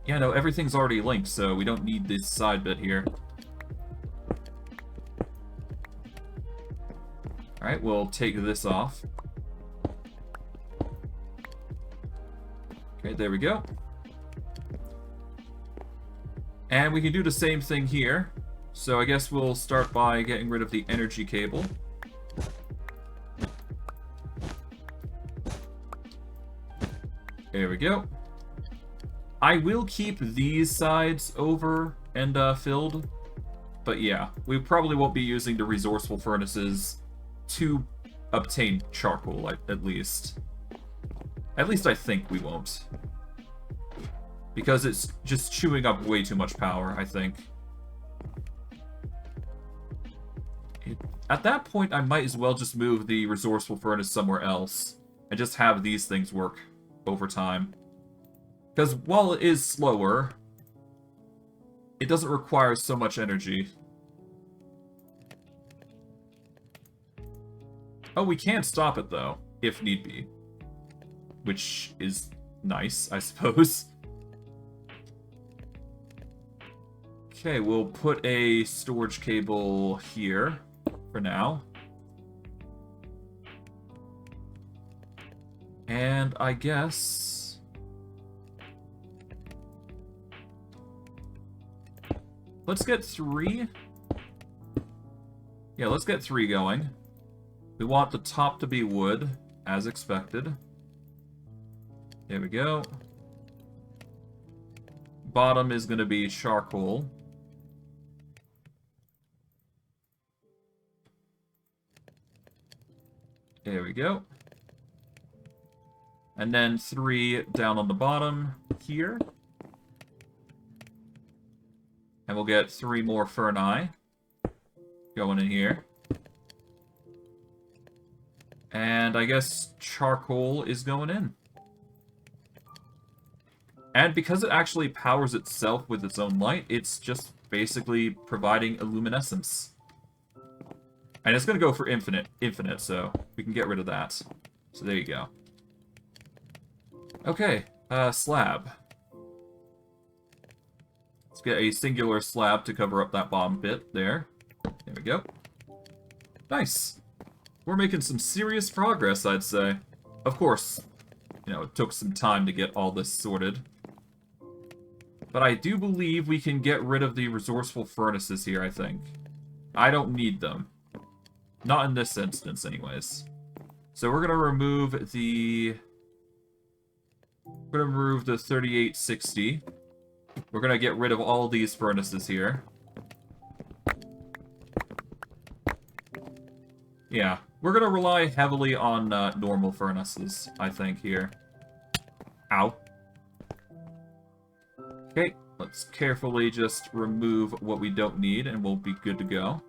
Yeah, no, everything's already linked, so we don't need this side bit here. Alright, we'll take this off. Okay, there we go. And we can do the same thing here. So I guess we'll start by getting rid of the energy cable. There we go. I will keep these sides over and filled. But yeah, we probably won't be using the resourceful furnaces to obtain charcoal, at least. At least I think we won't. Because it's just chewing up way too much power, I think. At that point, I might as well just move the resourceful furnace somewhere else. And just have these things work over time. Because while it is slower, it doesn't require so much energy. Oh, we can stop it, though, if need be. Which is nice, I suppose. Okay, we'll put a storage cable here for now. And I guess... Let's get 3. Yeah, let's get 3 going. We want the top to be wood, as expected. There we go. Bottom is going to be charcoal. There we go. And then 3 down on the bottom here. And we'll get 3 more ferni going in here. And I guess charcoal is going in. And because it actually powers itself with its own light, it's just basically providing a luminescence. And it's going to go for infinite, so we can get rid of that. So there you go. Okay, slab. Let's get a singular slab to cover up that bottom bit there. There we go. Nice. We're making some serious progress, I'd say. Of course, you know, it took some time to get all this sorted. But I do believe we can get rid of the resourceful furnaces here, I think. I don't need them. Not in this instance, anyways. So we're gonna remove the... We're gonna remove the 3860. We're gonna get rid of all these furnaces here. Yeah, we're gonna rely heavily on normal furnaces, I think, here. Ow. Okay, let's carefully just remove what we don't need, and we'll be good to go.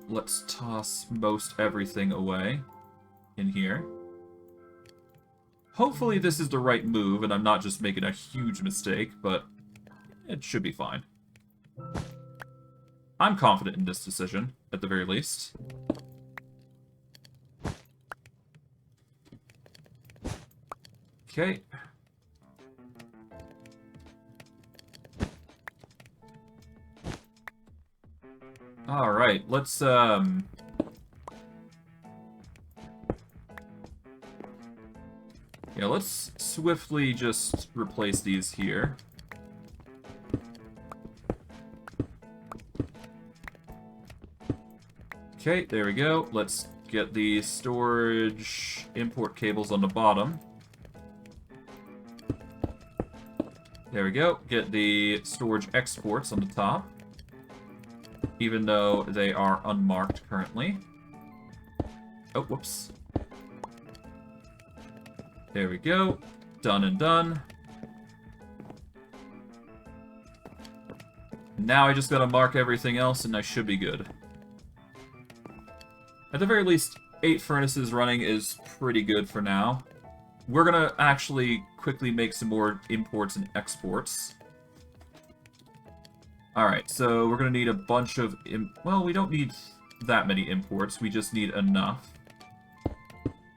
Let's toss most everything away in here. Hopefully this is the right move, and I'm not just making a huge mistake, but it should be fine. I'm confident in this decision, at the very least. Okay. Alright, let's, yeah, let's swiftly just replace these here. Okay, there we go. Let's get the storage import cables on the bottom. There we go. Get the storage exports on the top, even though they are unmarked currently. Oh, whoops. There we go. Done and done. Now I just gotta mark everything else and I should be good. At the very least, 8 furnaces running is pretty good for now. We're gonna actually quickly make some more imports and exports. Alright, so we're gonna need a bunch of... well, we don't need that many imports, we just need enough.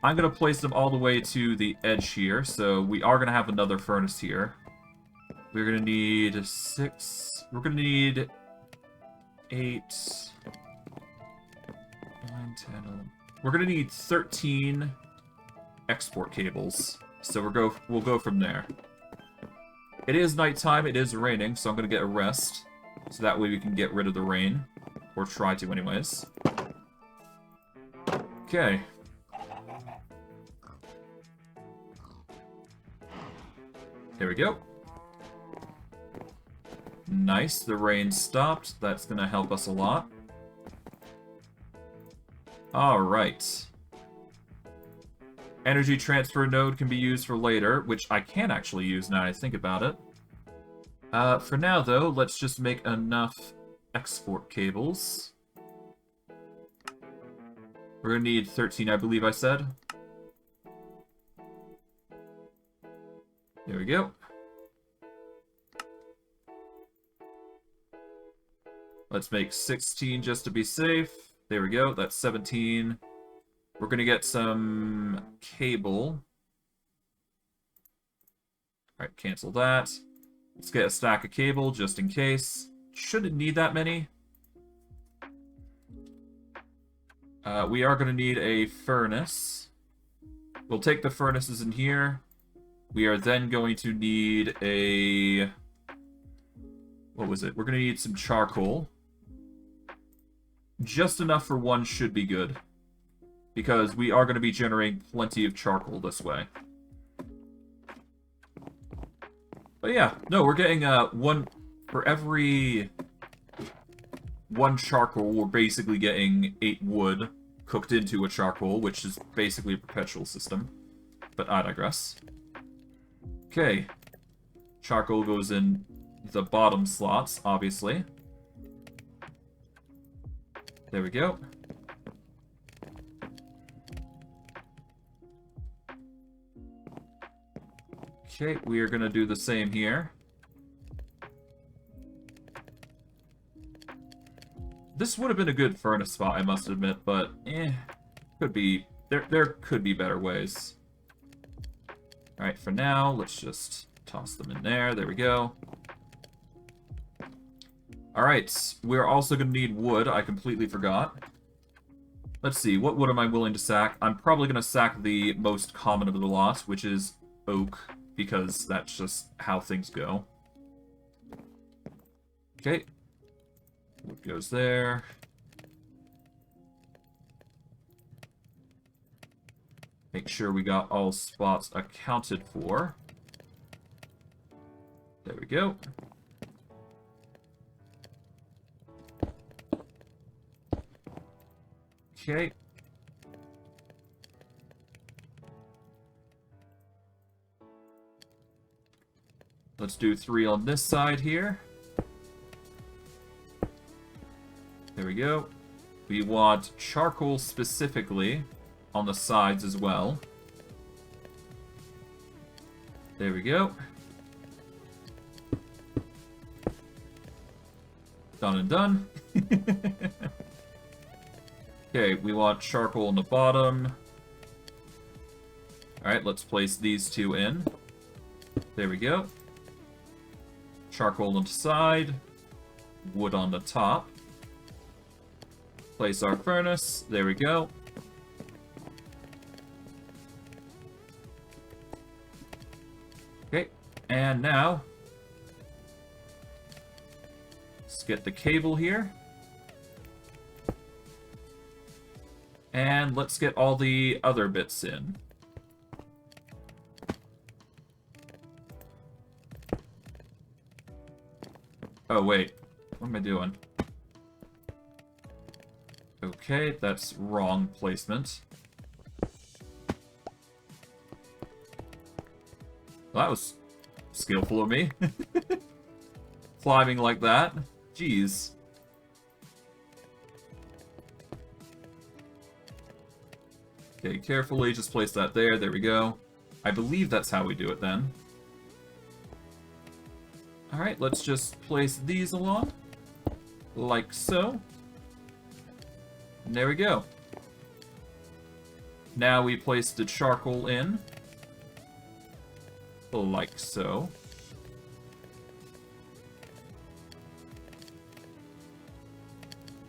I'm gonna place them all the way to the edge here, so we are gonna have another furnace here. We're gonna need 6... we're gonna need 8... 9, 10, 11... we're gonna need 13 export cables, so we'll go from there. It is nighttime, it is raining, so I'm gonna get a rest, so that way we can get rid of the rain. Or try to, anyways. Okay. There we go. Nice, the rain stopped. That's gonna help us a lot. Alright. Energy transfer node can be used for later, which I can actually use now I think about it. For now, though, let's just make enough export cables. We're gonna need 13, I believe I said. There we go. Let's make 16 just to be safe. There we go, that's 17. We're gonna get some cable. Alright, cancel that. Let's get a stack of cable just in case. Shouldn't need that many. We are gonna need a furnace. We'll take the furnaces in here. We are then going to need a... what was it? We're gonna need some charcoal. Just enough for one should be good. Because we are going to be generating plenty of charcoal this way. But yeah, no, we're getting one... for every 1 charcoal, we're basically getting 8 wood cooked into a charcoal, which is basically a perpetual system. But I digress. Okay. Charcoal goes in the bottom slots, obviously. There we go. Okay, we are going to do the same here. This would have been a good furnace spot, I must admit, but could be... there could be better ways. Alright, for now, let's just toss them in there. There we go. Alright, we're also going to need wood. I completely forgot. Let's see, what wood am I willing to sack? I'm probably going to sack the most common of the lot, which is oak, because that's just how things go. Okay. Wood goes there. Make sure we got all spots accounted for. There we go. Okay. Let's do 3 on this side here. There we go. We want charcoal specifically on the sides as well. There we go. Done and done. Okay, we want charcoal on the bottom. Alright, let's place these two in. There we go. Charcoal on the side. Wood on the top. Place our furnace. There we go. Okay, and now let's get the cable here. And let's get all the other bits in. Oh, wait. What am I doing? Okay, that's wrong placement. Well, that was skillful of me. Climbing like that. Jeez. Okay, carefully just place that there. There we go. I believe that's how we do it then. Alright, let's just place these along. Like so. And there we go. Now we place the charcoal in. Like so.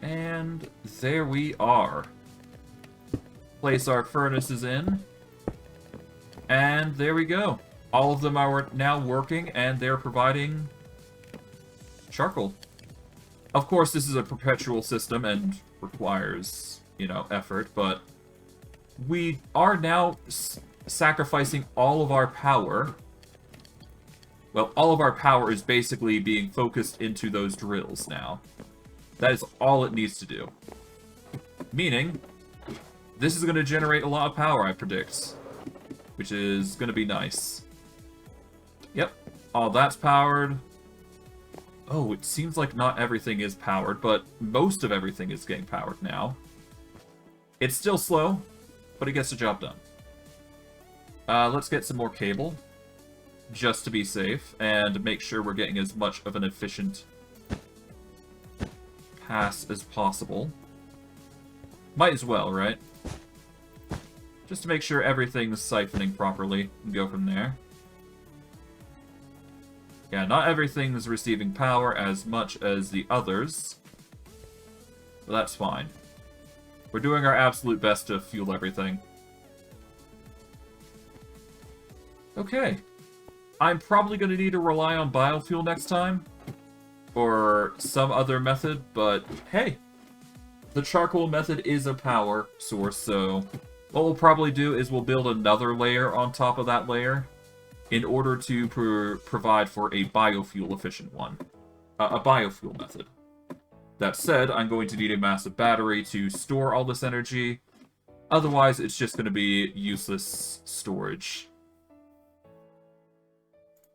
And there we are. Place our furnaces in. And there we go. All of them are now working, and they're providing charcoal. Of course, this is a perpetual system and requires, you know, effort, but we are now sacrificing all of our power. Well, all of our power is basically being focused into those drills now. That is all it needs to do. Meaning, this is going to generate a lot of power, I predict. Which is going to be nice. Yep, all that's powered. Oh, it seems like not everything is powered, but most of everything is getting powered now. It's still slow, but it gets the job done. Let's get some more cable, just to be safe, and make sure we're getting as much of an efficient pass as possible. Might as well, right? Just to make sure everything's siphoning properly, and go from there. Yeah, not everything's receiving power as much as the others. But that's fine. We're doing our absolute best to fuel everything. Okay. I'm probably going to need to rely on biofuel next time. Or some other method, but hey. The charcoal method is a power source, so what we'll probably do is we'll build another layer on top of that layer in order to provide for a biofuel efficient one. A biofuel method. That said, I'm going to need a massive battery to store all this energy. Otherwise, it's just going to be useless storage.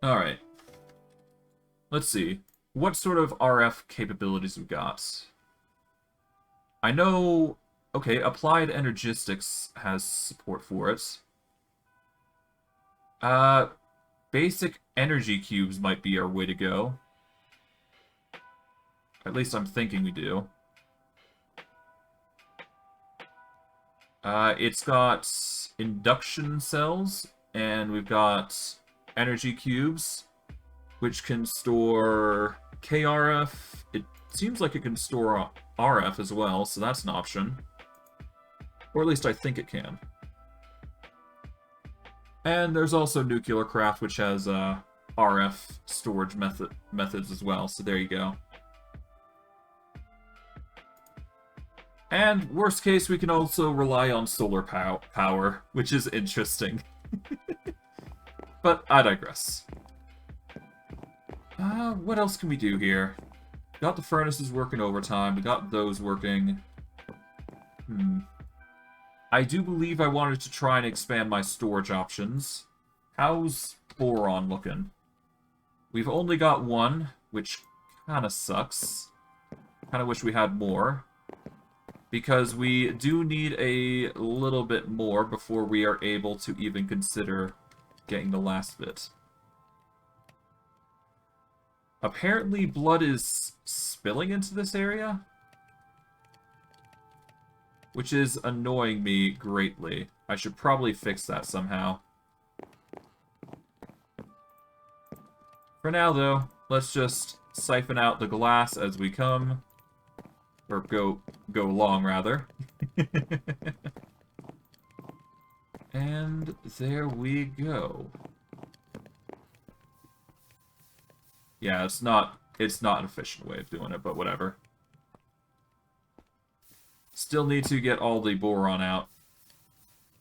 Alright. Let's see. What sort of RF capabilities we got? I know... Okay, Applied Energistics has support for it. Basic energy cubes might be our way to go. At least I'm thinking we do. It's got induction cells, and we've got energy cubes, which can store KRF. It seems like it can store RF as well, so that's an option. Or at least I think it can. And there's also Nuclear Craft, which has RF storage methods as well, so there you go. And worst case, we can also rely on solar power, which is interesting. But I digress. What else can we do here? Got the furnaces working overtime, we got those working. I do believe I wanted to try and expand my storage options. How's boron looking? We've only got one, which kind of sucks. Kind of wish we had more. Because we do need a little bit more before we are able to even consider getting the last bit. Apparently blood is spilling into this area, which is annoying me greatly. I should probably fix that somehow. For now, though, let's just siphon out the glass as we come. Or go along, rather. And there we go. Yeah, it's not an efficient way of doing it, but whatever. Still need to get all the boron out.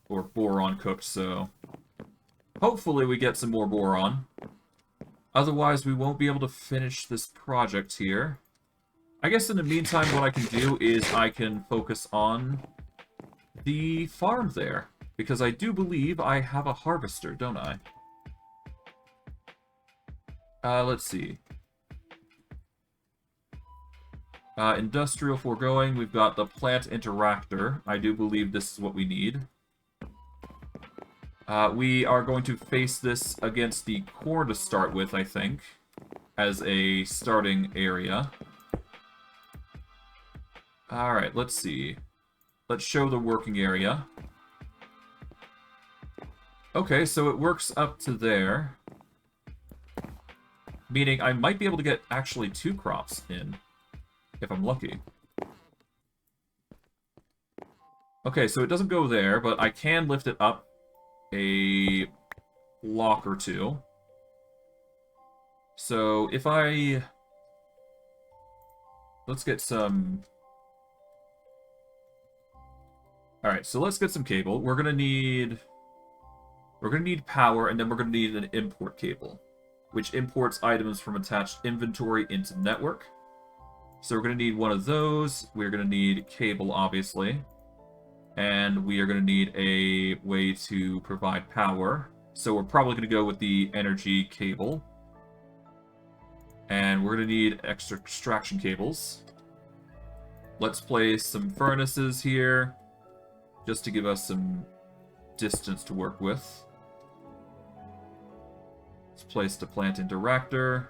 Or boron cooked, so... hopefully we get some more boron. Otherwise, we won't be able to finish this project here. I guess in the meantime, what I can do is I can focus on the farm there. Because I do believe I have a harvester, don't I? Let's see. Industrial Foregoing, we've got the plant interactor. I do believe this is what we need. We are going to face this against the core to start with, I think, as a starting area. Alright, let's see. Let's show the working area. Okay, so it works up to there. Meaning I might be able to get actually 2 crops in, if I'm lucky. Okay, so it doesn't go there, but I can lift it up a block or 2. So if I... let's get some... alright, so let's get some cable. We're gonna need power, and then we're gonna need an import cable, which imports items from attached inventory into network. So we're gonna need one of those. We're gonna need cable, obviously. And we are going to need a way to provide power. So we're probably going to go with the energy cable. And we're going to need extra extraction cables. Let's place some furnaces here, just to give us some distance to work with. Let's place the plant interactor.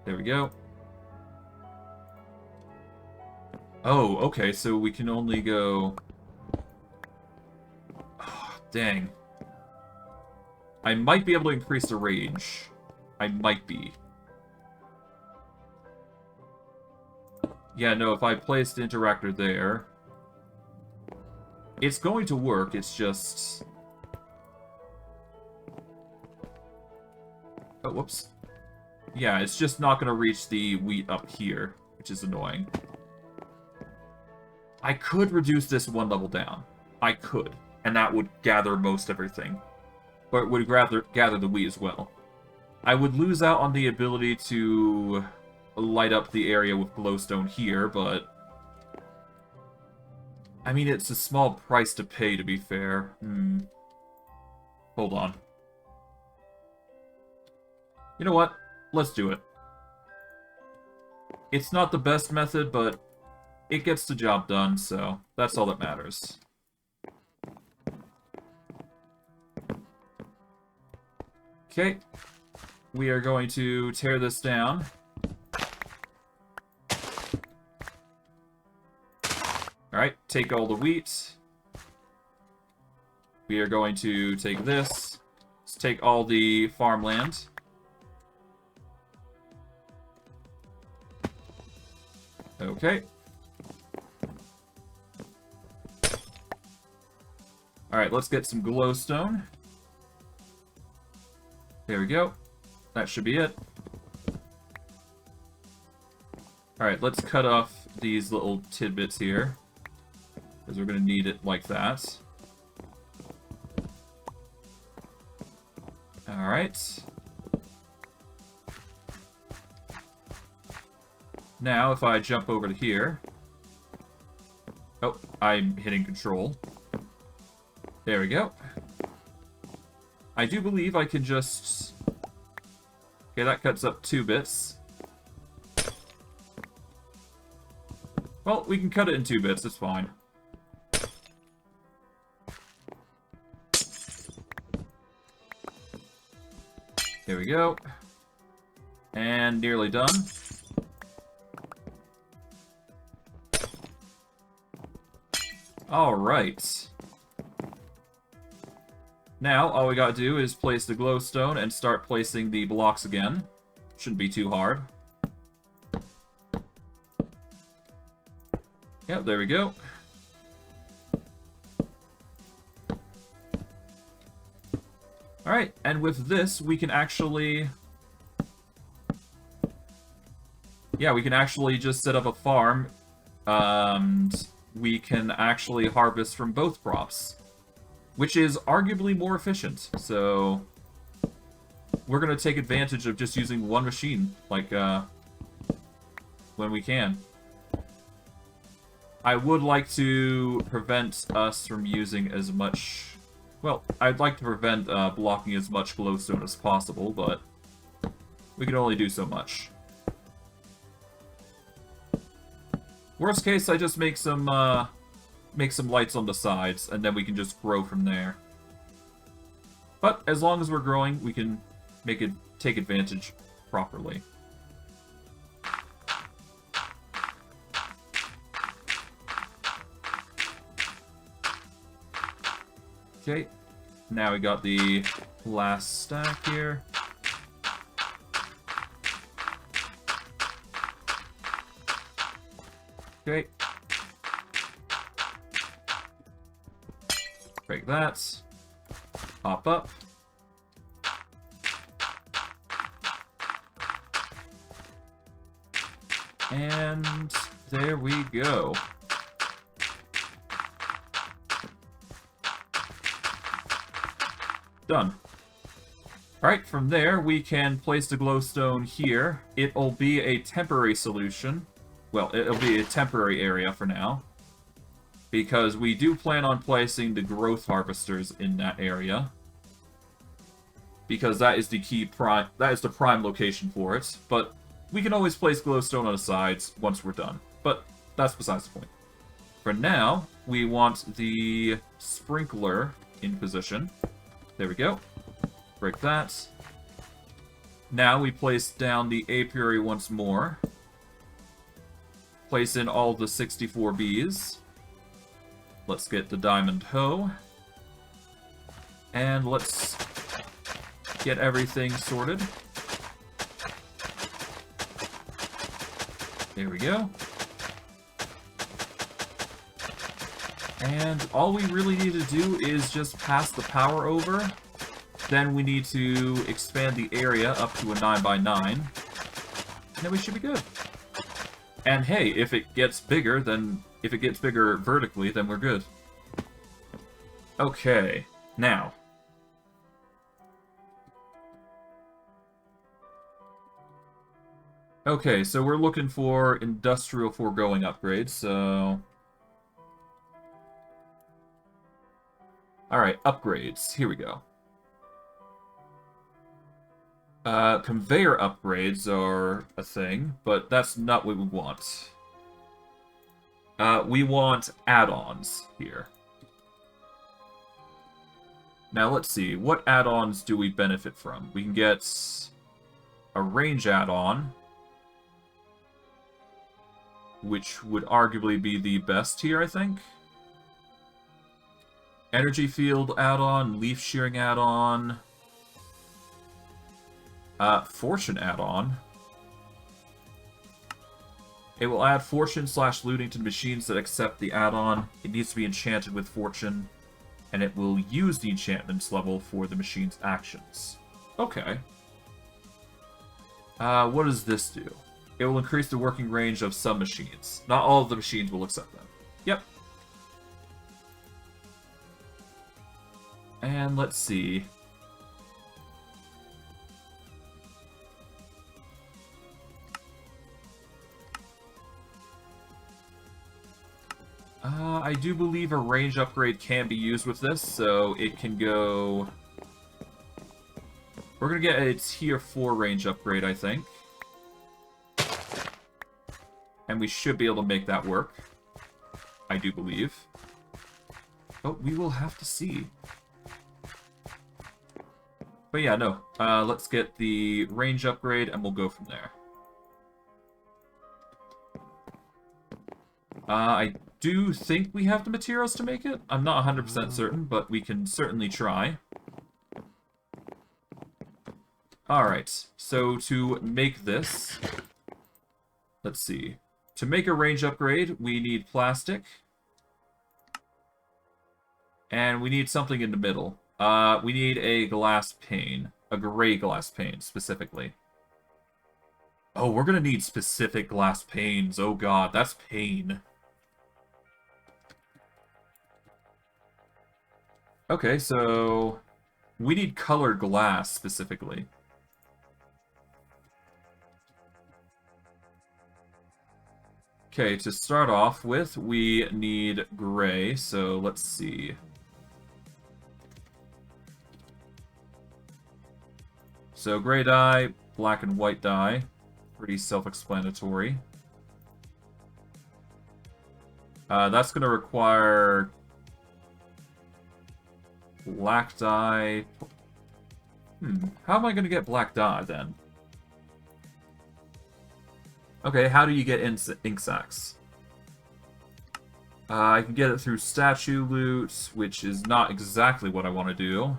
There we go. Oh, okay, so we can only go... dang. I might be able to increase the range. I might be. Yeah, no, if I placed the interactor there... it's going to work, it's just... oh, whoops. Yeah, it's just not going to reach the wheat up here, which is annoying. I could reduce this 1 level down. I could. And that would gather most everything. But it would gather the wheat as well. I would lose out on the ability to light up the area with glowstone here, but... I mean, it's a small price to pay, to be fair. Hold on. You know what? Let's do it. It's not the best method, but it gets the job done, so that's all that matters. Okay, we are going to tear this down. Alright, take all the wheat. We are going to take this. Let's take all the farmland. Okay. Alright, let's get some glowstone. There we go. That should be it. Alright, let's cut off these little tidbits here, because we're going to need it like that. Alright. Now, if I jump over to here... oh, I'm hitting control. There we go. I do believe I can just... okay, that cuts up 2 bits. Well, we can cut it in 2 bits, it's fine. There we go. And nearly done. Alright. Now, all we gotta do is place the glowstone and start placing the blocks again. Shouldn't be too hard. Yep, there we go. Alright, and with this, we can actually... Yeah, we can actually just set up a farm, and we can actually harvest from both crops, which is arguably more efficient, so... We're gonna take advantage of just using one machine, like, when we can. I would like to prevent us from using as much... Well, I'd like to prevent blocking as much glowstone as possible, but we can only do so much. Worst case, I just make some lights on the sides, and then we can just grow from there. But as long as we're growing, we can take advantage properly. Okay, now we got the last stack here. Okay. Break that. Hop up. And there we go. Done. Alright, from there, we can place the glowstone here. It'll be a temporary solution. Well, it'll be a temporary area for now. Because we do plan on placing the growth harvesters in that area. Because that is the prime location for it. But we can always place glowstone on the sides once we're done. But that's besides the point. For now, we want the sprinkler in position. There we go. Break that. Now we place down the apiary once more. Place in all the 64 bees. Let's get the diamond hoe. And let's get everything sorted. There we go. And all we really need to do is just pass the power over. Then we need to expand the area up to a 9x9. And then we should be good. And hey, if it gets bigger, vertically, then we're good. Okay, now. Okay, so we're looking for Industrial Foregoing upgrades, so... Alright, upgrades. Here we go. Conveyor upgrades are a thing, but that's not what we want. We want add-ons here. Now, let's see. What add-ons do we benefit from? We can get a range add-on, which would arguably be the best here, I think. Energy field add-on, leaf shearing add-on, fortune add-on. It will add fortune/looting to the machines that accept the add-on. It needs to be enchanted with fortune, and it will use the enchantments level for the machine's actions. Okay. What does this do? It will increase the working range of some machines. Not all of the machines will accept them. Yep. And let's see. I do believe a range upgrade can be used with this, so it can go... We're gonna get a tier 4 range upgrade, I think. And we should be able to make that work. I do believe. Oh, we will have to see. But yeah, no. Let's get the range upgrade, and we'll go from there. I do think we have the materials to make it. I'm not 100% certain, but we can certainly try. Alright, so to make this, let's see. To make a range upgrade, we need plastic. And we need something in the middle. We need a glass pane. A gray glass pane, specifically. Oh, we're gonna need specific glass panes. Oh god, that's pain. Okay, so... we need colored glass, specifically. Okay, to start off with, we need gray, so let's see. So gray dye, black and white dye. Pretty self-explanatory. That's going to require black dye. How am I going to get black dye, then? Okay, how do you get ink sacs? I can get it through statue loot, which is not exactly what I want to do.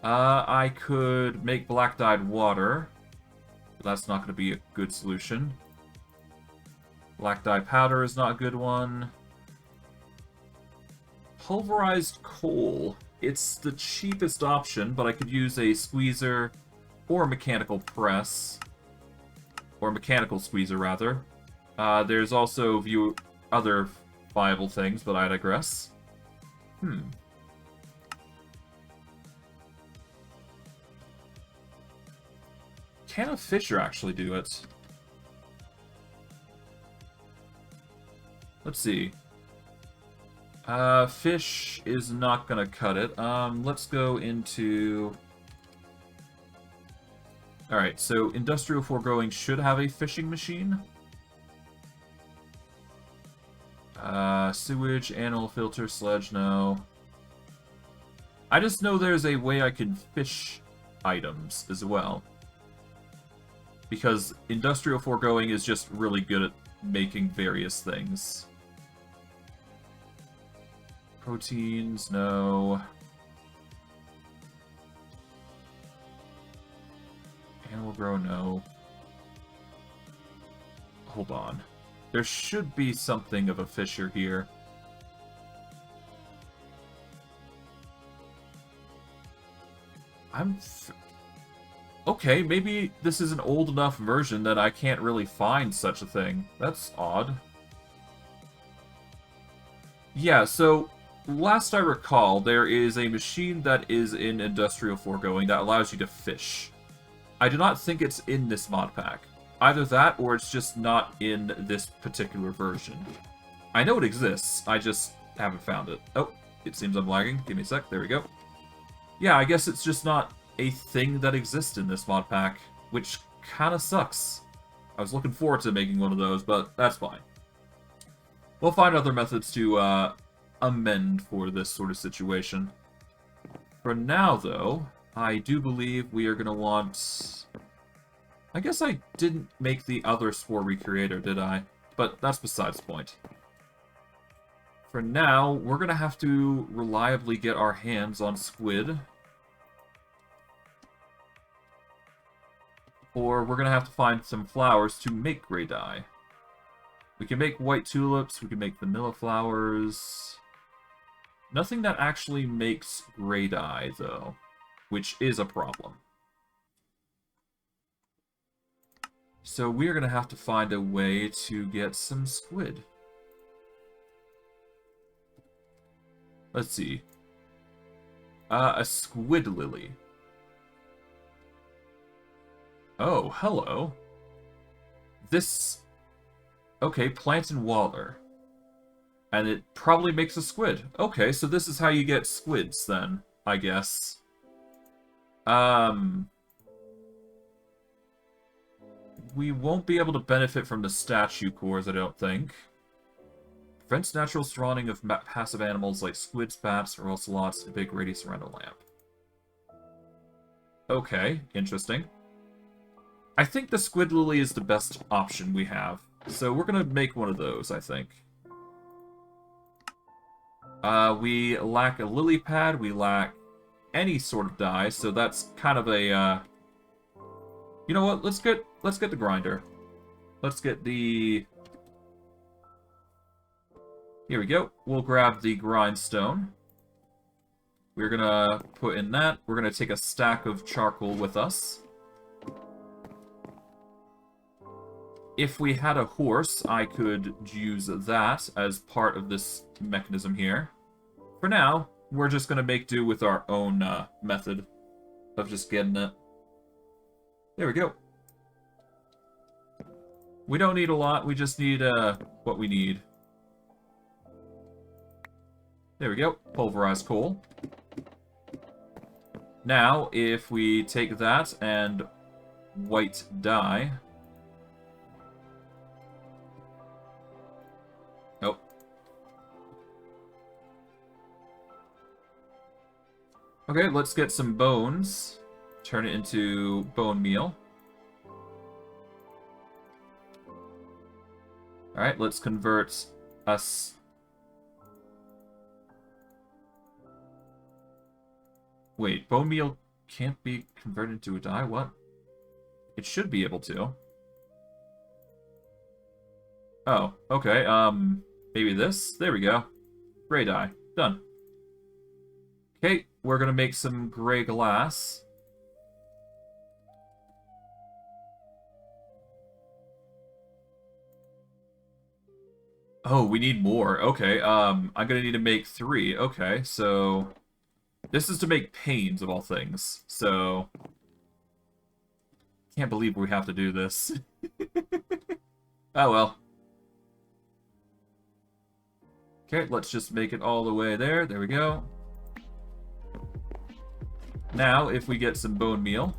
I could make black dyed water. But that's not going to be a good solution. Black dye powder is not a good one. Pulverized coal. It's the cheapest option, but I could use a squeezer or a mechanical press. Or mechanical squeezer, rather. There's also other viable things, but I digress. Can a fisher actually do it? Let's see. Fish is not gonna cut it. Let's go into... Alright, so Industrial Foregoing should have a fishing machine. Sewage, animal filter, sledge, no. I just know there's a way I can fish items as well. Because Industrial Foregoing is just really good at making various things. Proteins, no. Animal grow, no. Hold on. There should be something of a fisher here. Okay, maybe this is an old enough version that I can't really find such a thing. That's odd. Yeah, so last I recall, there is a machine that is in Industrial Foregoing that allows you to fish. I do not think it's in this mod pack. Either that, or it's just not in this particular version. I know it exists, I just haven't found it. Oh, it seems I'm lagging. Give me a sec, there we go. Yeah, I guess it's just not a thing that exists in this mod pack, which kinda sucks. I was looking forward to making one of those, but that's fine. We'll find other methods to amend for this sort of situation. For now, though, I do believe we are going to want... I guess I didn't make the other spore recreator, did I? But that's besides the point. For now, we're going to have to reliably get our hands on squid. Or we're going to have to find some flowers to make gray dye. We can make white tulips, we can make vanilla flowers. Nothing that actually makes gray dye, though, which is a problem. So we're going to have to find a way to get some squid. Let's see. A squid lily. Oh, hello. This... Okay, plant in water. And it probably makes a squid. Okay, so this is how you get squids, then, I guess. We won't be able to benefit from the statue cores, I don't think. Prevents natural spawning of passive animals like squids, bats, or ocelots, a big radius around a lamp. Okay, interesting. I think the squid lily is the best option we have. So we're gonna make one of those, I think. We lack a lily pad, we lack any sort of die, so that's kind of a, You know what, let's get the grinder. Let's get the... Here we go. We'll grab the grindstone. We're gonna put in that. We're gonna take a stack of charcoal with us. If we had a horse, I could use that as part of this mechanism here. For now, we're just gonna make do with our own method of just getting it. There we go. We don't need a lot, we just need what we need. There we go, pulverized coal. Now, if we take that and white dye... Oh. Okay, let's get some bones. Turn it into bone meal. Alright, let's convert us... Wait, bone meal can't be converted into a dye? What? It should be able to. Oh, okay, maybe this? There we go. Gray dye. Done. Okay, we're gonna make some gray glass. Oh, we need more. Okay, I'm gonna need to make 3. Okay, so... This is to make panes, of all things. So... Can't believe we have to do this. Oh, well. Okay, let's just make it all the way there. There we go. Now, if we get some bone meal.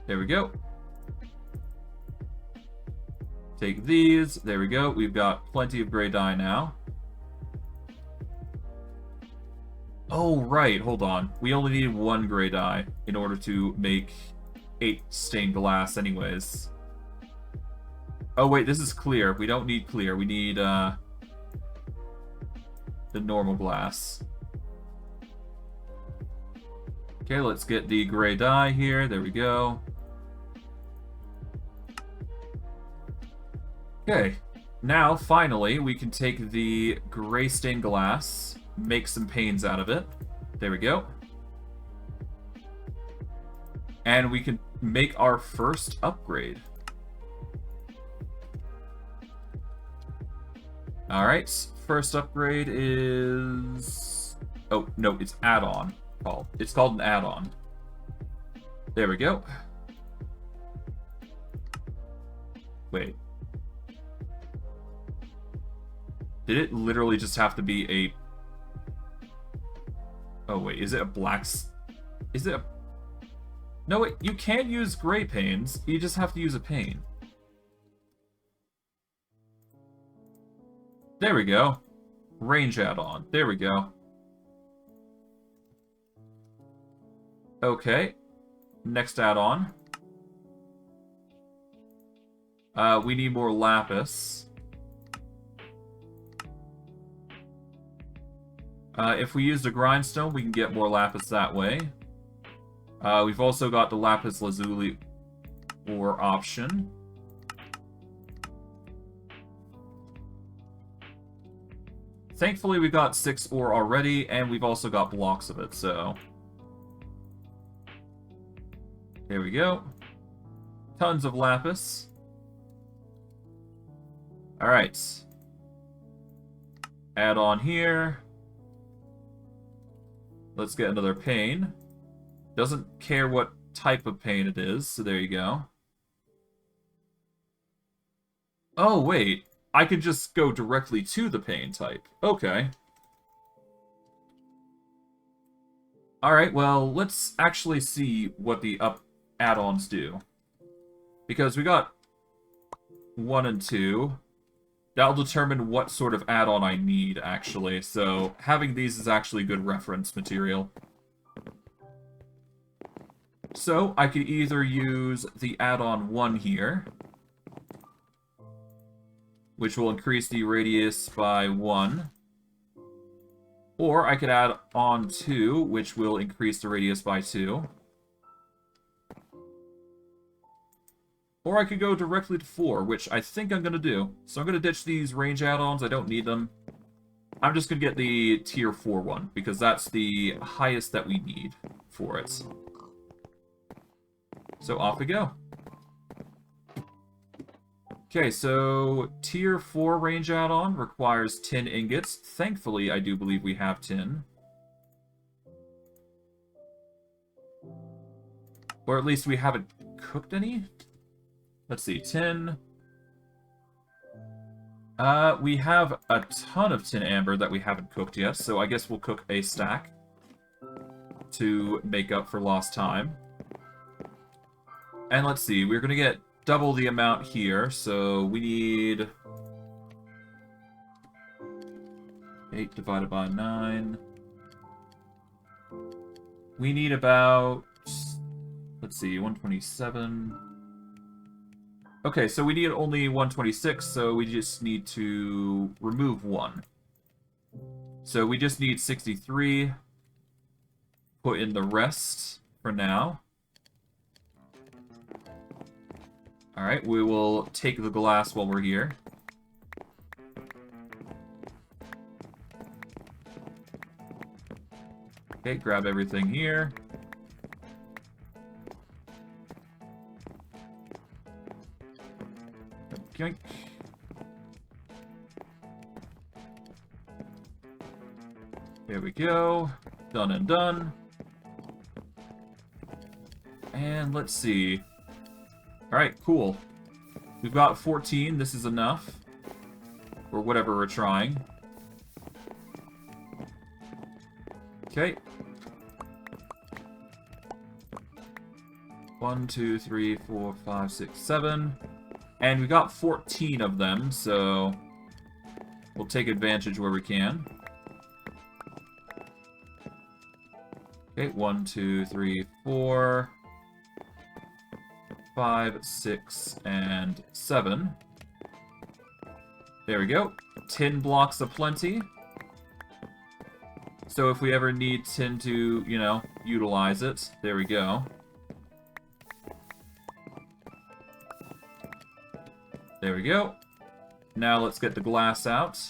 There we go. Take these. There we go. We've got plenty of gray dye now. Oh, right. Hold on. We only need 1 gray dye in order to make 8 stained glass anyways. Oh, wait. This is clear. We don't need clear. We need, the normal glass. Okay, let's get the gray dye here. There we go. Okay. Now, finally, we can take the gray stained glass, make some panes out of it. There we go. And we can make our first upgrade. Alright, first upgrade is... Oh, no, it's add-on. It's called an add-on. There we go. Wait. Did it literally just have to be a... Oh, wait, is it a black... Is it a... No, wait, you can use gray panes. You just have to use a pane. There we go. Range add-on. There we go. Okay. Next add-on. We need more lapis. If we use the grindstone, we can get more lapis that way. We've also got the lapis lazuli ore option. Thankfully, we've got 6 ore already, and we've also got blocks of it, so... There we go. Tons of lapis. Alright. Add on here. Let's get another pane. Doesn't care what type of pane it is, so there you go. Oh, wait. I could just go directly to the pane type. Okay. Alright, well, let's actually see what the add-ons do. Because we got 1 and 2. That'll determine what sort of add-on I need, actually. So, having these is actually good reference material. So, I could either use the add-on 1 here. which will increase the radius by 1. Or I could add on 2, which will increase the radius by 2. Or I could go directly to 4, which I think I'm going to do. So I'm going to ditch these range add-ons. I don't need them. I'm just going to get the tier 4 one, because that's the highest that we need for it. So off we go. Okay, so tier 4 range add-on requires tin ingots. Thankfully, I do believe we have tin. Or at least we haven't cooked any. Let's see, tin. We have a ton of tin amber that we haven't cooked yet, so I guess we'll cook a stack to make up for lost time. And let's see, we're going to get double the amount here, so we need 8 divided by 9. We need about, let's see, 127. Okay, so we need only 126, so we just need to remove 1. So we just need 63. Put in the rest for now. Alright, we will take the glass while we're here. Okay, grab everything here. Yoink. There we go. Done and done. And let's see. Alright, cool. We've got 14. This is enough. Or whatever we're trying. Okay. 1, 2, 3, 4, 5, 6, 7. And we got 14 of them, so we'll take advantage where we can. Okay, 1, 2, 3, 4, 5, 6, and 7. There we go. Tin blocks aplenty. So if we ever need tin to, you know, utilize it, there we go. There we go. Now let's get the glass out.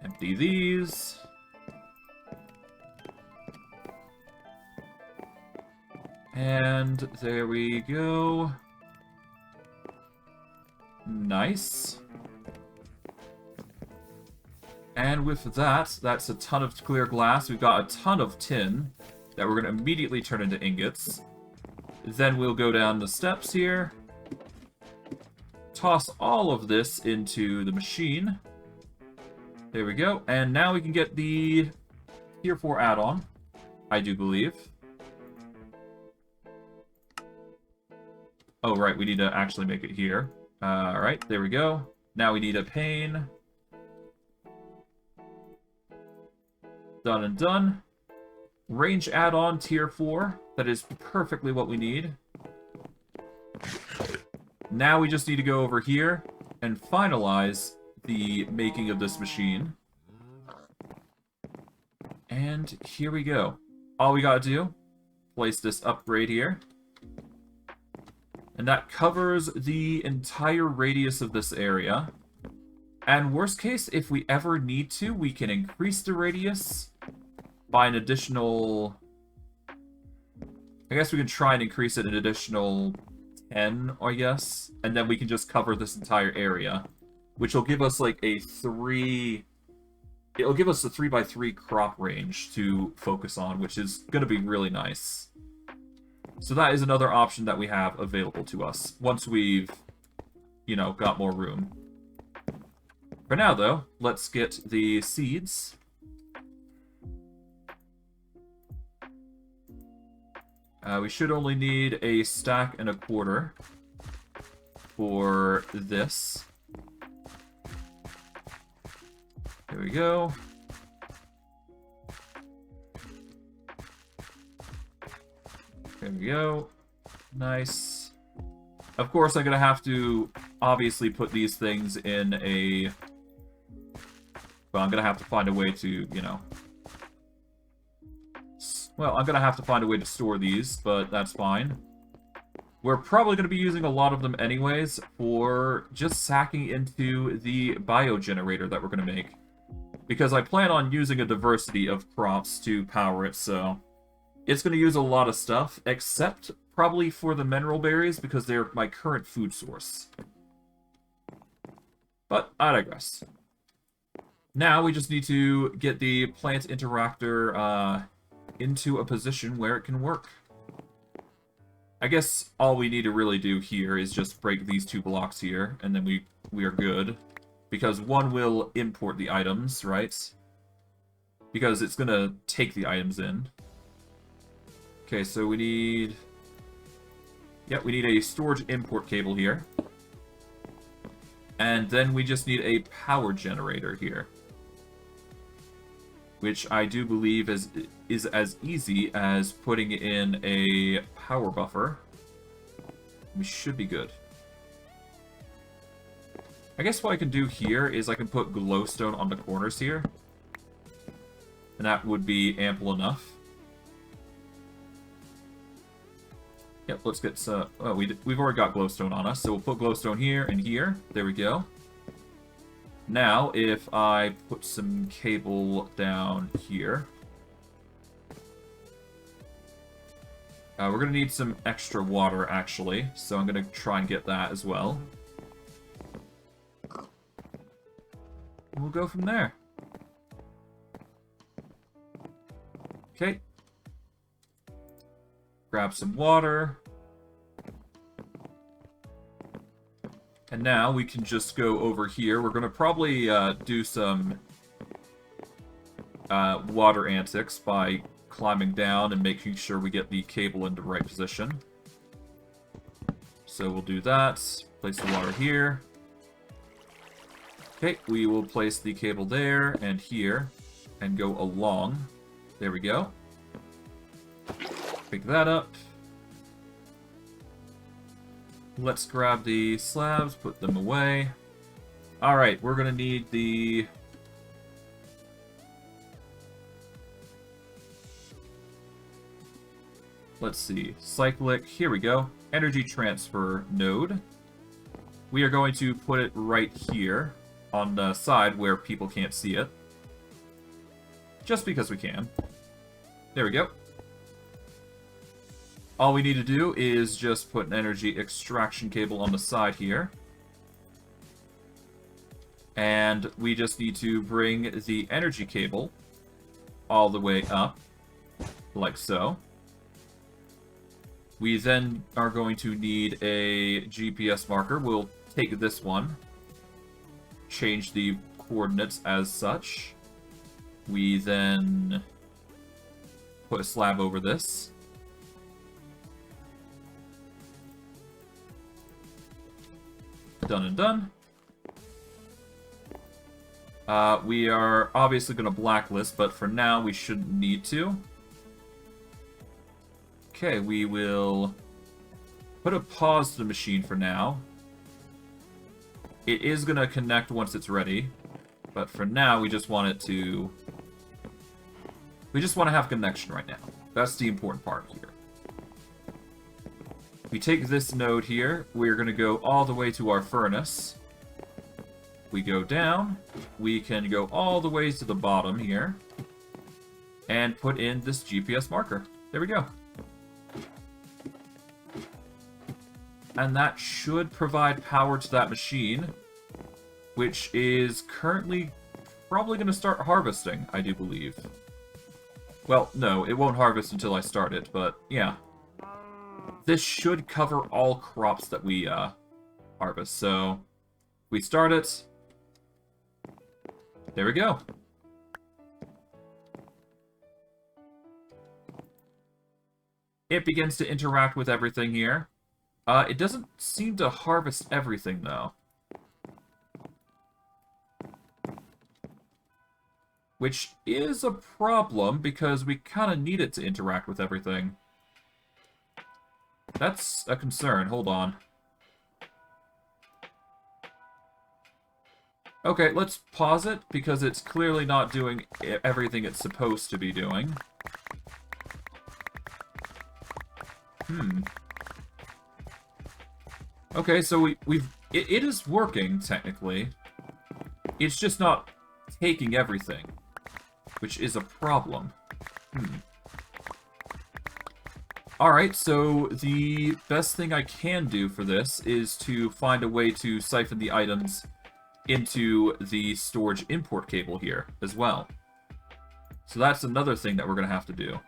Empty these. And there we go. Nice. And with that, that's a ton of clear glass. We've got a ton of tin that we're going to immediately turn into ingots. Then we'll go down the steps here. Toss all of this into the machine. There we go. And now we can get the tier 4 add-on, I do believe. Oh, right, we need to actually make it here. Alright, there we go. Now we need a pane. Done and done. Range add-on tier 4. That is perfectly what we need. Now we just need to go over here and finalize the making of this machine. And here we go. All we gotta do, place this upgrade here. And that covers the entire radius of this area. And worst case, if we ever need to, we can increase the radius by an additional... I guess we can try and increase it an additional 10, I guess. And then we can just cover this entire area. Which will give us like a 3... It'll give us a 3x3 crop range to focus on, which is going to be really nice. So that is another option that we have available to us, once we've, you know, got more room. For now, though, let's get the seeds. We should only need a stack and a quarter for this. There we go. There we go. Nice. Of course, I'm going to have to obviously put these things in a... Well, I'm going to have to find a way to, you know... Well, I'm going to have to find a way to store these, but that's fine. We're probably going to be using a lot of them anyways for just sacking into the biogenerator that we're going to make. Because I plan on using a diversity of crops to power it, so... It's going to use a lot of stuff, except probably for the mineral berries, because they're my current food source. But I digress. Now we just need to get the plant interactor into a position where it can work. I guess all we need to really do here is just break these 2 blocks here, and then we are good. Because one will import the items, right? Because it's going to take the items in. Okay, so we need... Yep, we need a storage import cable here. And then we just need a power generator here. Which I do believe is as easy as putting in a power buffer. We should be good. I guess what I can do here is I can put glowstone on the corners here. And that would be ample enough. Yep, let's get some... Oh, we've already got glowstone on us, so we'll put glowstone here and here. There we go. Now, if I put some cable down here... we're going to need some extra water, actually, so I'm going to try and get that as well. And we'll go from there. Okay. Grab some water. And now we can just go over here. We're going to probably do some water antics by climbing down and making sure we get the cable in the right position. So we'll do that. Place the water here. Okay, we will place the cable there and here and go along. There we go. Pick that up. Let's grab the slabs, put them away. Alright, we're going to need the... Let's see. Cyclic. Here we go. Energy transfer node. We are going to put it right here on the side where people can't see it. Just because we can. There we go. All we need to do is just put an energy extraction cable on the side here. And we just need to bring the energy cable all the way up, like so. We then are going to need a GPS marker. We'll take this one, change the coordinates as such. We then put a slab over this. Done and done. We are obviously going to blacklist, but for now we shouldn't need to. Okay, we will put a pause to the machine for now. It is going to connect once it's ready, but for now we just want it to... We just want to have connection right now. That's the important part here. We take this node here, we're going to go all the way to our furnace. We go down, we can go all the way to the bottom here, and put in this GPS marker. There we go. And that should provide power to that machine, which is currently probably going to start harvesting, I do believe. Well, no, it won't harvest until I start it, but yeah. This should cover all crops that we harvest, so we start it. There we go. It begins to interact with everything here. It doesn't seem to harvest everything, though. Which is a problem, because we kind of need it to interact with everything. That's a concern. Hold on. Okay, let's pause it, because it's clearly not doing everything it's supposed to be doing. Okay, so it is working, technically. It's just not taking everything, which is a problem. Alright, so the best thing I can do for this is to find a way to siphon the items into the storage import cable here as well. So that's another thing that we're going to have to do.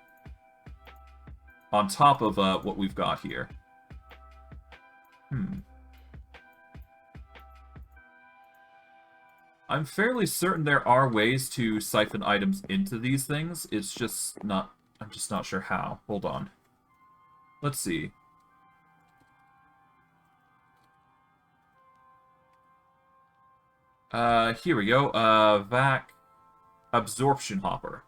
On top of what we've got here. I'm fairly certain there are ways to siphon items into these things. It's just not... I'm just not sure how. Hold on. Let's see. Here we go. Vac absorption hopper.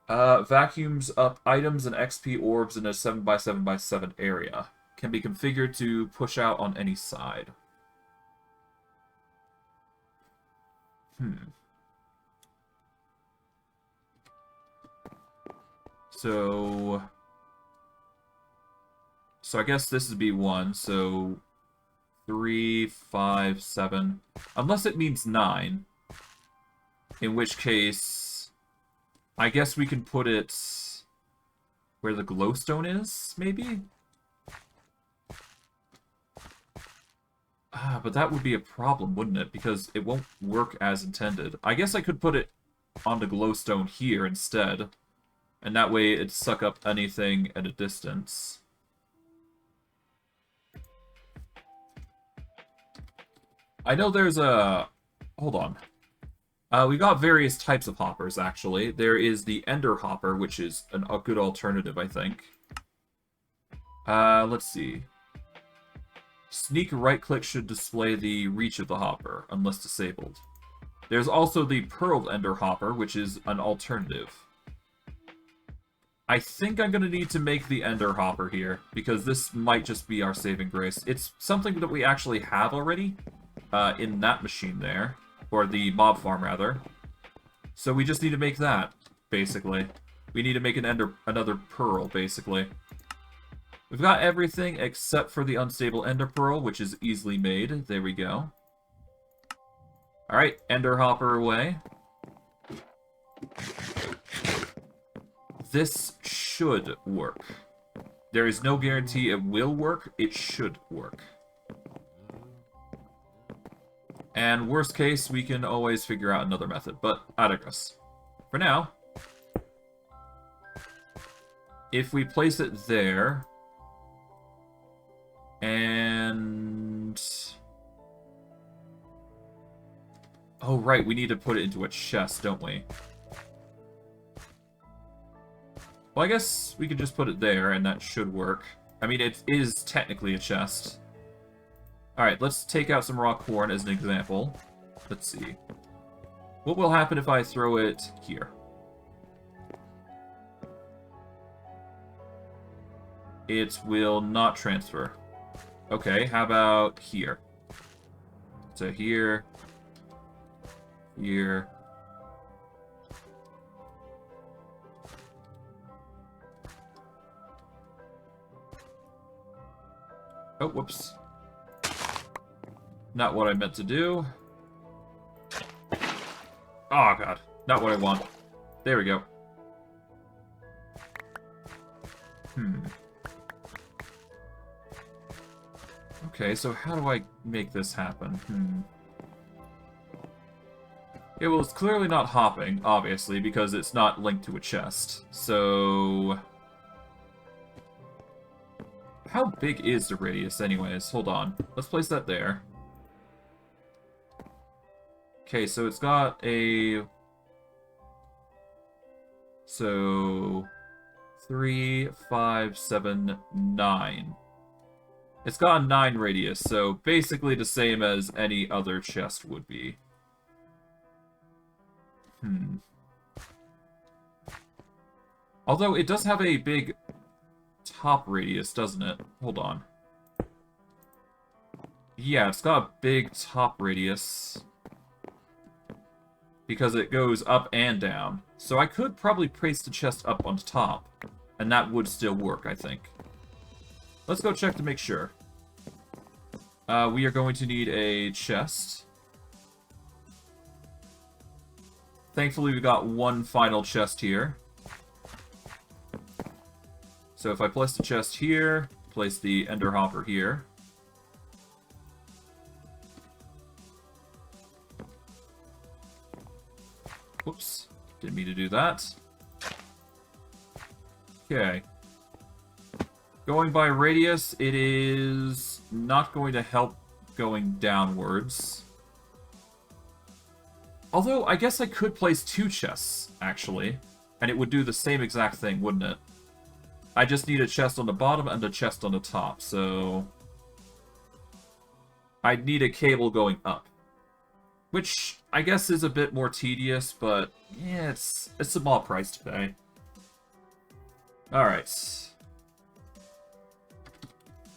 Vacuums up items and XP orbs in a 7x7x7 area. Can be configured to push out on any side. So I guess this would be 1, so 3, 5, 7. Unless it means 9. In which case, I guess we can put it where the glowstone is, maybe? But that would be a problem, wouldn't it? Because it won't work as intended. I guess I could put it on the glowstone here instead. And that way it'd suck up anything at a distance. I know there's a... Hold on. We got various types of hoppers, actually. There is the Ender Hopper, which is a good alternative, I think. Let's see. Sneak right-click should display the reach of the hopper, unless disabled. There's also the Pearled Ender Hopper, which is an alternative. I think I'm going to need to make the Ender Hopper here, because this might just be our saving grace. It's something that we actually have already in that machine there. Or the mob farm, rather. So we just need to make that, basically. We need to make another pearl, basically. We've got everything except for the unstable ender pearl, which is easily made. There we go. Alright, ender hopper away. This should work. There is no guarantee it will work. It should work. And worst case, we can always figure out another method, but I digress. For now, if we place it there, and... Oh, right, we need to put it into a chest, don't we? Well, I guess we could just put it there, and that should work. I mean, it is technically a chest. Alright, let's take out some raw corn as an example. Let's see. What will happen if I throw it here? It will not transfer. Okay, how about here? So here. Here. Oh, whoops. Not what I meant to do. Oh, God. Not what I want. There we go. Okay, so how do I make this happen? Yeah, well, it's clearly not hopping, obviously, because it's not linked to a chest. So... How big is the radius, anyways? Hold on. Let's place that there. Okay, so it's got a... So... 3, 5, 7, 9. It's got a 9 radius, so basically the same as any other chest would be. Although it does have a big top radius, doesn't it? Hold on. Yeah, it's got a big top radius. Because it goes up and down. So I could probably place the chest up on top. And that would still work, I think. Let's go check to make sure. We are going to need a chest. Thankfully, we got one final chest here. So if I place the chest here, place the ender hopper here. Whoops. Didn't mean to do that. Okay. Going by radius, it is not going to help going downwards. Although, I guess I could place two chests, actually. And it would do the same exact thing, wouldn't it? I just need a chest on the bottom and a chest on the top, so... I'd need a cable going up. Which, I guess is a bit more tedious, but... yeah, it's a small price to pay. Alright.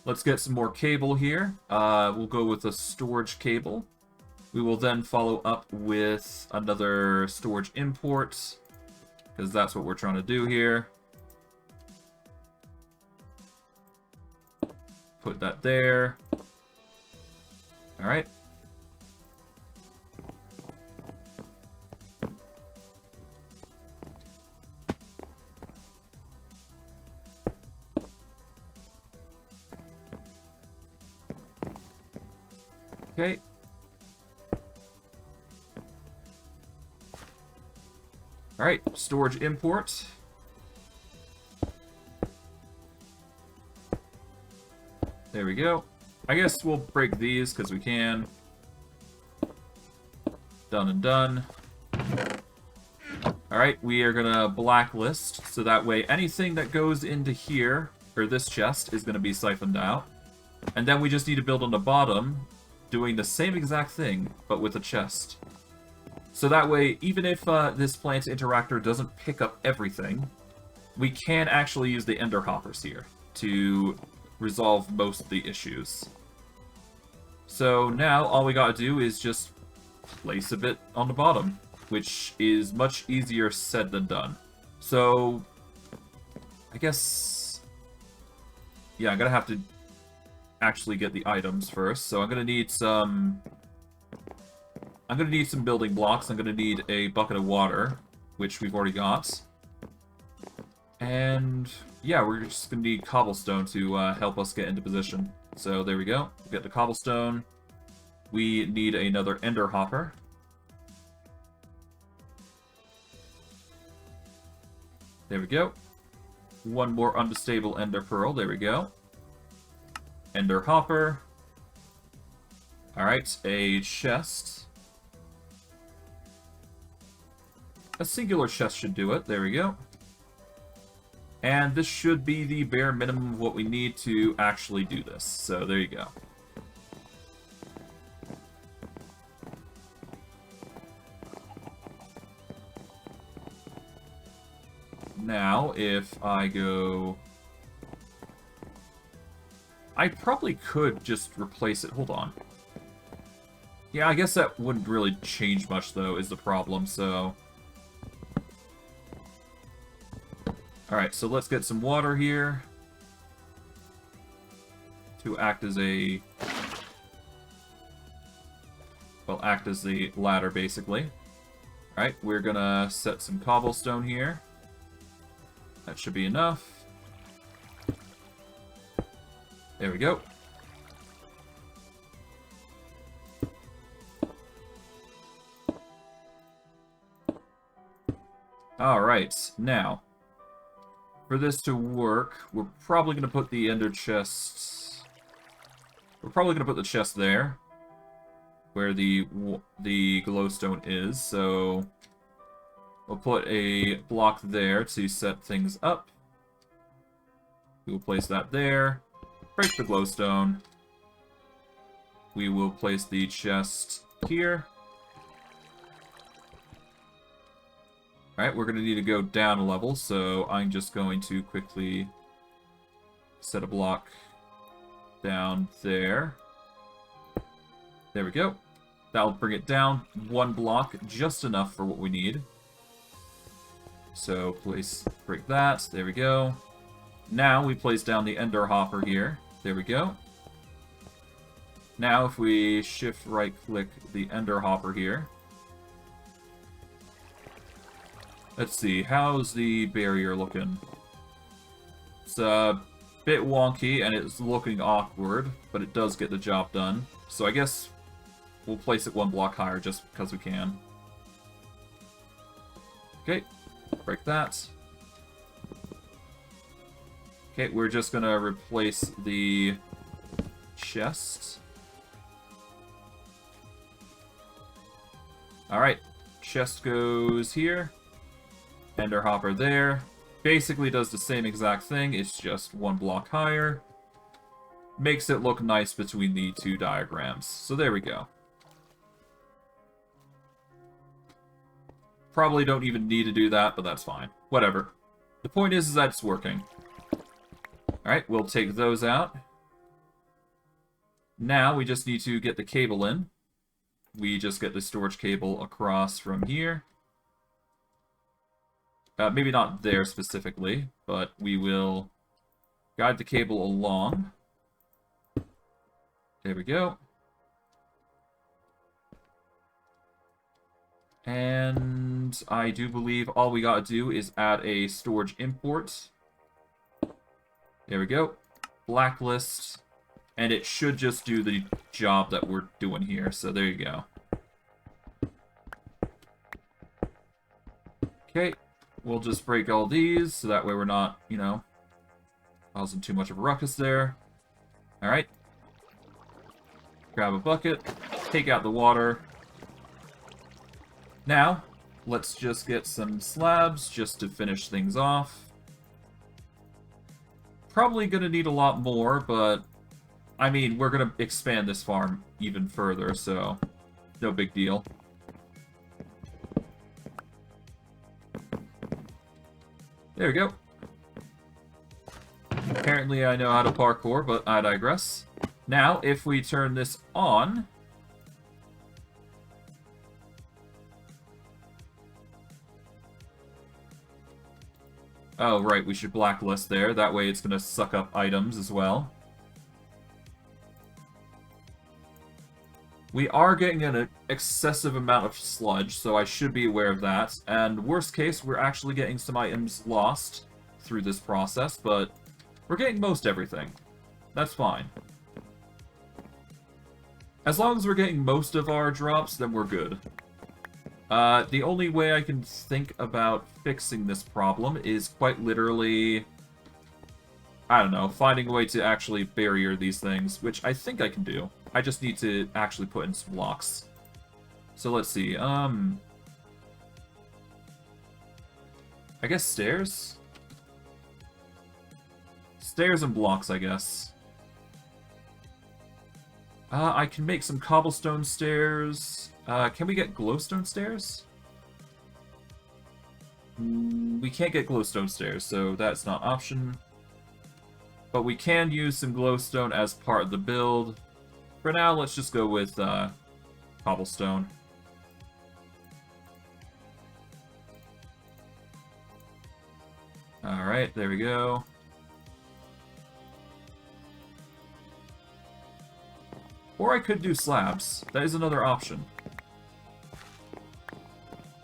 Let's get some more cable here. We'll go with a storage cable. We will then follow up with another storage import, because that's what we're trying to do here. Put that there. Alright. Okay. Alright, storage import. There we go. I guess we'll break these because we can. Done and done. Alright, we are gonna blacklist, so that way anything that goes into here, or this chest, is gonna be siphoned out. And then we just need to build on the bottom, doing the same exact thing, but with a chest. So that way, even if this plant interactor doesn't pick up everything, we can actually use the ender hoppers here to resolve most of the issues. So now, all we gotta do is just place a bit on the bottom, which is much easier said than done. So, I guess... yeah, I'm gonna have to actually get the items first, so I'm gonna need some... building blocks. I'm gonna need a bucket of water, which we've already got. And yeah, we're just gonna need cobblestone to help us get into position. So there we go. We get the cobblestone. We need another ender hopper. There we go. One more unstable ender pearl. There we go. Ender hopper. Alright, a chest. A singular chest should do it. There we go. And this should be the bare minimum of what we need to actually do this. So there you go. Now, if I go... I probably could just replace it. Hold on. Yeah, I guess that wouldn't really change much, though, is the problem, so... Alright, so let's get some water here. To act as a... well, act as the ladder, basically. Alright, we're gonna set some cobblestone here. That should be enough. There we go. Alright, now, for this to work, we're probably going to put the ender chests... we're probably going to put the chest there, where the glowstone is, so... we'll put a block there to set things up. We will place that there. Break the glowstone. We will place the chest here. Alright, we're going to need to go down a level, so I'm just going to quickly set a block down there. There we go. That'll bring it down 1 block, just enough for what we need. So break that. There we go. Now we place down the ender hopper here. There we go. Now if we shift right click the ender hopper here. Let's see, how's the barrier looking? It's a bit wonky and it's looking awkward, but it does get the job done. So I guess we'll place it 1 block higher just because we can. Okay, break that. Okay, we're just gonna replace the chest. Alright, chest goes here. Ender hopper there. Basically does the same exact thing, it's just 1 block higher. Makes it look nice between the 2 diagrams. So there we go. Probably don't even need to do that, but that's fine. Whatever. The point is that it's working. Alright, we'll take those out. Now we just need to get the cable in. We just get the storage cable across from here. Maybe not there specifically, but we will guide the cable along. There we go. And I do believe all we gotta do is add a storage import. There we go. Blacklist. And it should just do the job that we're doing here. So there you go. Okay. We'll just break all these, so that way we're not, you know, causing too much of a ruckus there. Alright. Grab a bucket. Take out the water. Now, let's just get some slabs just to finish things off. Probably gonna need a lot more, but I mean, we're gonna expand this farm even further, so no big deal. There we go. Apparently I know how to parkour, but I digress. Now, if we turn this on... Oh, right, we should blacklist there. That way it's going to suck up items as well. We are getting an excessive amount of sludge, so I should be aware of that. And worst case, we're actually getting some items lost through this process, but we're getting most everything. That's fine. As long as we're getting most of our drops, then we're good. The only way I can think about fixing this problem is quite literally, I don't know, finding a way to actually barrier these things, which I think I can do. I just need to actually put in some blocks. So let's see, I guess stairs? Stairs and blocks, I guess. I can make some cobblestone stairs. Can we get glowstone stairs? We can't get glowstone stairs, so that's not an option. But we can use some glowstone as part of the build. For now, let's just go with cobblestone. Alright, there we go. Or I could do slabs. That is another option.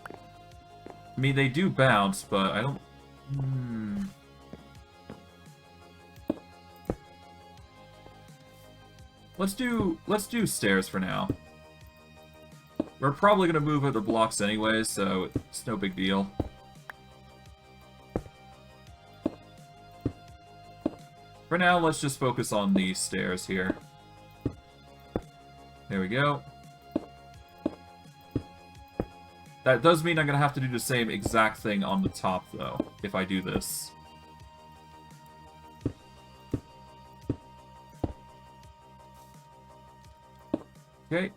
I mean, they do bounce, but I don't... Let's do stairs for now. We're probably gonna move other blocks anyway, so it's no big deal. For now, let's just focus on these stairs here. There we go. That does mean I'm gonna have to do the same exact thing on the top, though, if I do this. Okay.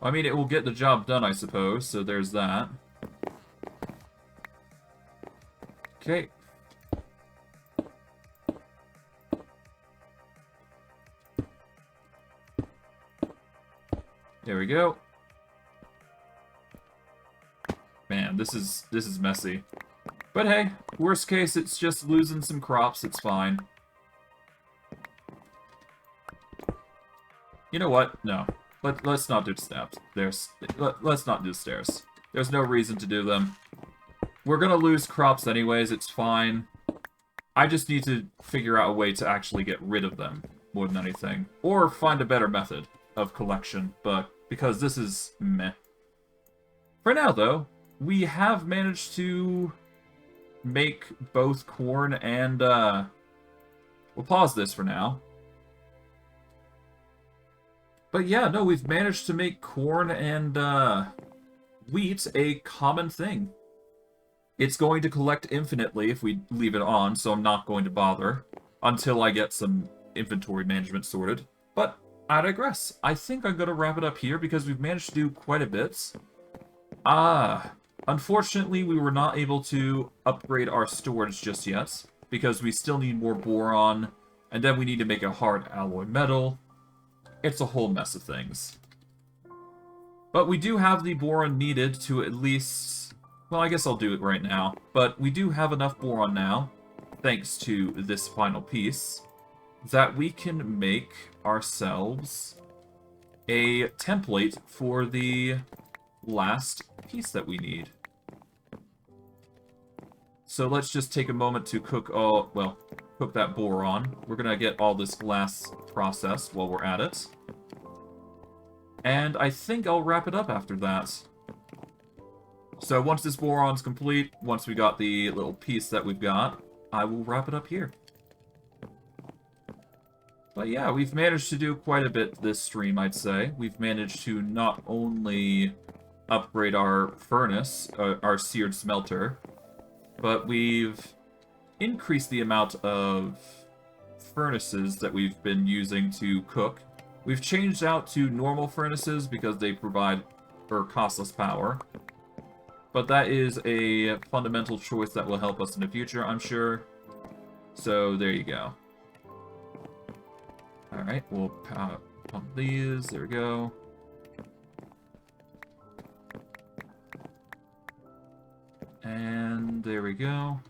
I mean, it will get the job done, I suppose, so there's that. Okay. There we go. Man, this is messy. But hey, worst case, it's just losing some crops. It's fine. You know what? No. Let's not do steps. Let's not do stairs. There's no reason to do them. We're gonna lose crops anyways. It's fine. I just need to figure out a way to actually get rid of them more than anything, or find a better method of collection. But because this is meh. For now, though, we have managed to make both corn and, we'll pause this for now. But yeah, no, we've managed to make corn and, wheat a common thing. It's going to collect infinitely if we leave it on, so I'm not going to bother until I get some inventory management sorted. But I digress. I think I'm going to wrap it up here because we've managed to do quite a bit. Unfortunately, we were not able to upgrade our storage just yet, because we still need more boron, and then we need to make a hard alloy metal. It's a whole mess of things. But we do have the boron needed to at least... Well, I guess I'll do it right now. But we do have enough boron now, thanks to this final piece, that we can make ourselves a template for the last piece that we need. So let's just take a moment to cook cook that boron. We're gonna get all this glass processed while we're at it. And I think I'll wrap it up after that. So once this boron's complete, once we got the little piece that we've got, I will wrap it up here. But yeah, we've managed to do quite a bit this stream, I'd say. We've managed to not only upgrade our furnace, our seared smelter, but we've increased the amount of furnaces that we've been using to cook. We've changed out to normal furnaces because they provide, or cost less power. But that is a fundamental choice that will help us in the future, I'm sure. So there you go. Alright, we'll pump these. There we go. And there we go.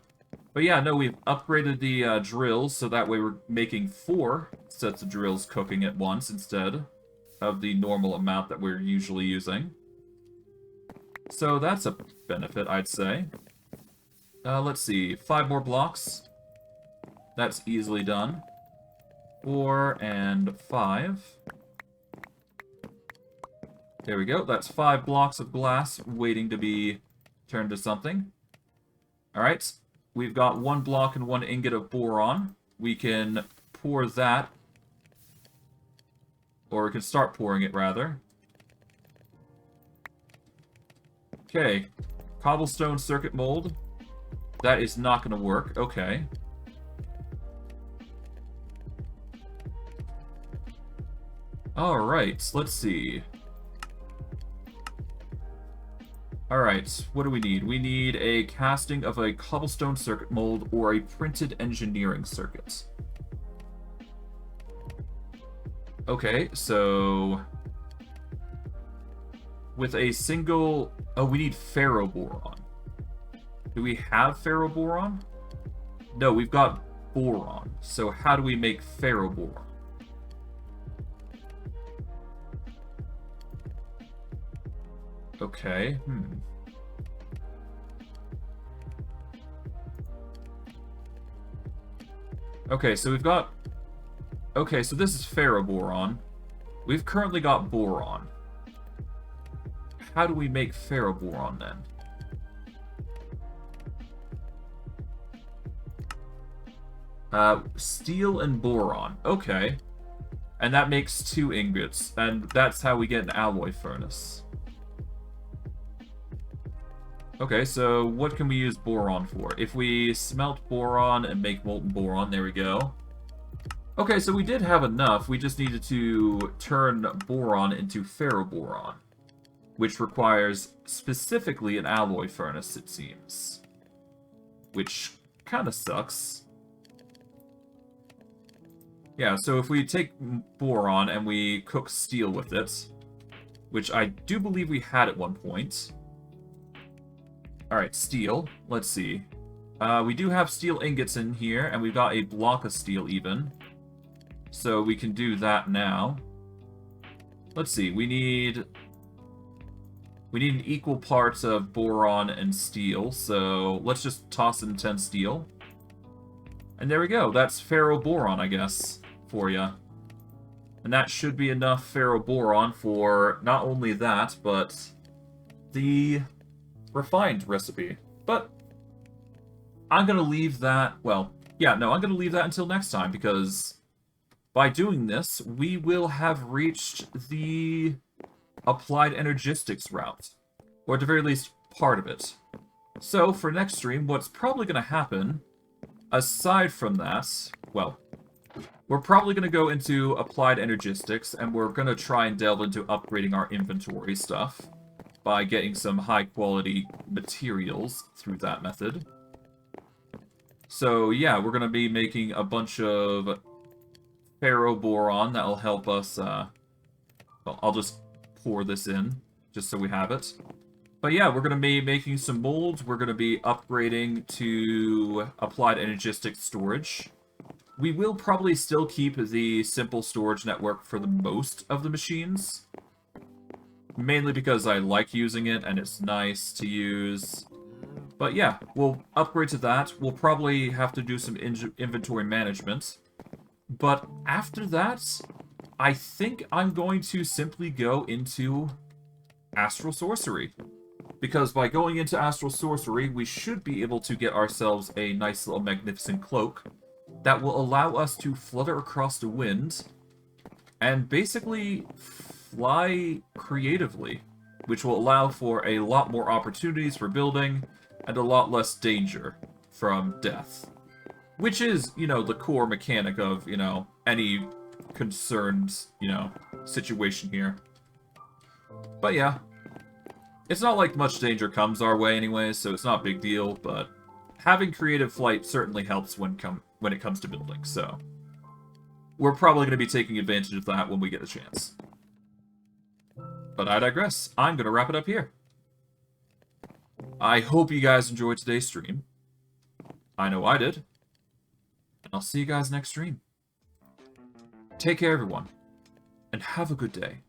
But yeah, no, we've upgraded the drills, so that way we're making 4 sets of drills cooking at once instead of the normal amount that we're usually using. So that's a benefit, I'd say. Let's see, 5 more blocks. That's easily done. 4 and 5. There we go, that's 5 blocks of glass waiting to be turned to something. Alright, we've got 1 block and 1 ingot of boron. We can pour that, or we can start pouring it, rather. Okay, cobblestone circuit mold. That is not going to work. Okay. Alright, let's see. Alright, what do we need? We need a casting of a cobblestone circuit mold or a printed engineering circuit. Okay, so... with a single... Oh, we need ferroboron. Do we have ferroboron? No, we've got boron. So how do we make ferroboron? Okay, Okay, so we've got... Okay, so this is ferroboron. We've currently got boron. How do we make ferroboron, then? Steel and boron. Okay. And that makes 2 ingots, and that's how we get an alloy furnace. Okay, so what can we use boron for? If we smelt boron and make molten boron, there we go. Okay, so we did have enough. We just needed to turn boron into ferroboron, which requires specifically an alloy furnace, it seems. Which kind of sucks. Yeah, so if we take boron and we cook steel with it, which I do believe we had at one point. Alright, steel. Let's see. We do have steel ingots in here, and we've got a block of steel even. So we can do that now. Let's see, we need an equal parts of boron and steel, so let's just toss in 10 steel. And there we go, that's ferroboron, I guess, for you. And that should be enough ferroboron for not only that, but the refined recipe. But I'm going to leave that, well, yeah, no, I'm going to leave that until next time, because by doing this, we will have reached the Applied Energistics route. Or at the very least, part of it. So, for next stream, what's probably going to happen, aside from that, well, we're probably going to go into Applied Energistics, and we're going to try and delve into upgrading our inventory stuff by getting some high-quality materials through that method. So, yeah, we're going to be making a bunch of ferroboron that'll help us, well, I'll just pour this in, just so we have it. But yeah, we're going to be making some molds, we're going to be upgrading to Applied Energistics storage. We will probably still keep the simple storage network for the most of the machines. Mainly because I like using it, and it's nice to use. But yeah, we'll upgrade to that. We'll probably have to do some inventory management. But after that, I think I'm going to simply go into Astral Sorcery. Because by going into Astral Sorcery, we should be able to get ourselves a nice little magnificent cloak that will allow us to flutter across the wind and basically fly creatively, which will allow for a lot more opportunities for building and a lot less danger from death. Which is, you know, the core mechanic of, you know, any concerned, you know, situation here. But yeah, it's not like much danger comes our way anyway, so it's not a big deal, but having creative flight certainly helps when it comes to building, so we're probably going to be taking advantage of that when we get a chance. But I digress. I'm going to wrap it up here. I hope you guys enjoyed today's stream. I know I did. And I'll see you guys next stream. Take care, everyone, and have a good day.